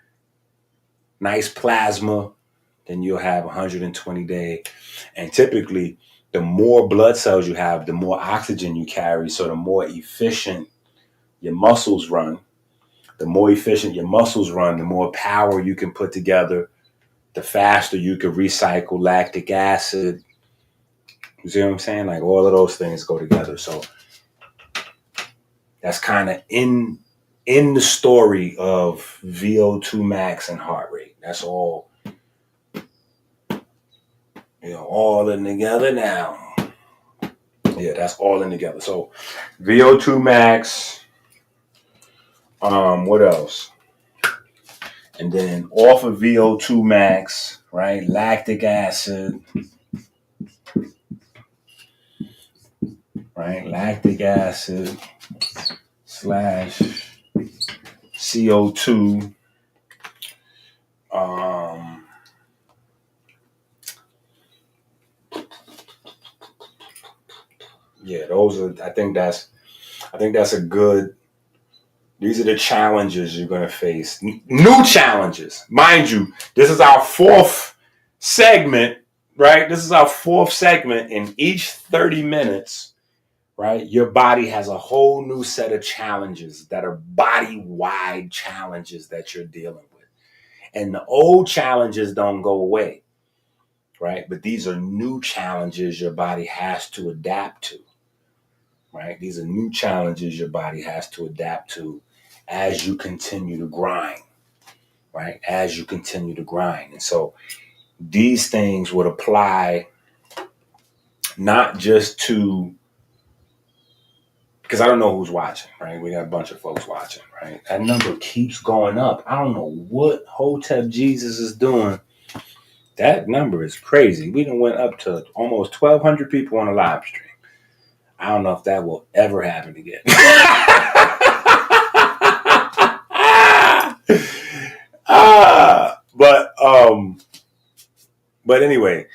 nice plasma, then you'll have 120 day. And typically, the more blood cells you have, the more oxygen you carry. So the more efficient your muscles run. The more efficient your muscles run, the more power you can put together, the faster you can recycle lactic acid. You see what I'm saying? Like all of those things go together. So that's kind of in the story of VO2 max and heart rate. That's all, all in together now. Yeah, that's all in together. So VO2 max, what else? And then off of VO2 max, right? Lactic acid, right? Lactic acid / CO2. Yeah, those are. I think that's a good. These are the challenges you're going to face. New challenges, mind you. This is our fourth segment, right? This is our fourth segment. In each 30 minutes, right? Your body has a whole new set of challenges that are body-wide challenges that you're dealing with. And the old challenges don't go away, right? But these are new challenges your body has to adapt to, right? These are new challenges your body has to adapt to as you continue to grind, right? As you continue to grind. And so these things would apply not just to, because I don't know who's watching, right? We got a bunch of folks watching, right? That number keeps going up. I don't know what Hotep Jesus is doing. That number is crazy. We done went up to almost 1,200 people on a live stream. I don't know if that will ever happen again. But anyway,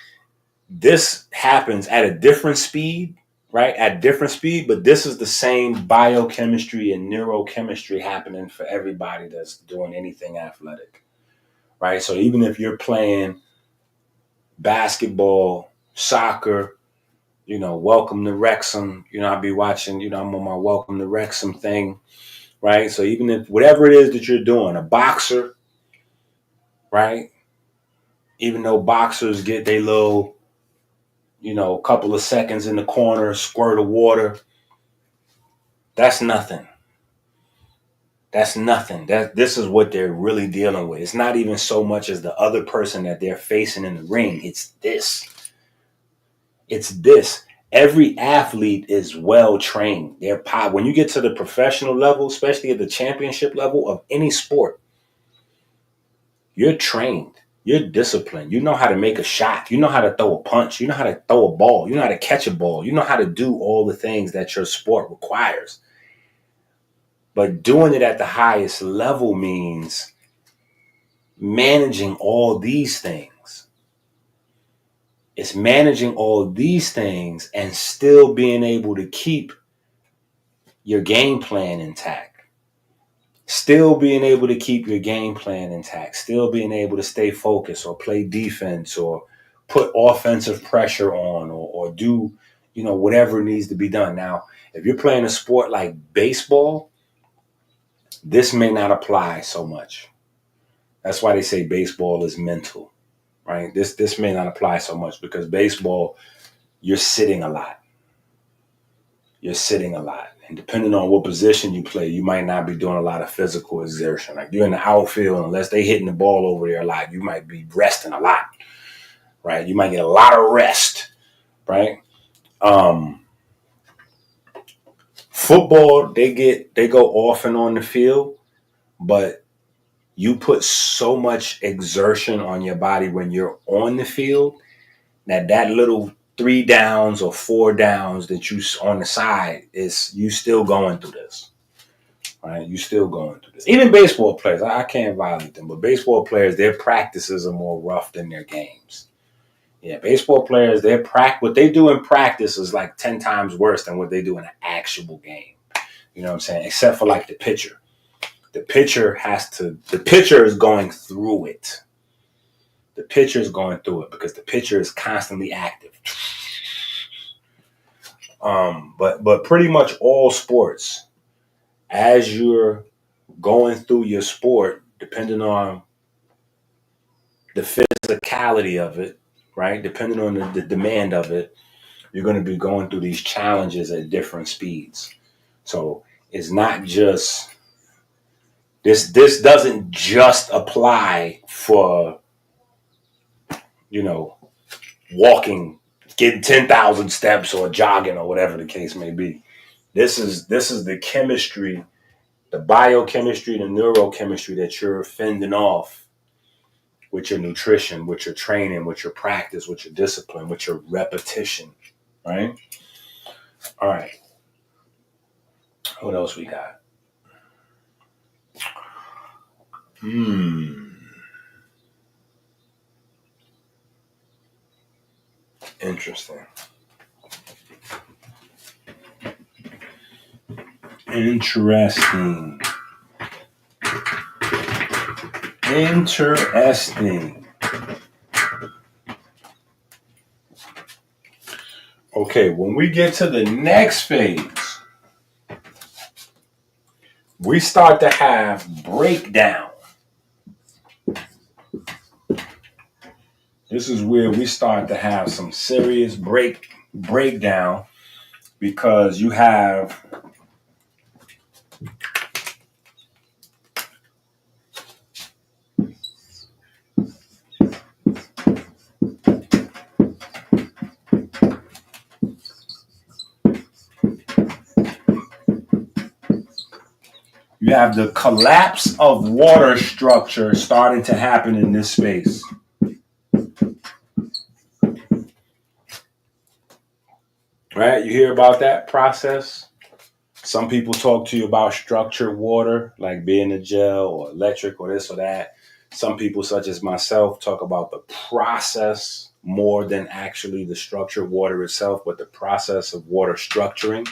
this happens at a different speed, right? At different speed, but this is the same biochemistry and neurochemistry happening for everybody that's doing anything athletic, right? So even if you're playing basketball, soccer, welcome to Wrexham, I'll be watching, I'm on my welcome to Wrexham thing, right? So even if whatever it is that you're doing, a boxer, right? Even though boxers get their little, couple of seconds in the corner, squirt of water, that's nothing. That's nothing. This is what they're really dealing with. It's not even so much as the other person that they're facing in the ring. It's this. It's this. Every athlete is well trained. When you get to the professional level, especially at the championship level of any sport, you're trained. You're disciplined. You know how to make a shot. You know how to throw a punch. You know how to throw a ball. You know how to catch a ball. You know how to do all the things that your sport requires. But doing it at the highest level means managing all these things. It's managing all these things and still being able to keep your game plan intact. Still being able to keep your game plan intact. Still being able to stay focused or play defense or put offensive pressure on or do, whatever needs to be done. Now, if you're playing a sport like baseball, this may not apply so much. That's why they say baseball is mental, right? This may not apply so much because baseball, you're sitting a lot. You're sitting a lot. And depending on what position you play, you might not be doing a lot of physical exertion. Like you're in the outfield, unless they hitting the ball over there a lot, you might be resting a lot, right? You might get a lot of rest, right? Football, they go off and on the field, but you put so much exertion on your body when you're on the field that little 3 downs or 4 downs that you on the side is you still going through this, right? You still going through this. Even baseball players, I can't violate them, but baseball players, their practices are more rough than their games. Yeah, baseball players, what they do in practice is like 10 times worse than what they do in an actual game. You know what I'm saying? Except for like the pitcher. The pitcher is going through it. The pitcher is going through it because the pitcher is constantly active. But pretty much all sports, as you're going through your sport, depending on the physicality of it, right? Depending on the demand of it, you're going to be going through these challenges at different speeds. So it's not just this doesn't just apply for, walking, getting 10,000 steps or jogging or whatever the case may be. This is the chemistry, the biochemistry, the neurochemistry that you're fending off with your nutrition, with your training, with your practice, with your discipline, with your repetition, right? All right. What else we got? Interesting. Interesting. Okay, when we get to the next phase, we start to have breakdown. This is where we start to have some serious breakdown because you have the collapse of water structure starting to happen in this space. Right? You hear about that process? Some people talk to you about structured water, like being a gel or electric or this or that. Some people, such as myself, talk about the process more than actually the structure of water itself, but the process of water structuring,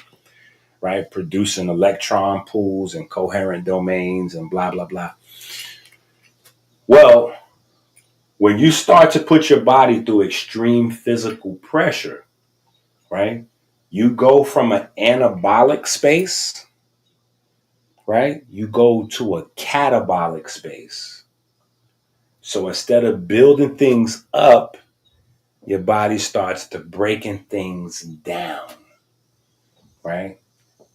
right? Producing electron pools and coherent domains and blah, blah, blah. Well, when you start to put your body through extreme physical pressure, right? You go from an anabolic space, right? You go to a catabolic space. So instead of building things up, your body starts to breaking things down, right?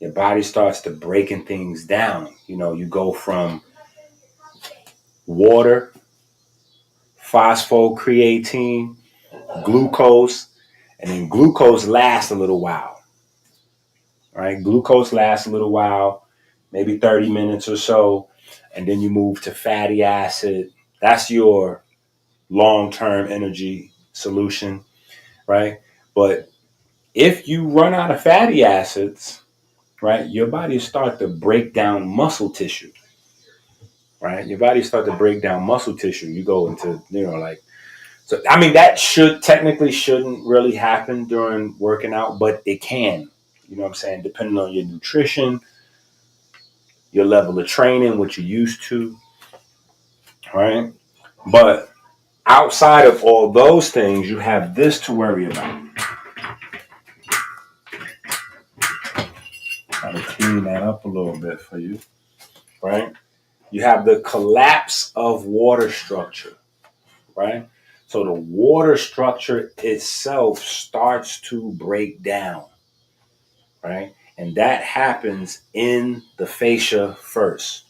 Your body starts to breaking things down. You know, you go from water, phosphocreatine, glucose, and then glucose lasts a little while, right? Glucose lasts a little while, maybe 30 minutes or so, and then you move to fatty acid. That's your long-term energy solution, right? But if you run out of fatty acids, right, your body start to break down muscle tissue, right? Your body start to break down muscle tissue. You go into, like, so, I mean, that shouldn't really happen during working out, but it can, you know what I'm saying? Depending on your nutrition, your level of training, what you're used to, right? But outside of all those things, you have this to worry about. Try to clean that up a little bit for you, right? You have the collapse of water structure, right? So the water structure itself starts to break down, right? And that happens in the fascia first,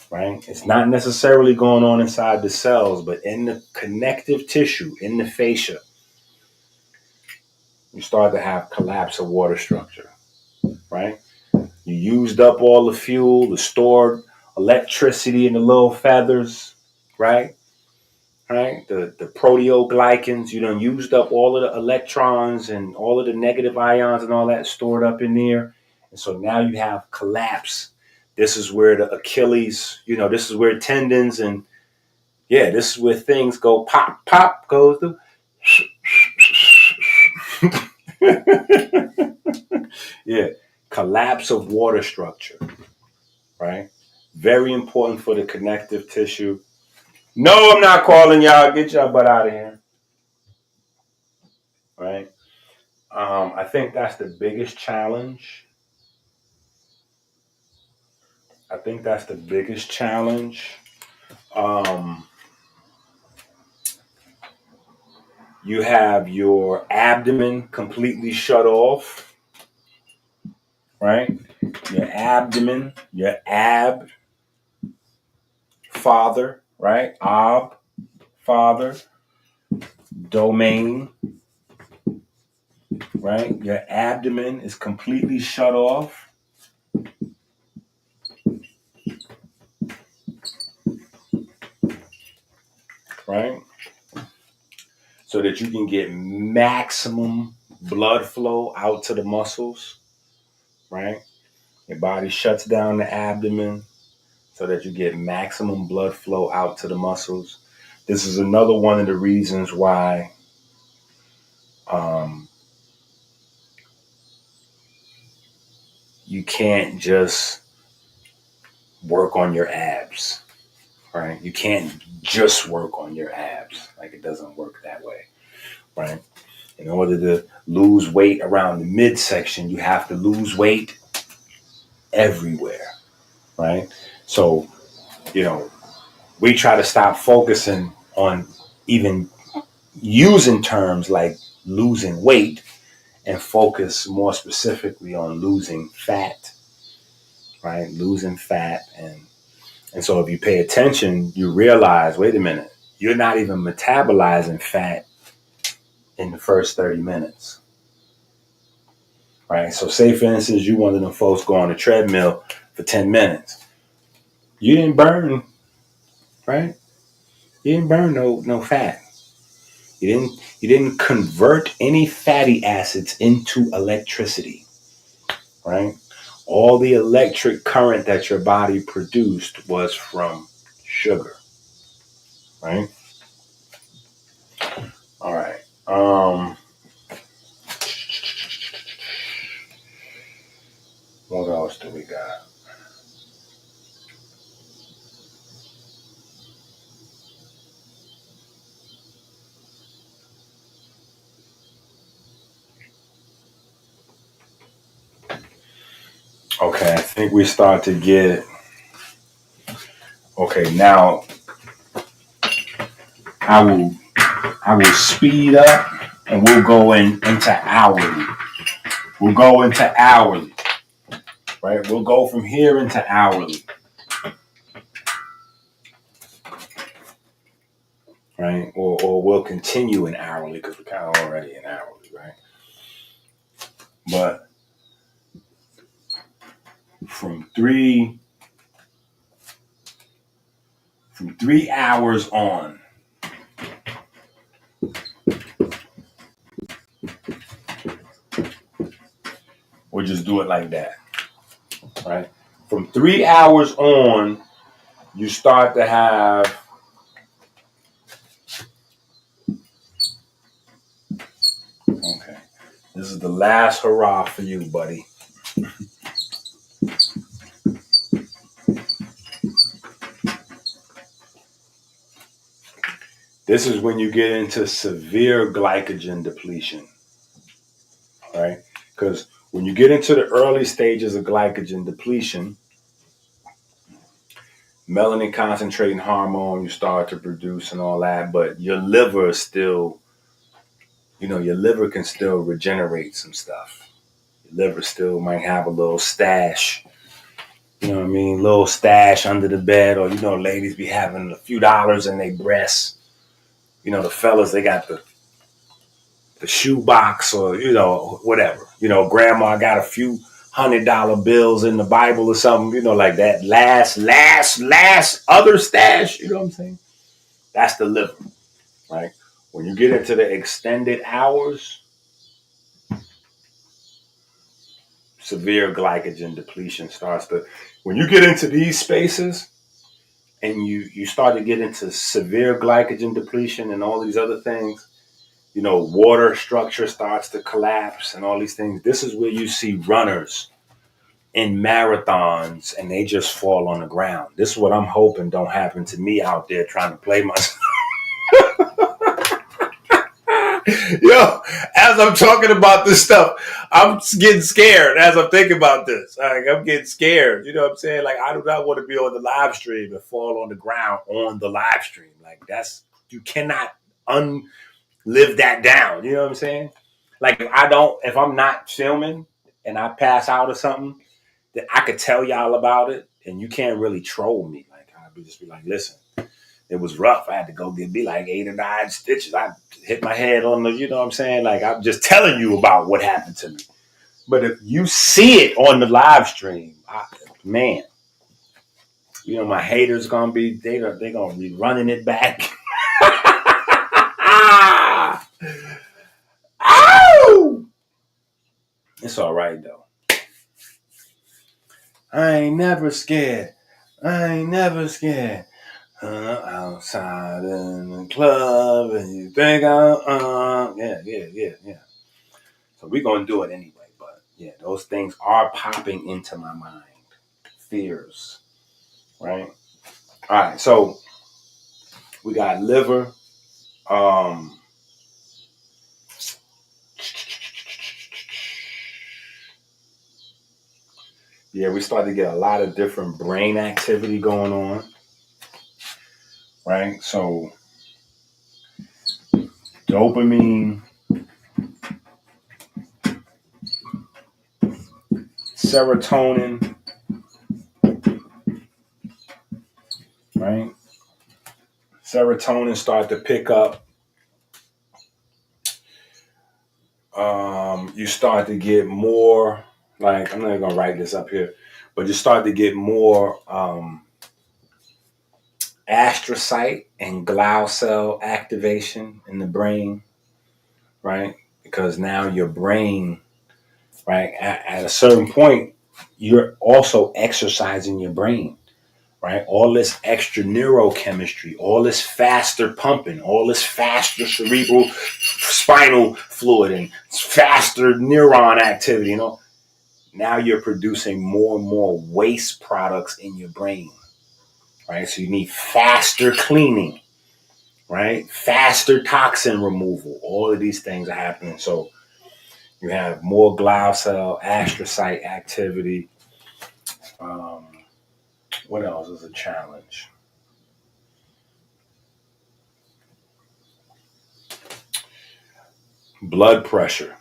right? It's not necessarily going on inside the cells, but in the connective tissue, in the fascia, you start to have collapse of water structure, right? You used up all the fuel, the stored electricity in the little feathers, right? Right? The proteoglycans, you done used up all of the electrons and all of the negative ions and all that stored up in there. And so now you have collapse. This is where the Achilles, this is where tendons and this is where things go pop, pop goes through. Yeah. Collapse of water structure, right? Very important for the connective tissue. No, I'm not calling y'all. Get y'all butt out of here, right? I think that's the biggest challenge. I think that's the biggest challenge. Um, you have your abdomen completely shut off, right? Your abdomen, your ab, father, right? Ab, father, domain, right? Your abdomen is completely shut off, right? So that you can get maximum blood flow out to the muscles, right? Your body shuts down the abdomen so that you get maximum blood flow out to the muscles. This is another one of the reasons why um, you can't just work on your abs, right? You can't just work on your abs. Like, it doesn't work that way, right? In order to lose weight around the midsection, you have to lose weight everywhere, right? So, we try to stop focusing on even using terms like losing weight and focus more specifically on losing fat, right? Losing fat. And so if you pay attention, you realize, wait a minute, you're not even metabolizing fat in the first 30 minutes, right? So say, for instance, you one of them folks go on a treadmill for 10 minutes. You didn't burn, right? You didn't burn no fat. You didn't convert any fatty acids into electricity, right? All the electric current that your body produced was from sugar. right? All right. What else do we got? Okay, I think we start to get. Okay, now I will speed up and we'll go into hourly. We'll go into hourly, right? We'll go from here into hourly, right? Or we'll continue in hourly because we're kind of already in hourly, right? But from 3 hours on, we'll just do it like that, right? From 3 hours on, you start to have. Okay, this is the last hurrah for you, buddy. This is when you get into severe glycogen depletion, right? Because when you get into the early stages of glycogen depletion, melanin concentrating hormone you start to produce and all that, but your liver is still, your liver can still regenerate some stuff. Your liver still might have a little stash, you know what I mean? Little stash under the bed, or, ladies be having a few dollars in their breasts. The fellas, they got the shoebox or, whatever. Grandma got a few $100 bills in the Bible or something, like that last other stash, you know what I'm saying? That's the liver, right? When you get into the extended hours, severe glycogen depletion starts to, when you get into these spaces and you start to get into severe glycogen depletion and all these other things, water structure starts to collapse and all these things. This is where you see runners in marathons and they just fall on the ground. This is what I'm hoping don't happen to me out there trying to play myself. Yo, as I'm talking about this stuff, I'm getting scared as I'm thinking about this. Like, I'm getting scared. You know what I'm saying? Like, I do not want to be on the live stream and fall on the ground on the live stream. Like, you cannot live that down. You know what I'm saying? Like, if I'm not filming and I pass out or something, then I could tell y'all about it and you can't really troll me. Like, I'd just be like, listen, it was rough. I had to go get me like 8 or 9 stitches. I hit my head on the, you know what I'm saying? Like, I'm just telling you about what happened to me. But if you see it on the live stream, man, my haters gonna be, they're gonna be running it back. Ow! It's all right though. I ain't never scared. Outside in the club, and you think yeah. So we're gonna do it anyway. But yeah, those things are popping into my mind. Fears, right? All right. So we got liver. Yeah, we start to get a lot of different brain activity going on, right? So dopamine, serotonin, right? Serotonin start to pick up. You start to get more, like, I'm not even gonna write this up here, but you start to get more astrocyte and glial cell activation in the brain, right? Because now your brain, right, at a certain point, you're also exercising your brain, right? All this extra neurochemistry, all this faster pumping, all this faster cerebral spinal fluid and faster neuron activity, now you're producing more and more waste products in your brain, right? So you need faster cleaning, right? Faster toxin removal. All of these things are happening. So you have more glial cell astrocyte activity. Um, what else is a challenge? Blood pressure.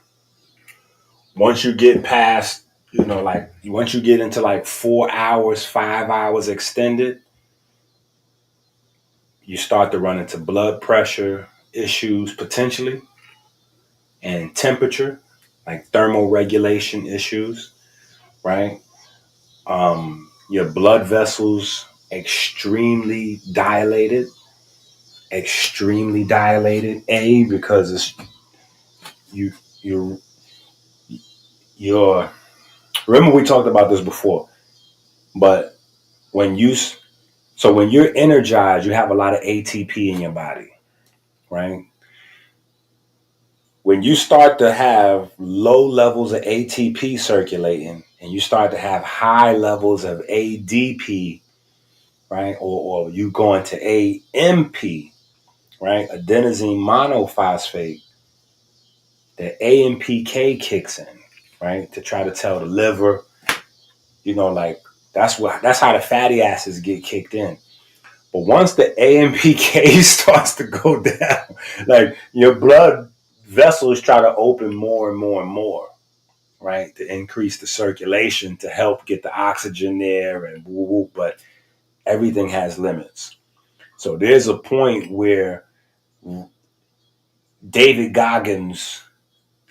Once you get past, like once you get into like 4 hours, 5 hours extended, you start to run into blood pressure issues potentially and temperature, like thermoregulation issues, right? Your blood vessels extremely dilated. Because it's you you you're remember we talked about this before, but when you so when you're energized, you have a lot of ATP in your body, right? When you start to have low levels of ATP circulating and you start to have high levels of ADP, right? Or you go into AMP, right? Adenosine monophosphate, the AMPK kicks in, right? To try to tell the liver, like that's how the fatty acids get kicked in. But once the AMPK starts to go down, like your blood vessels try to open more and more and more, right? To increase the circulation to help get the oxygen there and woo woo. But everything has limits. So there's a point where David Goggins,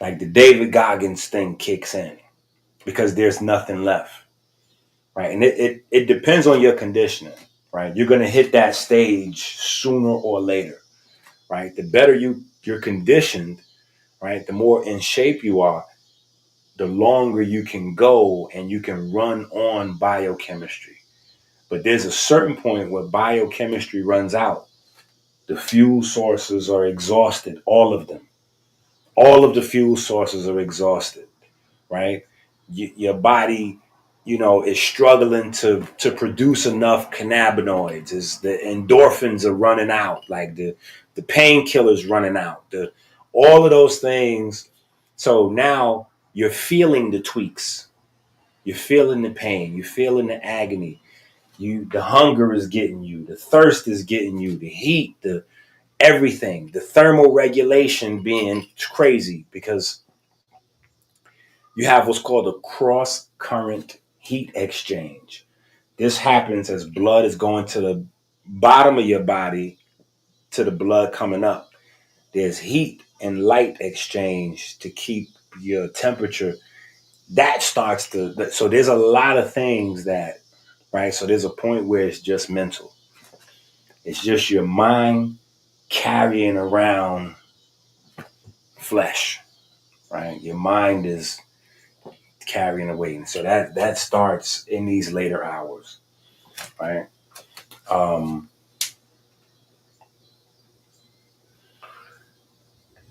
like the David Goggins thing kicks in because there's nothing left, right? And it depends on your conditioning, right? You're going to hit that stage sooner or later, right? The better you're conditioned, right? The more in shape you are, the longer you can go and you can run on biochemistry. But there's a certain point where biochemistry runs out. The fuel sources are exhausted, all of them. All of the fuel sources are exhausted, right? Your body, is struggling to produce enough cannabinoids. Is the endorphins are running out, like the painkillers running out, the all of those things. So now you're feeling the tweaks, you're feeling the pain, you're feeling the agony. The hunger is getting you, the thirst is getting you, the heat, the everything, the thermal regulation being crazy because you have what's called a cross current heat exchange. This happens as blood is going to the bottom of your body to the blood coming up. There's heat and light exchange to keep your temperature. That starts to, so there's a lot of things that, right? So there's a point where it's just mental. It's just your mind carrying around flesh, right? Your mind is carrying away. And so that starts in these later hours, right? Um,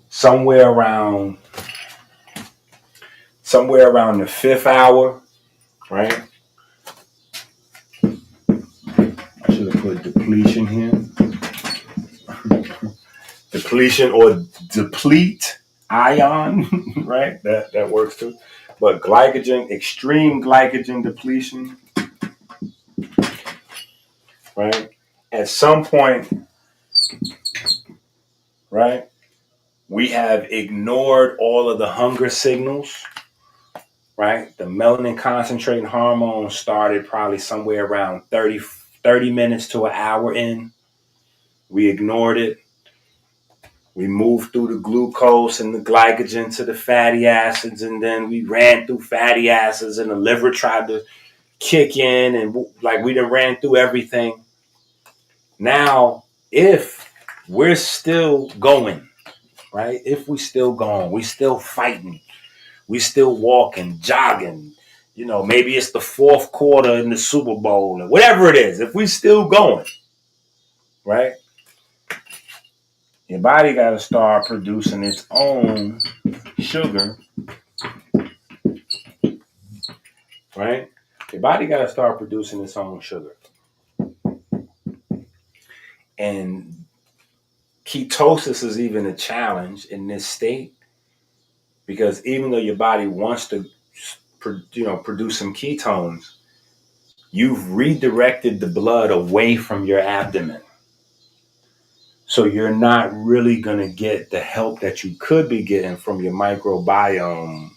somewhere around the fifth hour, right? I should have put depletion here. Depletion or deplete ion, right? That works too. But glycogen, extreme glycogen depletion, right? At some point, right, we have ignored all of the hunger signals, right? The melanin concentrating hormone started probably somewhere around 30 minutes to an hour in. We ignored it. We moved through the glucose and the glycogen to the fatty acids, and then we ran through fatty acids, and the liver tried to kick in, and like we done ran through everything. Now, if we're still going, right? If we still going, we still fighting, we still walking, jogging, maybe it's the fourth quarter in the Super Bowl or whatever it is, if we still going, right? Your body got to start producing its own sugar, right? Your body got to start producing its own sugar. And ketosis is even a challenge in this state because even though your body wants to, produce some ketones, you've redirected the blood away from your abdomen. So you're not really going to get the help that you could be getting from your microbiome,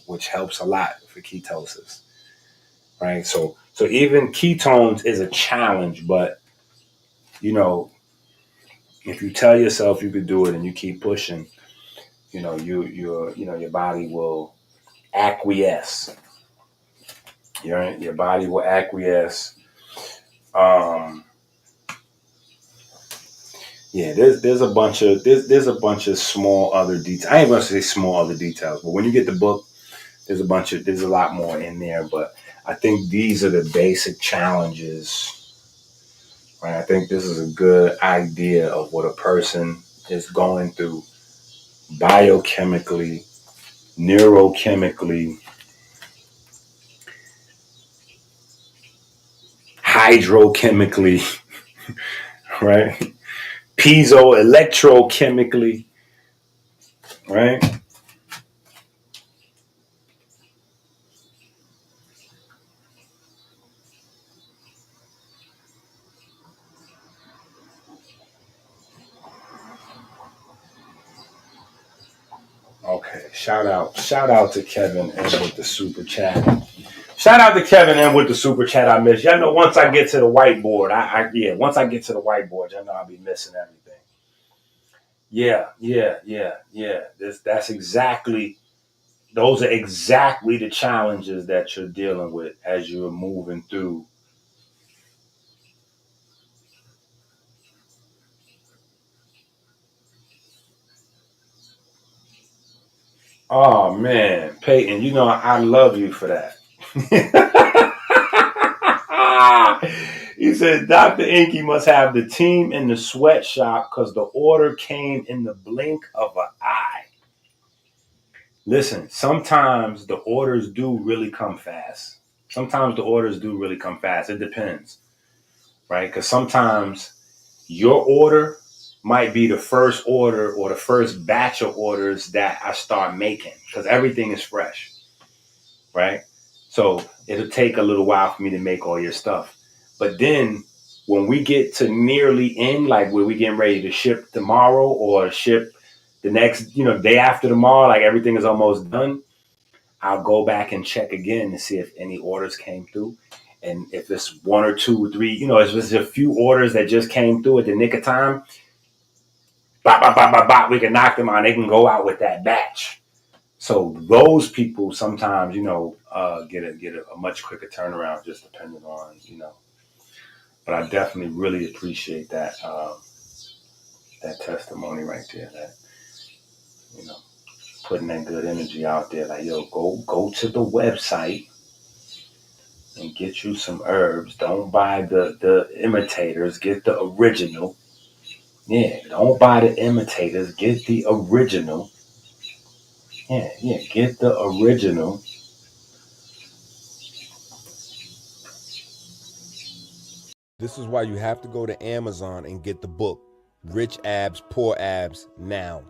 which helps a lot for ketosis, right? So even ketones is a challenge, but, if you tell yourself you could do it and you keep pushing, your body will acquiesce. Your body will acquiesce. Yeah, there's a bunch of small other details. I ain't gonna say small other details, but when you get the book, there's a lot more in there. But I think these are the basic challenges. Right? I think this is a good idea of what a person is going through biochemically, neurochemically, hydrochemically, right? Piezoelectrochemically, right? Okay. Shout out to Kevin and with the super chat. Shout out to Kevin and with the super chat I missed. Y'all know once I get to the whiteboard, once I get to the whiteboard, y'all know I'll be missing everything. Yeah. Those are exactly the challenges that you're dealing with as you're moving through. Oh man, Peyton, I love you for that. He said Dr. Inky must have the team in the sweatshop because the order came in the blink of an eye. Listen, sometimes the orders do really come fast. It depends, right? Because sometimes your order might be the first order or the first batch of orders that I start making because everything is fresh, right? So it'll take a little while for me to make all your stuff. But then when we get to nearly end, like where we getting ready to ship tomorrow or ship the next, day after tomorrow, like everything is almost done, I'll go back and check again to see if any orders came through. And if it's one or two or three, if it's a few orders that just came through at the nick of time, we can knock them out. They can go out with that batch. So those people sometimes, get a much quicker turnaround, just depending on, But I definitely really appreciate that testimony right there. That you know, putting that good energy out there. Like, yo, go to the website and get you some herbs. Don't buy the imitators. Get the original. Yeah, don't buy the imitators. Get the original. Yeah, get the original. This is why you have to go to Amazon and get the book, Rich Abs, Poor Abs, now.